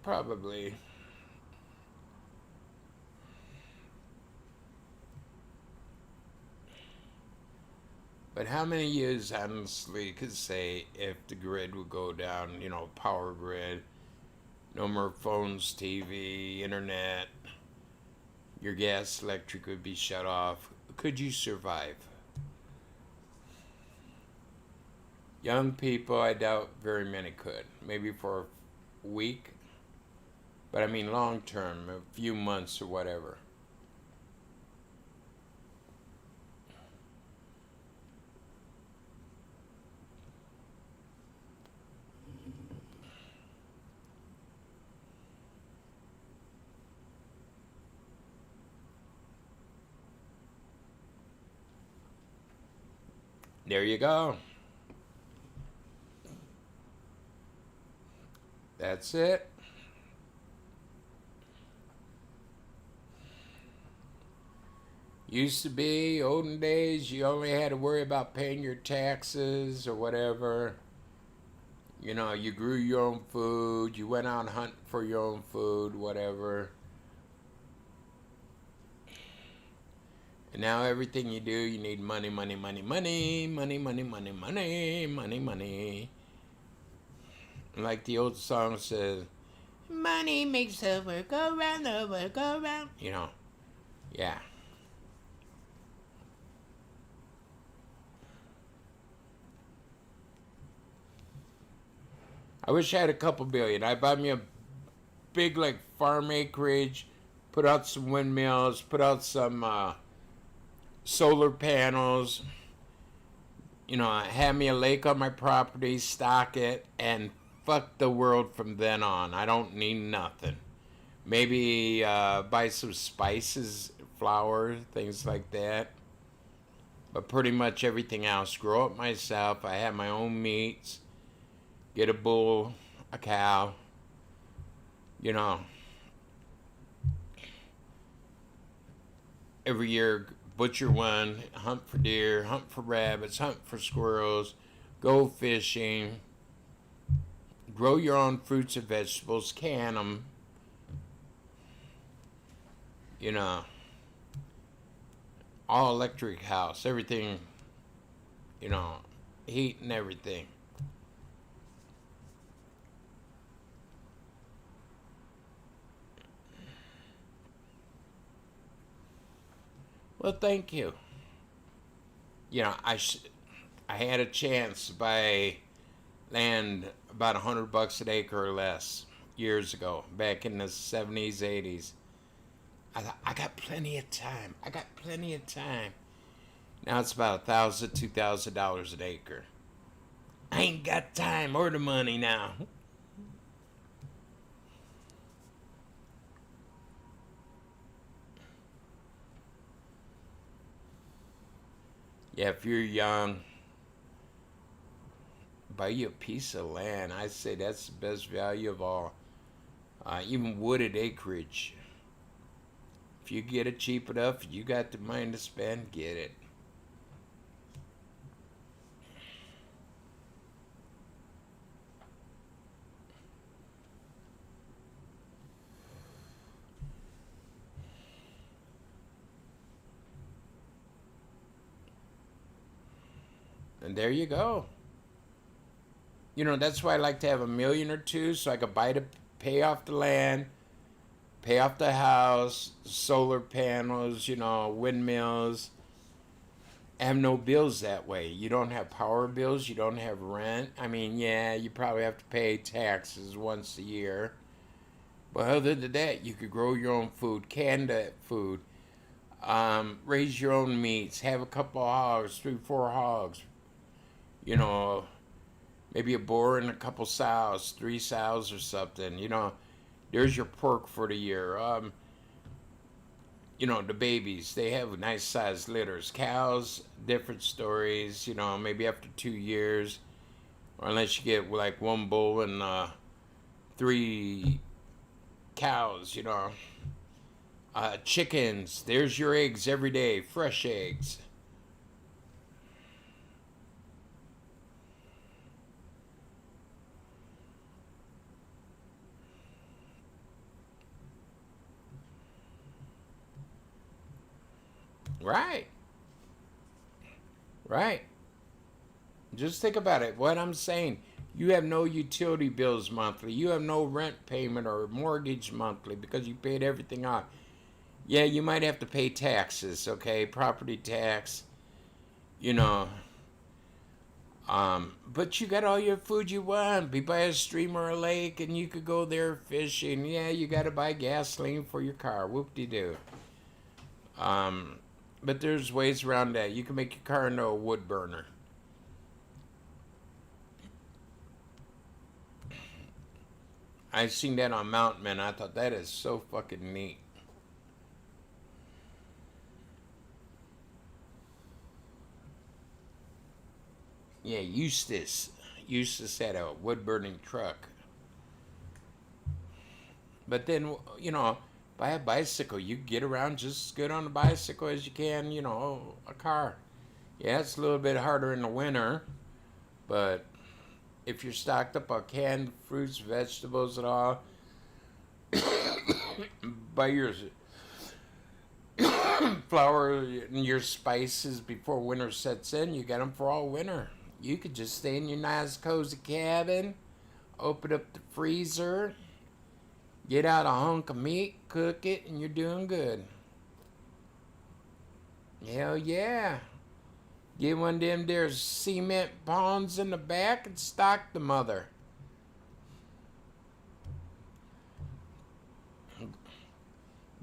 probably. But how many years, honestly, could say if the grid would go down, power grid, no more phones, TV, internet, your gas, electric would be shut off? Could you survive? Young people, I doubt very many could. Maybe for a week. But I mean long term, a few months or whatever. There you go. That's it. Used to be, olden days, you only had to worry about paying your taxes or whatever. You grew your own food, you went out hunting for your own food, whatever. And now everything you do, you need money, money, money, money, money, money, money, money, money, money. Like the old song says, money makes the world go round, the world go round. You know, yeah. I wish I had a couple billion. I'd buy me a big, like, farm acreage, put out some windmills, put out some solar panels, you know, have me a lake on my property, stock it, and fuck the world from then on. I don't need nothing. Maybe buy some spices, flour, things like that. But pretty much everything else, grow it myself. I have my own meats. Get a bull, a cow, you know. Every year, butcher one, hunt for deer, hunt for rabbits, hunt for squirrels, go fishing, grow your own fruits and vegetables, can them, you know. All electric house, everything, you know, heat and everything. Well, thank you. You know, I had a chance to buy land about $100 an acre or less years ago, back in the 70s, 80s. I thought, I got plenty of time. Now it's about $1,000, $2,000 an acre. I ain't got time or the money now. Yeah, if you're young, buy you a piece of land. I say that's the best value of all. Even wooded acreage. If you get it cheap enough, you got the money to spend, get it. And there you go. You know, that's why I like to have $1 million or two so I could pay off the land, pay off the house, solar panels, you know, windmills. Have no bills that way. You don't have power bills. You don't have rent. I mean, yeah, you probably have to pay taxes once a year. But other than that, you could grow your own food, can that food, raise your own meats, have a couple of hogs, 3, 4 hogs. You know, maybe a boar and a couple sows, 3 sows or something. You know, there's your pork for the year. You know, the babies, they have nice sized litters. Cows, different stories, you know, maybe after 2 years, or unless you get like 1 bull and 3 cows, you know. Chickens, there's your eggs every day, fresh eggs. Right. Right. Just think about it. What I'm saying, you have no utility bills monthly. You have no rent payment or mortgage monthly because you paid everything off. Yeah, you might have to pay taxes, okay? Property tax, you know. But you got all your food you want. Be by a stream or a lake and you could go there fishing. Yeah, you got to buy gasoline for your car. Whoop-de-doo. But there's ways around that. You can make your car into a wood burner. I seen that on Mountain Man. I thought that is so fucking neat. Yeah, Eustace had a wood burning truck. But then, you know, buy a bicycle. You get around just as good on a bicycle as you can, you know, a car. Yeah, it's a little bit harder in the winter, but if you're stocked up on canned fruits, vegetables, and all, buy your flour and your spices before winter sets in. You got them for all winter. You could just stay in your nice cozy cabin, open up the freezer, get out a hunk of meat, cook it, and you're doing good. Hell yeah. Get one of them there cement ponds in the back and stock the mother.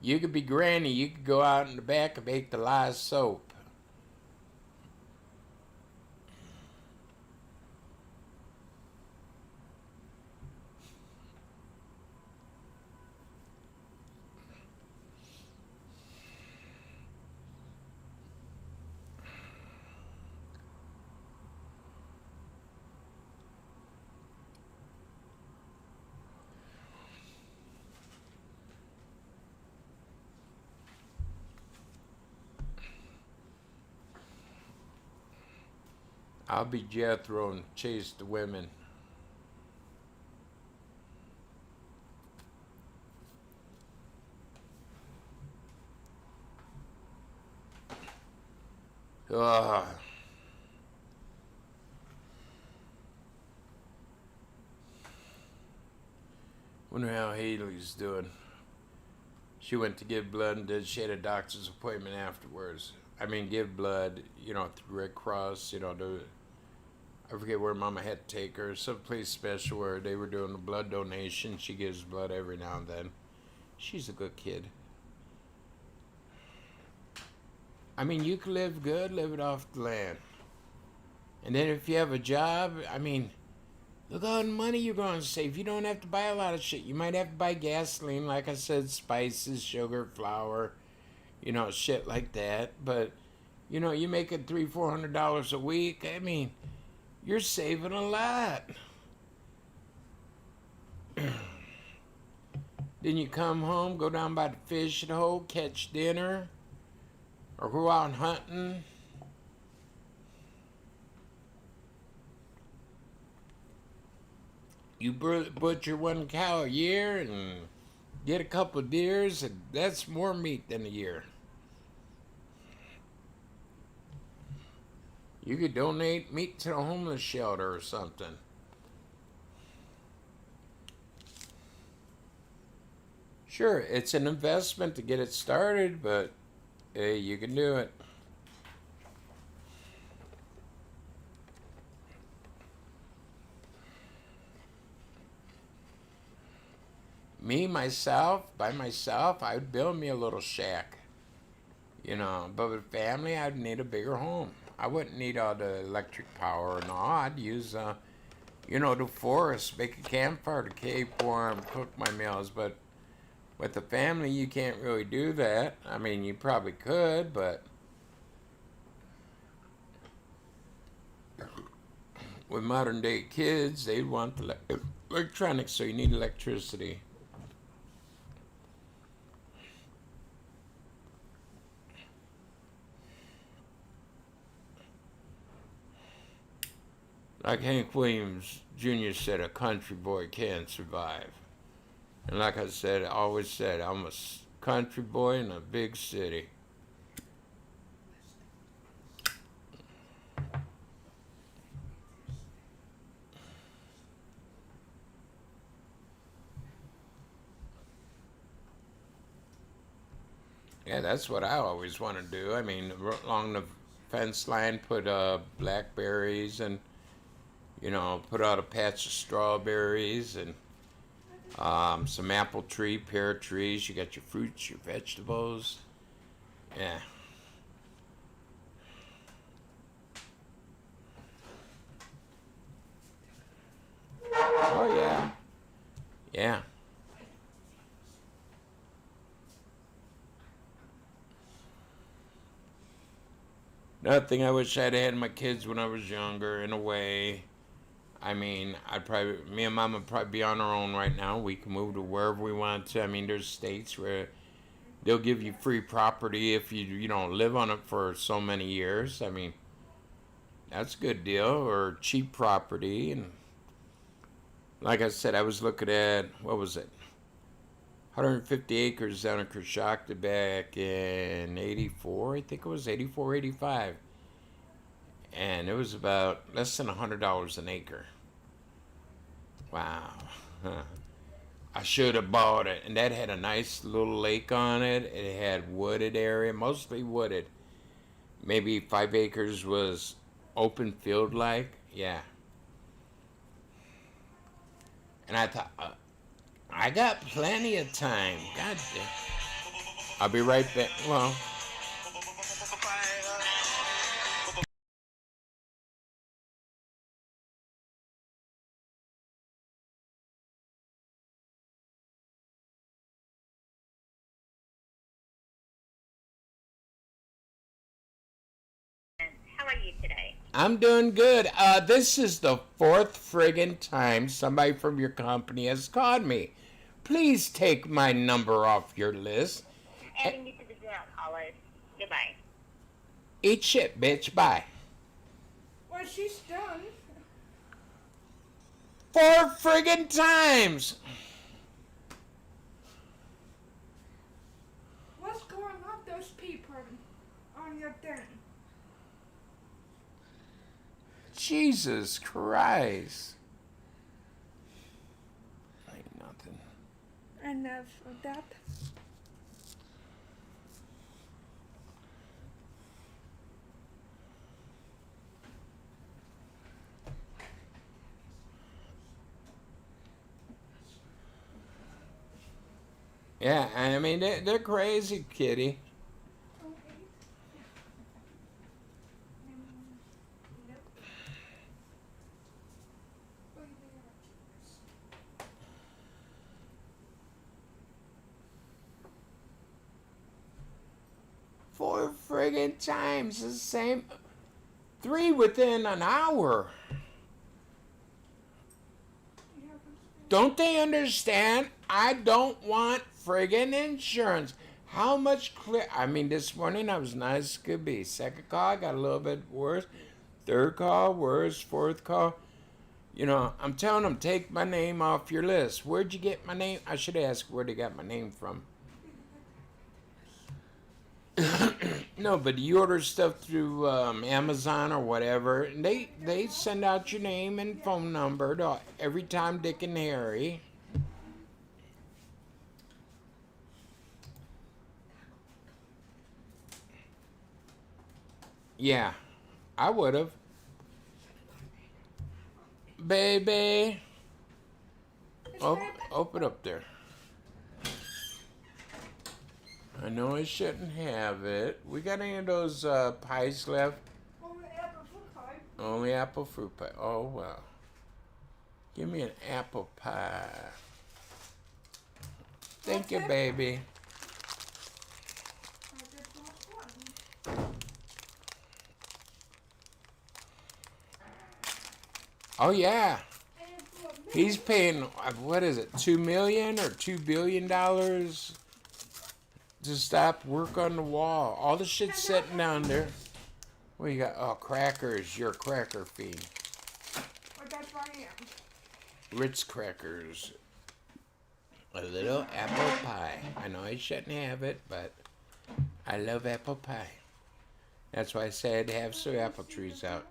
You could be granny. You could go out in the back and make the lye soap. I'll be Jethro and chase the women. Ugh. Wonder how Haley's doing. She went to give blood and she had a doctor's appointment afterwards. I mean, give blood, through Red Cross, I forget where Mama had to take her, someplace special where they were doing a blood donation. She gives blood every now and then. She's a good kid. I mean, you can live good, live it off the land. And then if you have a job, look how much money you're going to save. You don't have to buy a lot of shit. You might have to buy gasoline, like I said, spices, sugar, flour, shit like that. But, you make it $300-400 a week. You're saving a lot. Then you come home, go down by the fishing hole, catch dinner, or go out hunting. You butcher one cow a year and get a couple of deers, and that's more meat than a year. You could donate meat to the homeless shelter or something. Sure, it's an investment to get it started, but hey, you can do it. By myself, I would build me a little shack. But with family, I'd need a bigger home. I wouldn't need all the electric power and all. I'd use, the forest, make a campfire to keep warm, cook my meals. But with the family, you can't really do that. You probably could, but with modern day kids, they want the electronics, so you need electricity. Like Hank Williams Jr. said, a country boy can't survive. And like I said, I always said, I'm a country boy in a big city. Yeah, that's what I always want to do. Along the fence line, put blackberries and put out a patch of strawberries and some apple tree, pear trees. You got your fruits, your vegetables. Yeah. Oh, yeah. Yeah. Another thing I wish I'd had my kids when I was younger, in a way. Me and Mom would probably be on our own right now. We can move to wherever we want to. There's states where they'll give you free property if you don't live on it for so many years. That's a good deal, or cheap property. And like I said, I was looking at, 150 acres down in Coshocton back in 84, I think it was 84, 85. And it was about less than $100 an acre. Wow. I should have bought it. And that had a nice little lake on it. It had wooded area, mostly wooded. Maybe 5 acres was open field like. Yeah. And I thought, I got plenty of time. God damn. I'll be right back. Well, How are you today? I'm doing good. This is the 4th friggin' time somebody from your company has called me. Please take my number off your list. Adding you to the do not call list. Goodbye. Eat shit, bitch. Bye. Well, she's done. 4 friggin' times. What's going on with those people on your thing? Jesus Christ. Ain't nothing. Enough of that. Yeah, I mean, they're crazy, kitty. Four friggin' times the same. 3 within an hour. Don't they understand? I don't want friggin' insurance. How much clear? I mean, this morning I was nice as could be. Second call, I got a little bit worse. Third call, worse. Fourth call. You know, I'm telling them, take my name off your list. Where'd you get my name? I should ask where they got my name from. No, but you order stuff through Amazon or whatever, and they send out your name and phone number to every Tom, Dick, and Harry. Yeah, I would have. Baby. Open up there. I know I shouldn't have it. We got any of those pies left? Only apple fruit pie. Only apple fruit pie. Oh, well. Give me an apple pie. Thank you, baby. I just lost one. Oh, yeah. And for me, He's paying, what is it, $2 million or $2 billion to stop work on the wall. All the shit's sitting down there. What you got? Oh, crackers. You're a cracker fiend. but that's what I am. Ritz crackers. A little apple pie. I know I shouldn't have it, but I love apple pie. That's why I say I'd have some apple trees out.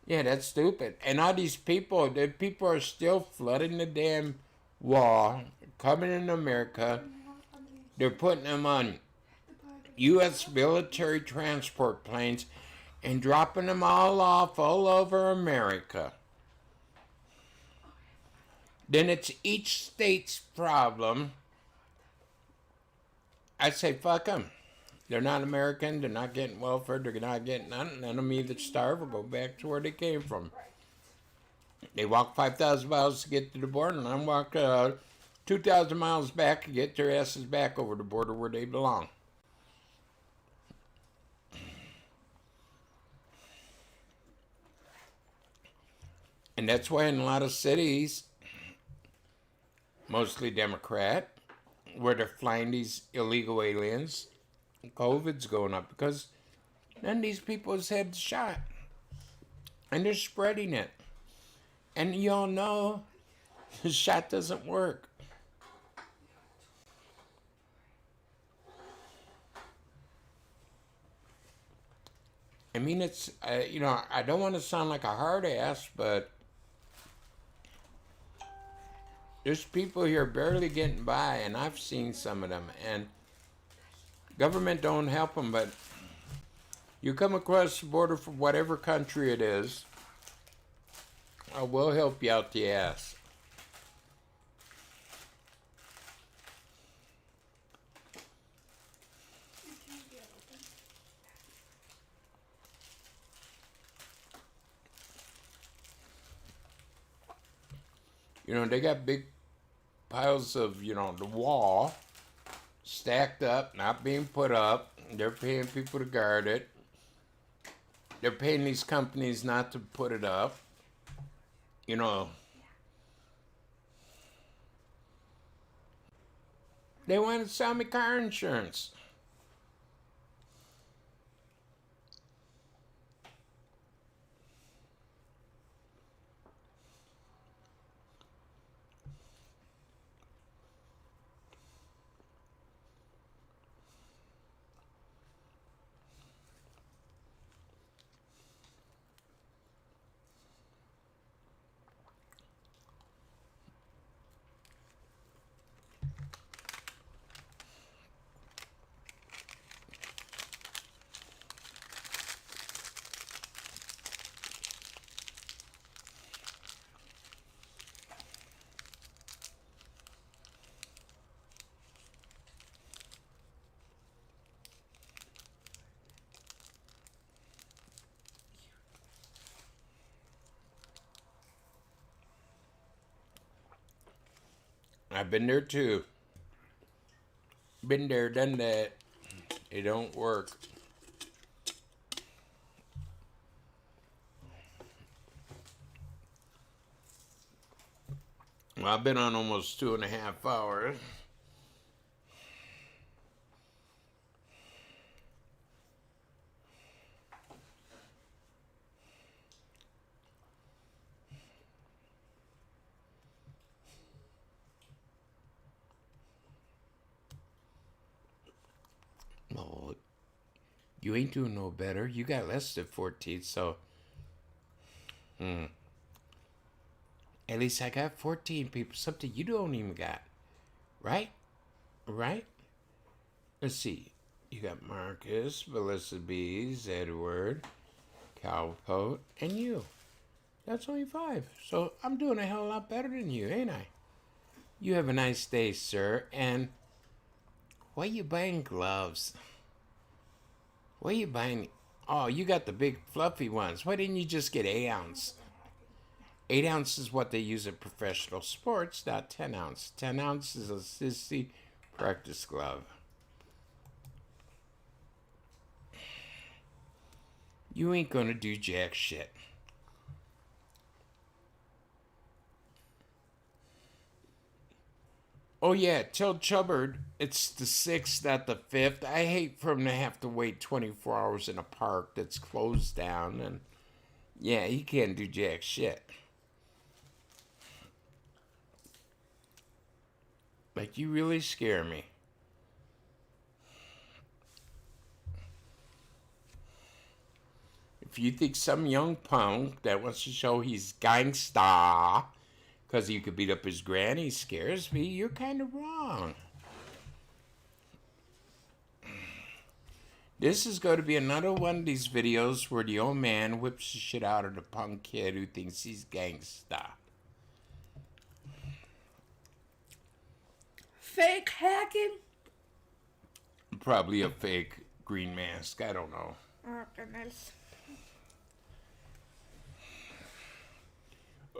Yeah, that's stupid. And all these people, the people are still flooding the damn wall, coming in America. They're putting them on U.S. military transport planes and dropping them all off all over America. Then it's each state's problem. I say, fuck them. They're not American. They're not getting welfare. They're not getting nothing. Let them either starve or go back to where they came from. They walk 5,000 miles to get to the border, and I walk 2,000 miles back to get their asses back over the border where they belong. And that's why in a lot of cities, mostly Democrat, where they're flying these illegal aliens, COVID's going up because none of these people has had the shot. And they're spreading it. And y'all know the shot doesn't work. I mean, it's, I don't want to sound like a hard ass, but there's people here barely getting by, and I've seen some of them, and government don't help them, but you come across the border from whatever country it is, we'll help you out the ass. They got big piles of, the wall stacked up, not being put up. They're paying people to guard it. They're paying these companies not to put it up. They want to sell me car insurance. I've been there too. Been there, done that. It don't work. Well, I've been on almost 2.5 hours. No, you ain't doing no better. You got less than 14, so... At least I got 14 people. Something you don't even got. Right? Right? Let's see. You got Marcus, Melissa Bees, Edward, Calpote, and you. That's only 5. So I'm doing a hell of a lot better than you, ain't I? You have a nice day, sir. And why you buying gloves? Why you buying... Oh, you got the big fluffy ones. Why didn't you just get 8 ounce? 8 ounce is what they use in professional sports, not 10 ounce. 10 ounce is a sissy practice glove. You ain't gonna do jack shit. Oh yeah, tell Chubbard it's the 6th, not the 5th. I hate for him to have to wait 24 hours in a park that's closed down, and yeah, he can't do jack shit. Like, you really scare me. If you think some young punk that wants to show he's gangsta because he could beat up his granny scares me, you're kind of wrong. This is going to be another one of these videos where the old man whips the shit out of the punk kid who thinks he's gangsta. Fake hacking? Probably a fake green mask. I don't know. Oh, goodness.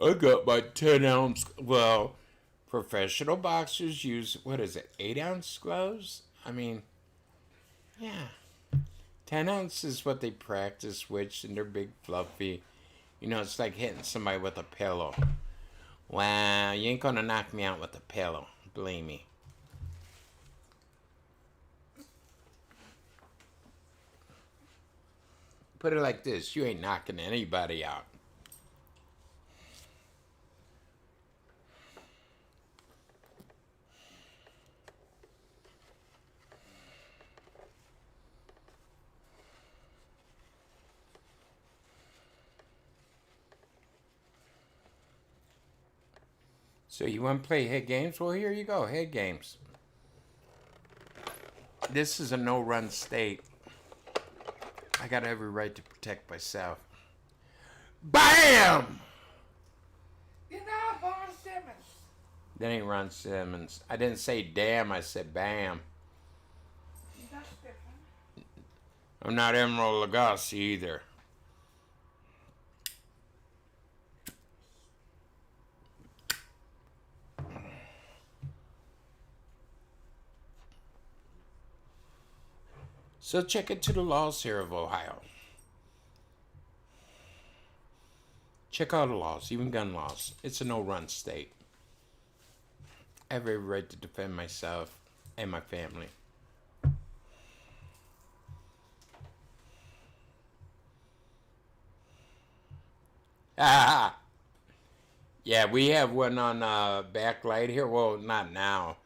I got my 10 ounce. Well, professional boxers use, 8 ounce gloves? I mean, yeah. 10 ounce is what they practice with, and they're big, fluffy. It's like hitting somebody with a pillow. Wow, you ain't gonna knock me out with a pillow. Believe me. Put it like this, you ain't knocking anybody out. So you want to play head games? Well, here you go, head games. This is a no-run state. I got every right to protect myself. BAM! You're not Ron Simmons. That ain't Ron Simmons. I didn't say damn, I said bam. That's different. I'm not Emerald Lagasse either. So check into the laws here of Ohio. Check out the laws, even gun laws. It's a no-run state. I have every right to defend myself and my family. Ah, yeah, we have one on backlight here. Well, not now,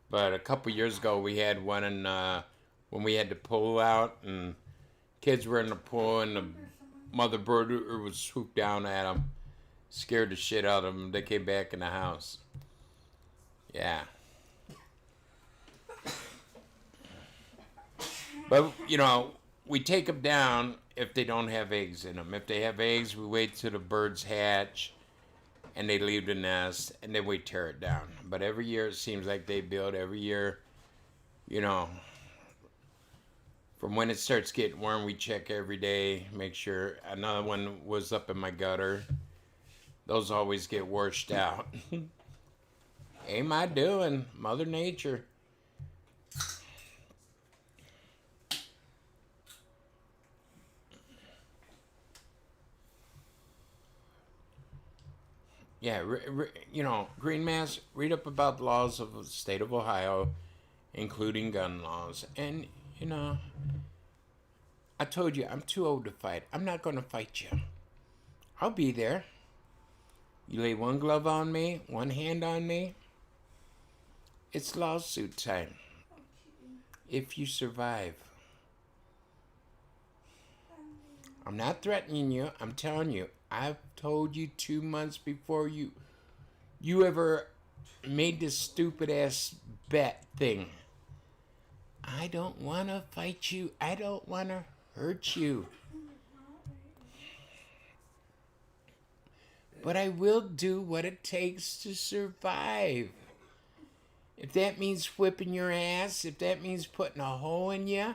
but a couple years ago we had one in when we had the pool out and kids were in the pool and the mother bird was swooped down at them, scared the shit out of them. They came back in the house. Yeah. But, you know, we take them down if they don't have eggs in them. If they have eggs, we wait till the birds hatch and they leave the nest and then we tear it down. But every year it seems like they build. Every year, you know, from when it starts getting warm, we check every day, make sure. Another one was up in my gutter. Those always get washed out. Ain't I doing? Mother Nature. Yeah, you know, Green Mass, read up about the laws of the state of Ohio, including gun laws. And, you know, I told you, I'm too old to fight. I'm not going to fight you. I'll be there. You lay one glove on me, one hand on me, it's lawsuit time. If you survive. I'm not threatening you. I'm telling you. I've told you 2 months before you ever made this stupid ass bet thing. I don't want to fight you. I don't want to hurt you. But I will do what it takes to survive. If that means whipping your ass, if that means putting a hole in you,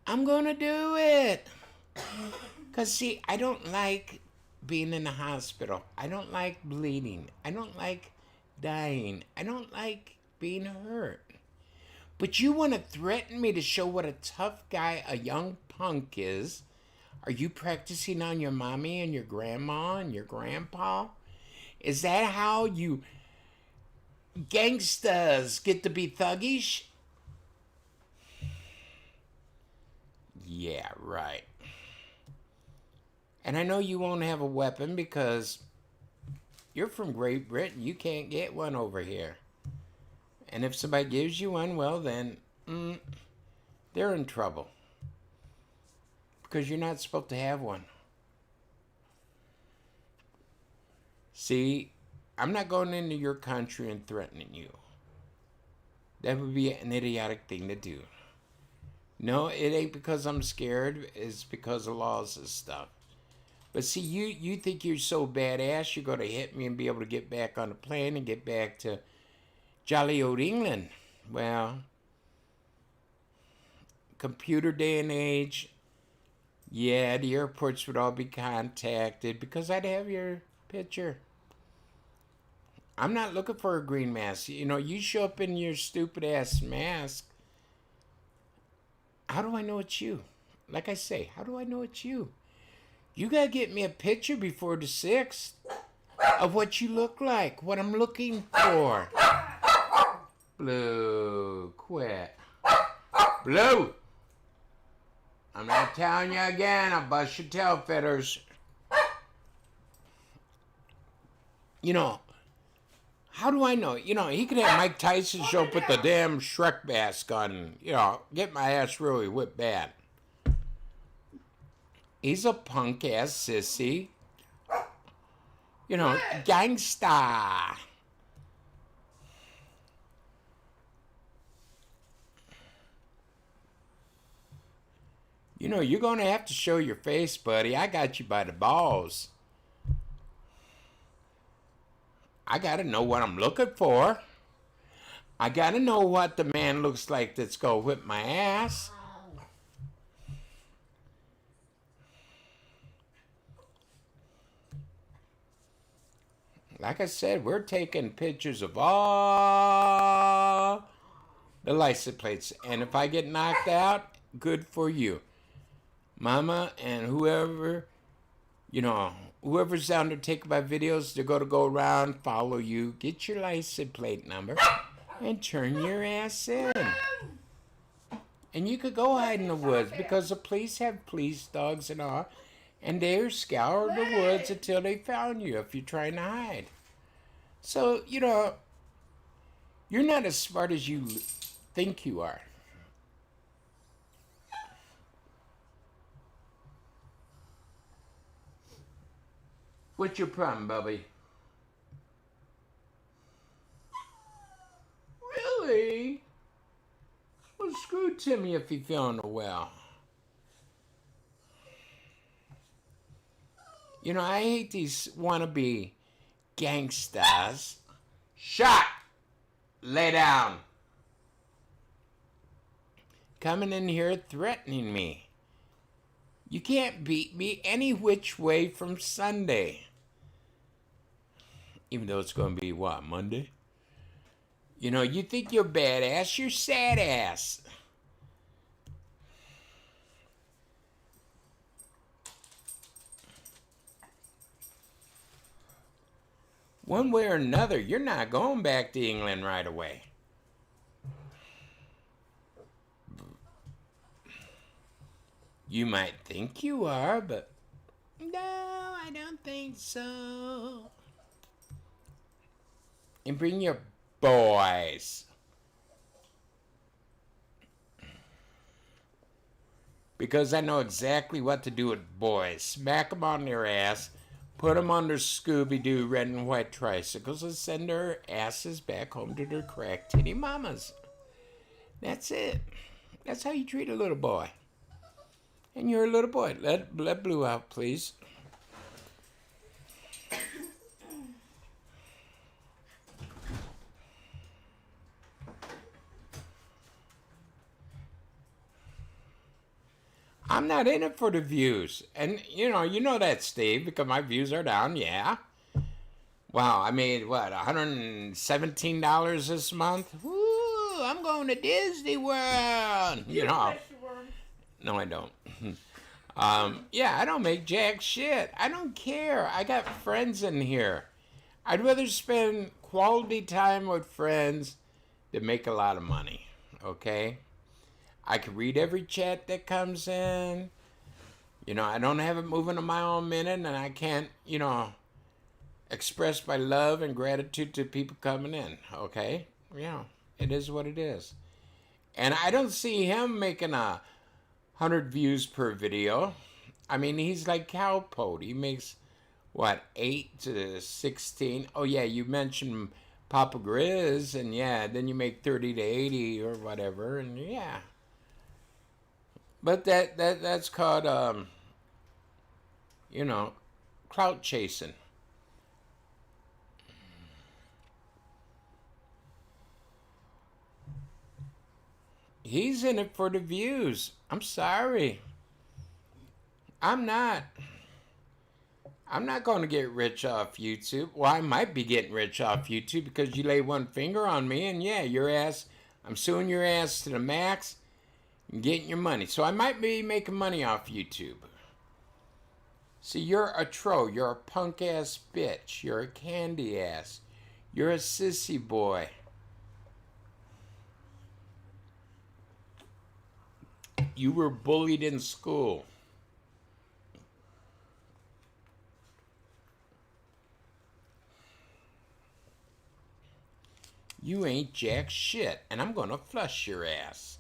I'm going to do it. Because, see, I don't like being in the hospital. I don't like bleeding. I don't like dying. I don't like being hurt. But you want to threaten me to show what a tough guy a young punk is? Are you practicing on your mommy and your grandma and your grandpa? Is that how you gangsters get to be thuggish? Yeah, right. And I know you won't have a weapon because you're from Great Britain. You can't get one over here. And if somebody gives you one, well then, they're in trouble. Because you're not supposed to have one. See, I'm not going into your country and threatening you. That would be an idiotic thing to do. No, it ain't because I'm scared. It's because of laws and stuff. But see, you think you're so badass, you're going to hit me and be able to get back on the plane and get back to jolly old England. Well, computer day and age, yeah, the airports would all be contacted because I'd have your picture. I'm not looking for a green mask. You know, you show up in your stupid ass mask. How do I know it's you? Like I say, how do I know it's you? You gotta get me a picture before the 6th of what you look like, what I'm looking for. Blue, quit. Blue! I'm not telling you again, I'll bust your tail feathers. You know, how do I know? You know, he could have Mike Tyson show up with the damn Shrek mask on, you know, get my ass really whipped bad. He's a punk-ass sissy. You know, gangsta. You know, you're going to have to show your face, buddy. I got you by the balls. I got to know what I'm looking for. I got to know what the man looks like that's going to whip my ass. Like I said, we're taking pictures of all the license plates. And if I get knocked out, good for you. Mama and whoever, you know, whoever's down to take my videos, they're going to go around, follow you, get your license plate number, and turn your ass in. And you could go hide in the woods because the police have police dogs and all. And they scour the woods until they found you if you're trying to hide. So, you know, you're not as smart as you think you are. What's your problem, Bubby? Really? Well, screw Timmy if he's feeling well. You know, I hate these wannabe gangsters. Shut! Lay down. Coming in here threatening me. You can't beat me any which way from Sunday. Even though it's going to be, what, Monday? You know, you think you're badass, you're sad ass. One way or another, you're not going back to England right away. You might think you are, but no, I don't think so. And bring your boys. Because I know exactly what to do with boys. Smack them on their ass. Put them under Scooby-Doo red and white tricycles and send their asses back home to their crack titty mamas. That's it. That's how you treat a little boy. And you're a little boy. Let Blue out, please. I'm not in it for the views. And, you know that, Steve, because my views are down, yeah. Wow, I made, what, $117 this month? Woo, I'm going to Disney World. You know. No, I don't. Yeah, I don't make jack shit. I don't care. I got friends in here. I'd rather spend quality time with friends than make a lot of money, okay? I can read every chat that comes in. You know, I don't have it moving a mile a minute, and I can't, express my love and gratitude to people coming in, okay? Yeah, it is what it is. And I don't see him making 100 views per video. I mean, he's like Cowpote. He makes, 8 to 16? Oh, yeah, you mentioned Papa Grizz, and yeah, then you make 30 to 80 or whatever, and yeah. But that's called, clout chasing. He's in it for the views. I'm sorry. I'm not going to get rich off YouTube. Well, I might be getting rich off YouTube because you lay one finger on me and yeah, your ass, I'm suing your ass to the max and getting your money. So I might be making money off YouTube. See, you're a troll. You're a punk ass bitch. You're a candy ass. You're a sissy boy. You were bullied in school. You ain't jack shit, and I'm gonna flush your ass.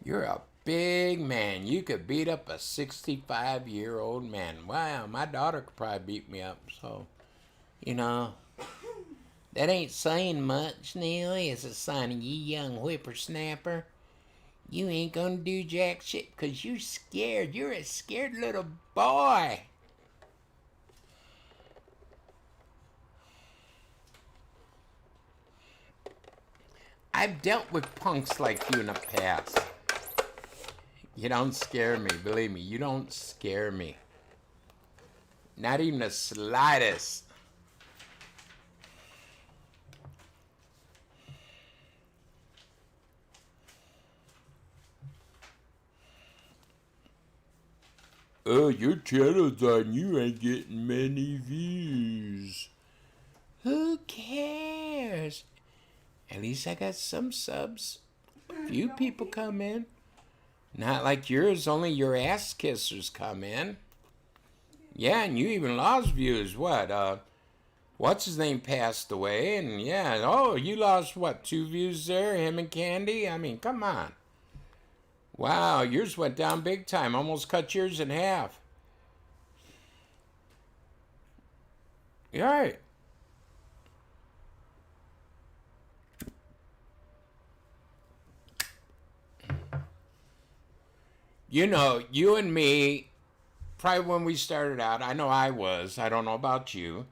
You're a big man. You could beat up a 65-year-old man. Wow, my daughter could probably beat me up, so, That ain't saying much, Neely. It's a sign of you young whippersnapper. You ain't gonna do jack shit because you're scared. You're a scared little boy. I've dealt with punks like you in the past. You don't scare me, believe me. You don't scare me. Not even the slightest. Oh, your channel's on. You ain't getting many views. Who cares? At least I got some subs. A few people come in. Not like yours, only your ass kissers come in. Yeah, and you even lost views. What's his name passed away, and yeah, oh, you lost what, 2 views there, him and Candy? I mean, come on. Wow, yours went down big time, almost cut yours in half. You're right. You know, you and me, probably when we started out, I know I was, I don't know about you,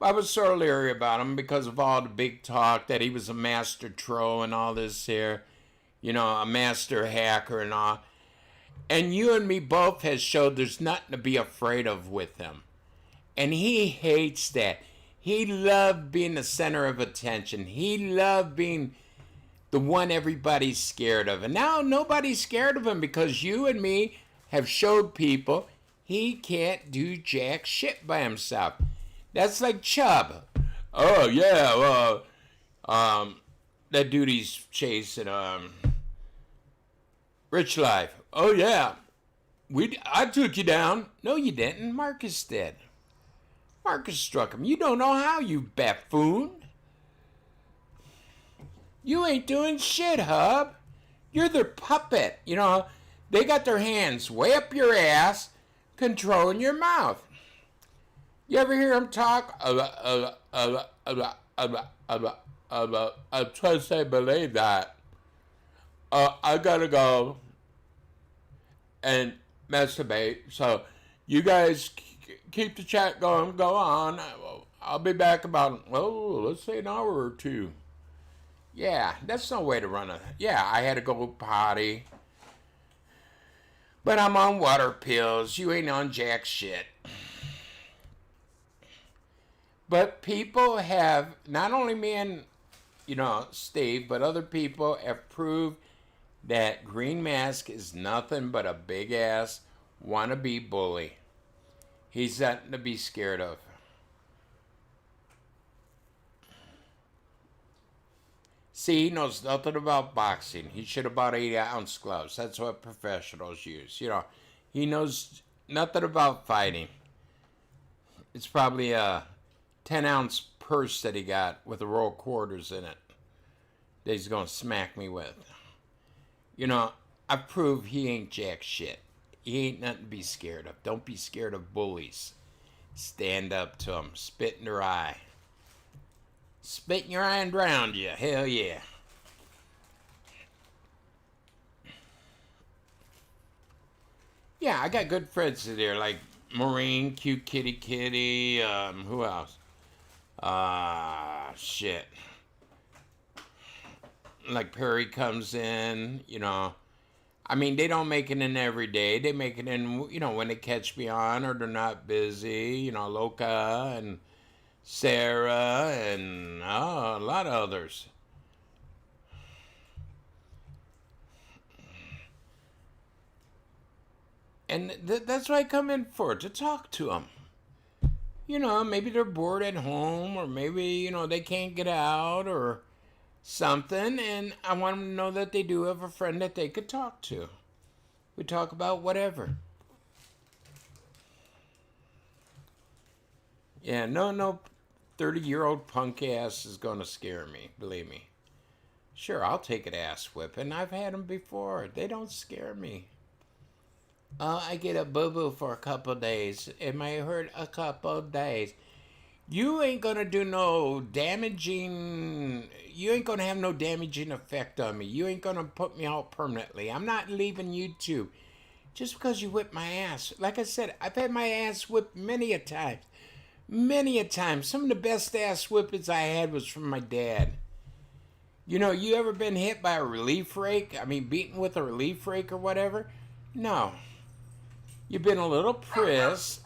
I was sort of leery about him because of all the big talk that he was a master troll and all this here, you know, a master hacker and all. And you and me both has showed there's nothing to be afraid of with him. And he hates that. He loved being the center of attention. He loved being the one everybody's scared of. And now nobody's scared of him because you and me have showed people he can't do jack shit by himself. That's like Chubb. Oh, yeah, that dude he's chasing, Rich Life. Oh, yeah. I took you down. No, you didn't. Marcus did. Marcus struck him. You don't know how, you buffoon. You ain't doing shit, Hub. You're their puppet. You know, they got their hands way up your ass, controlling your mouth. You ever hear him talk? I trust I believe that. I gotta go and masturbate. So you guys keep the chat going. Go on. I'll be back about, let's say an hour or 2. Yeah, that's no way to run a... Yeah, I had to go potty. But I'm on water pills. You ain't on jack shit. But people have, not only me and, you know, Steve, but other people have proved that Green Mask is nothing but a big-ass wannabe bully. He's nothing to be scared of. See, he knows nothing about boxing. He should have bought 8-ounce gloves. That's what professionals use. You know, he knows nothing about fighting. It's probably a 10-ounce purse that he got with a roll of quarters in it that he's going to smack me with. You know, I proved he ain't jack shit. He ain't nothing to be scared of. Don't be scared of bullies. Stand up to them. Spit in their eye. Spit in your eye and drown you. Hell yeah. Yeah, I got good friends in there, like Maureen, Cute Kitty Kitty, who else? Shit. Like Perry comes in, you know. I mean, they don't make it in every day. They make it in, you know, when they catch me on or they're not busy. You know, Loca and Sarah and a lot of others. And that's what I come in for, to talk to them. You know, maybe they're bored at home, or maybe, you know, they can't get out or something, and I want them to know that they do have a friend that they could talk to. We talk about whatever. Yeah, no 30-year-old punk ass is going to scare me, believe me. Sure, I'll take an ass whipping. I've had them before. They don't scare me. I get a boo-boo for a couple days. It may hurt a couple days. You ain't gonna do no damaging. You ain't gonna have no damaging effect on me. You ain't gonna put me out permanently. I'm not leaving YouTube just because you whipped my ass. Like I said, I've had my ass whipped many a time. Many a time. Some of the best ass whippings I had was from my dad. You know, you ever been hit by a relief rake? I mean, beaten with a relief rake or whatever? No. You've been a little prissed,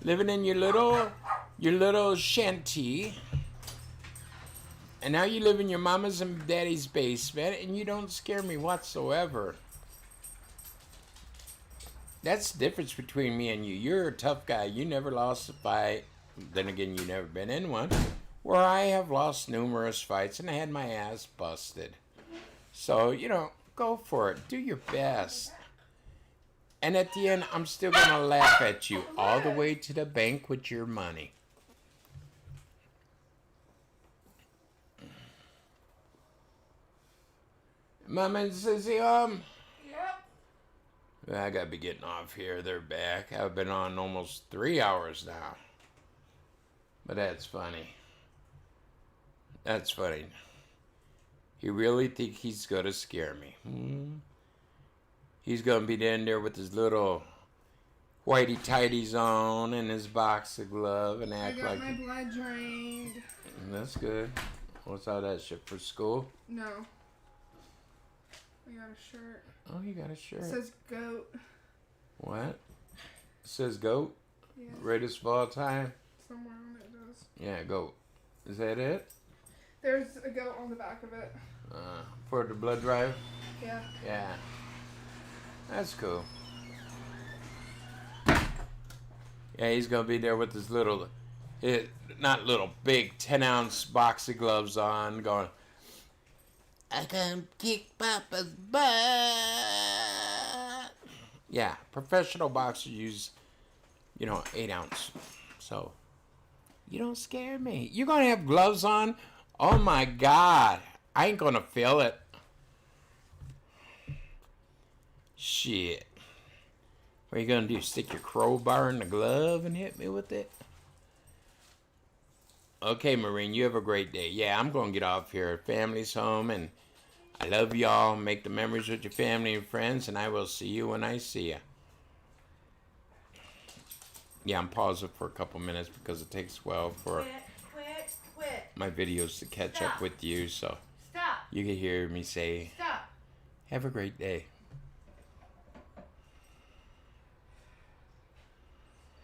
living in your little shanty, and now you live in your mama's and daddy's basement, and you don't scare me whatsoever. That's the difference between me and you. You're a tough guy. You never lost a fight. Then again, you never been in one. Where I have lost numerous fights and I had my ass busted. So, you know, go for it. Do your best. And at the end, I'm still going to laugh at you all the way to the bank with your money. Mama and Sissy, Yep. I gotta be getting off here. They're back. I've been on almost 3 hours now. But that's funny. That's funny. He really think he's gonna scare me. He's gonna be down there with his little whitey tighties on and his boxer glove and I act got like my blood drained. that's good. What's all that shit for school? No. I got a shirt. Oh, you got a shirt. It says goat. What? It says goat? Yeah. Greatest of all time? Somewhere on it does. Yeah, goat. Is that it? There's a goat on the back of it. For the blood drive? Yeah. Yeah. That's cool. Yeah, he's gonna be there with his little, not little, big 10-ounce boxing gloves on, going, I can kick Papa's butt. Yeah, professional boxers use, 8-ounce. So, you don't scare me. You're gonna have gloves on? Oh my God. I ain't gonna feel it. Shit. What are you gonna do? Stick your crowbar in the glove and hit me with it? Okay, Marine, you have a great day. Yeah, I'm gonna get off here. Family's home, and I love y'all. Make the memories with your family and friends, and I will see you when I see you. Yeah, I'm pausing for a couple minutes because it takes a while for Quit. my videos to catch up with you, so Stop. you can hear me say, Stop. have a great day.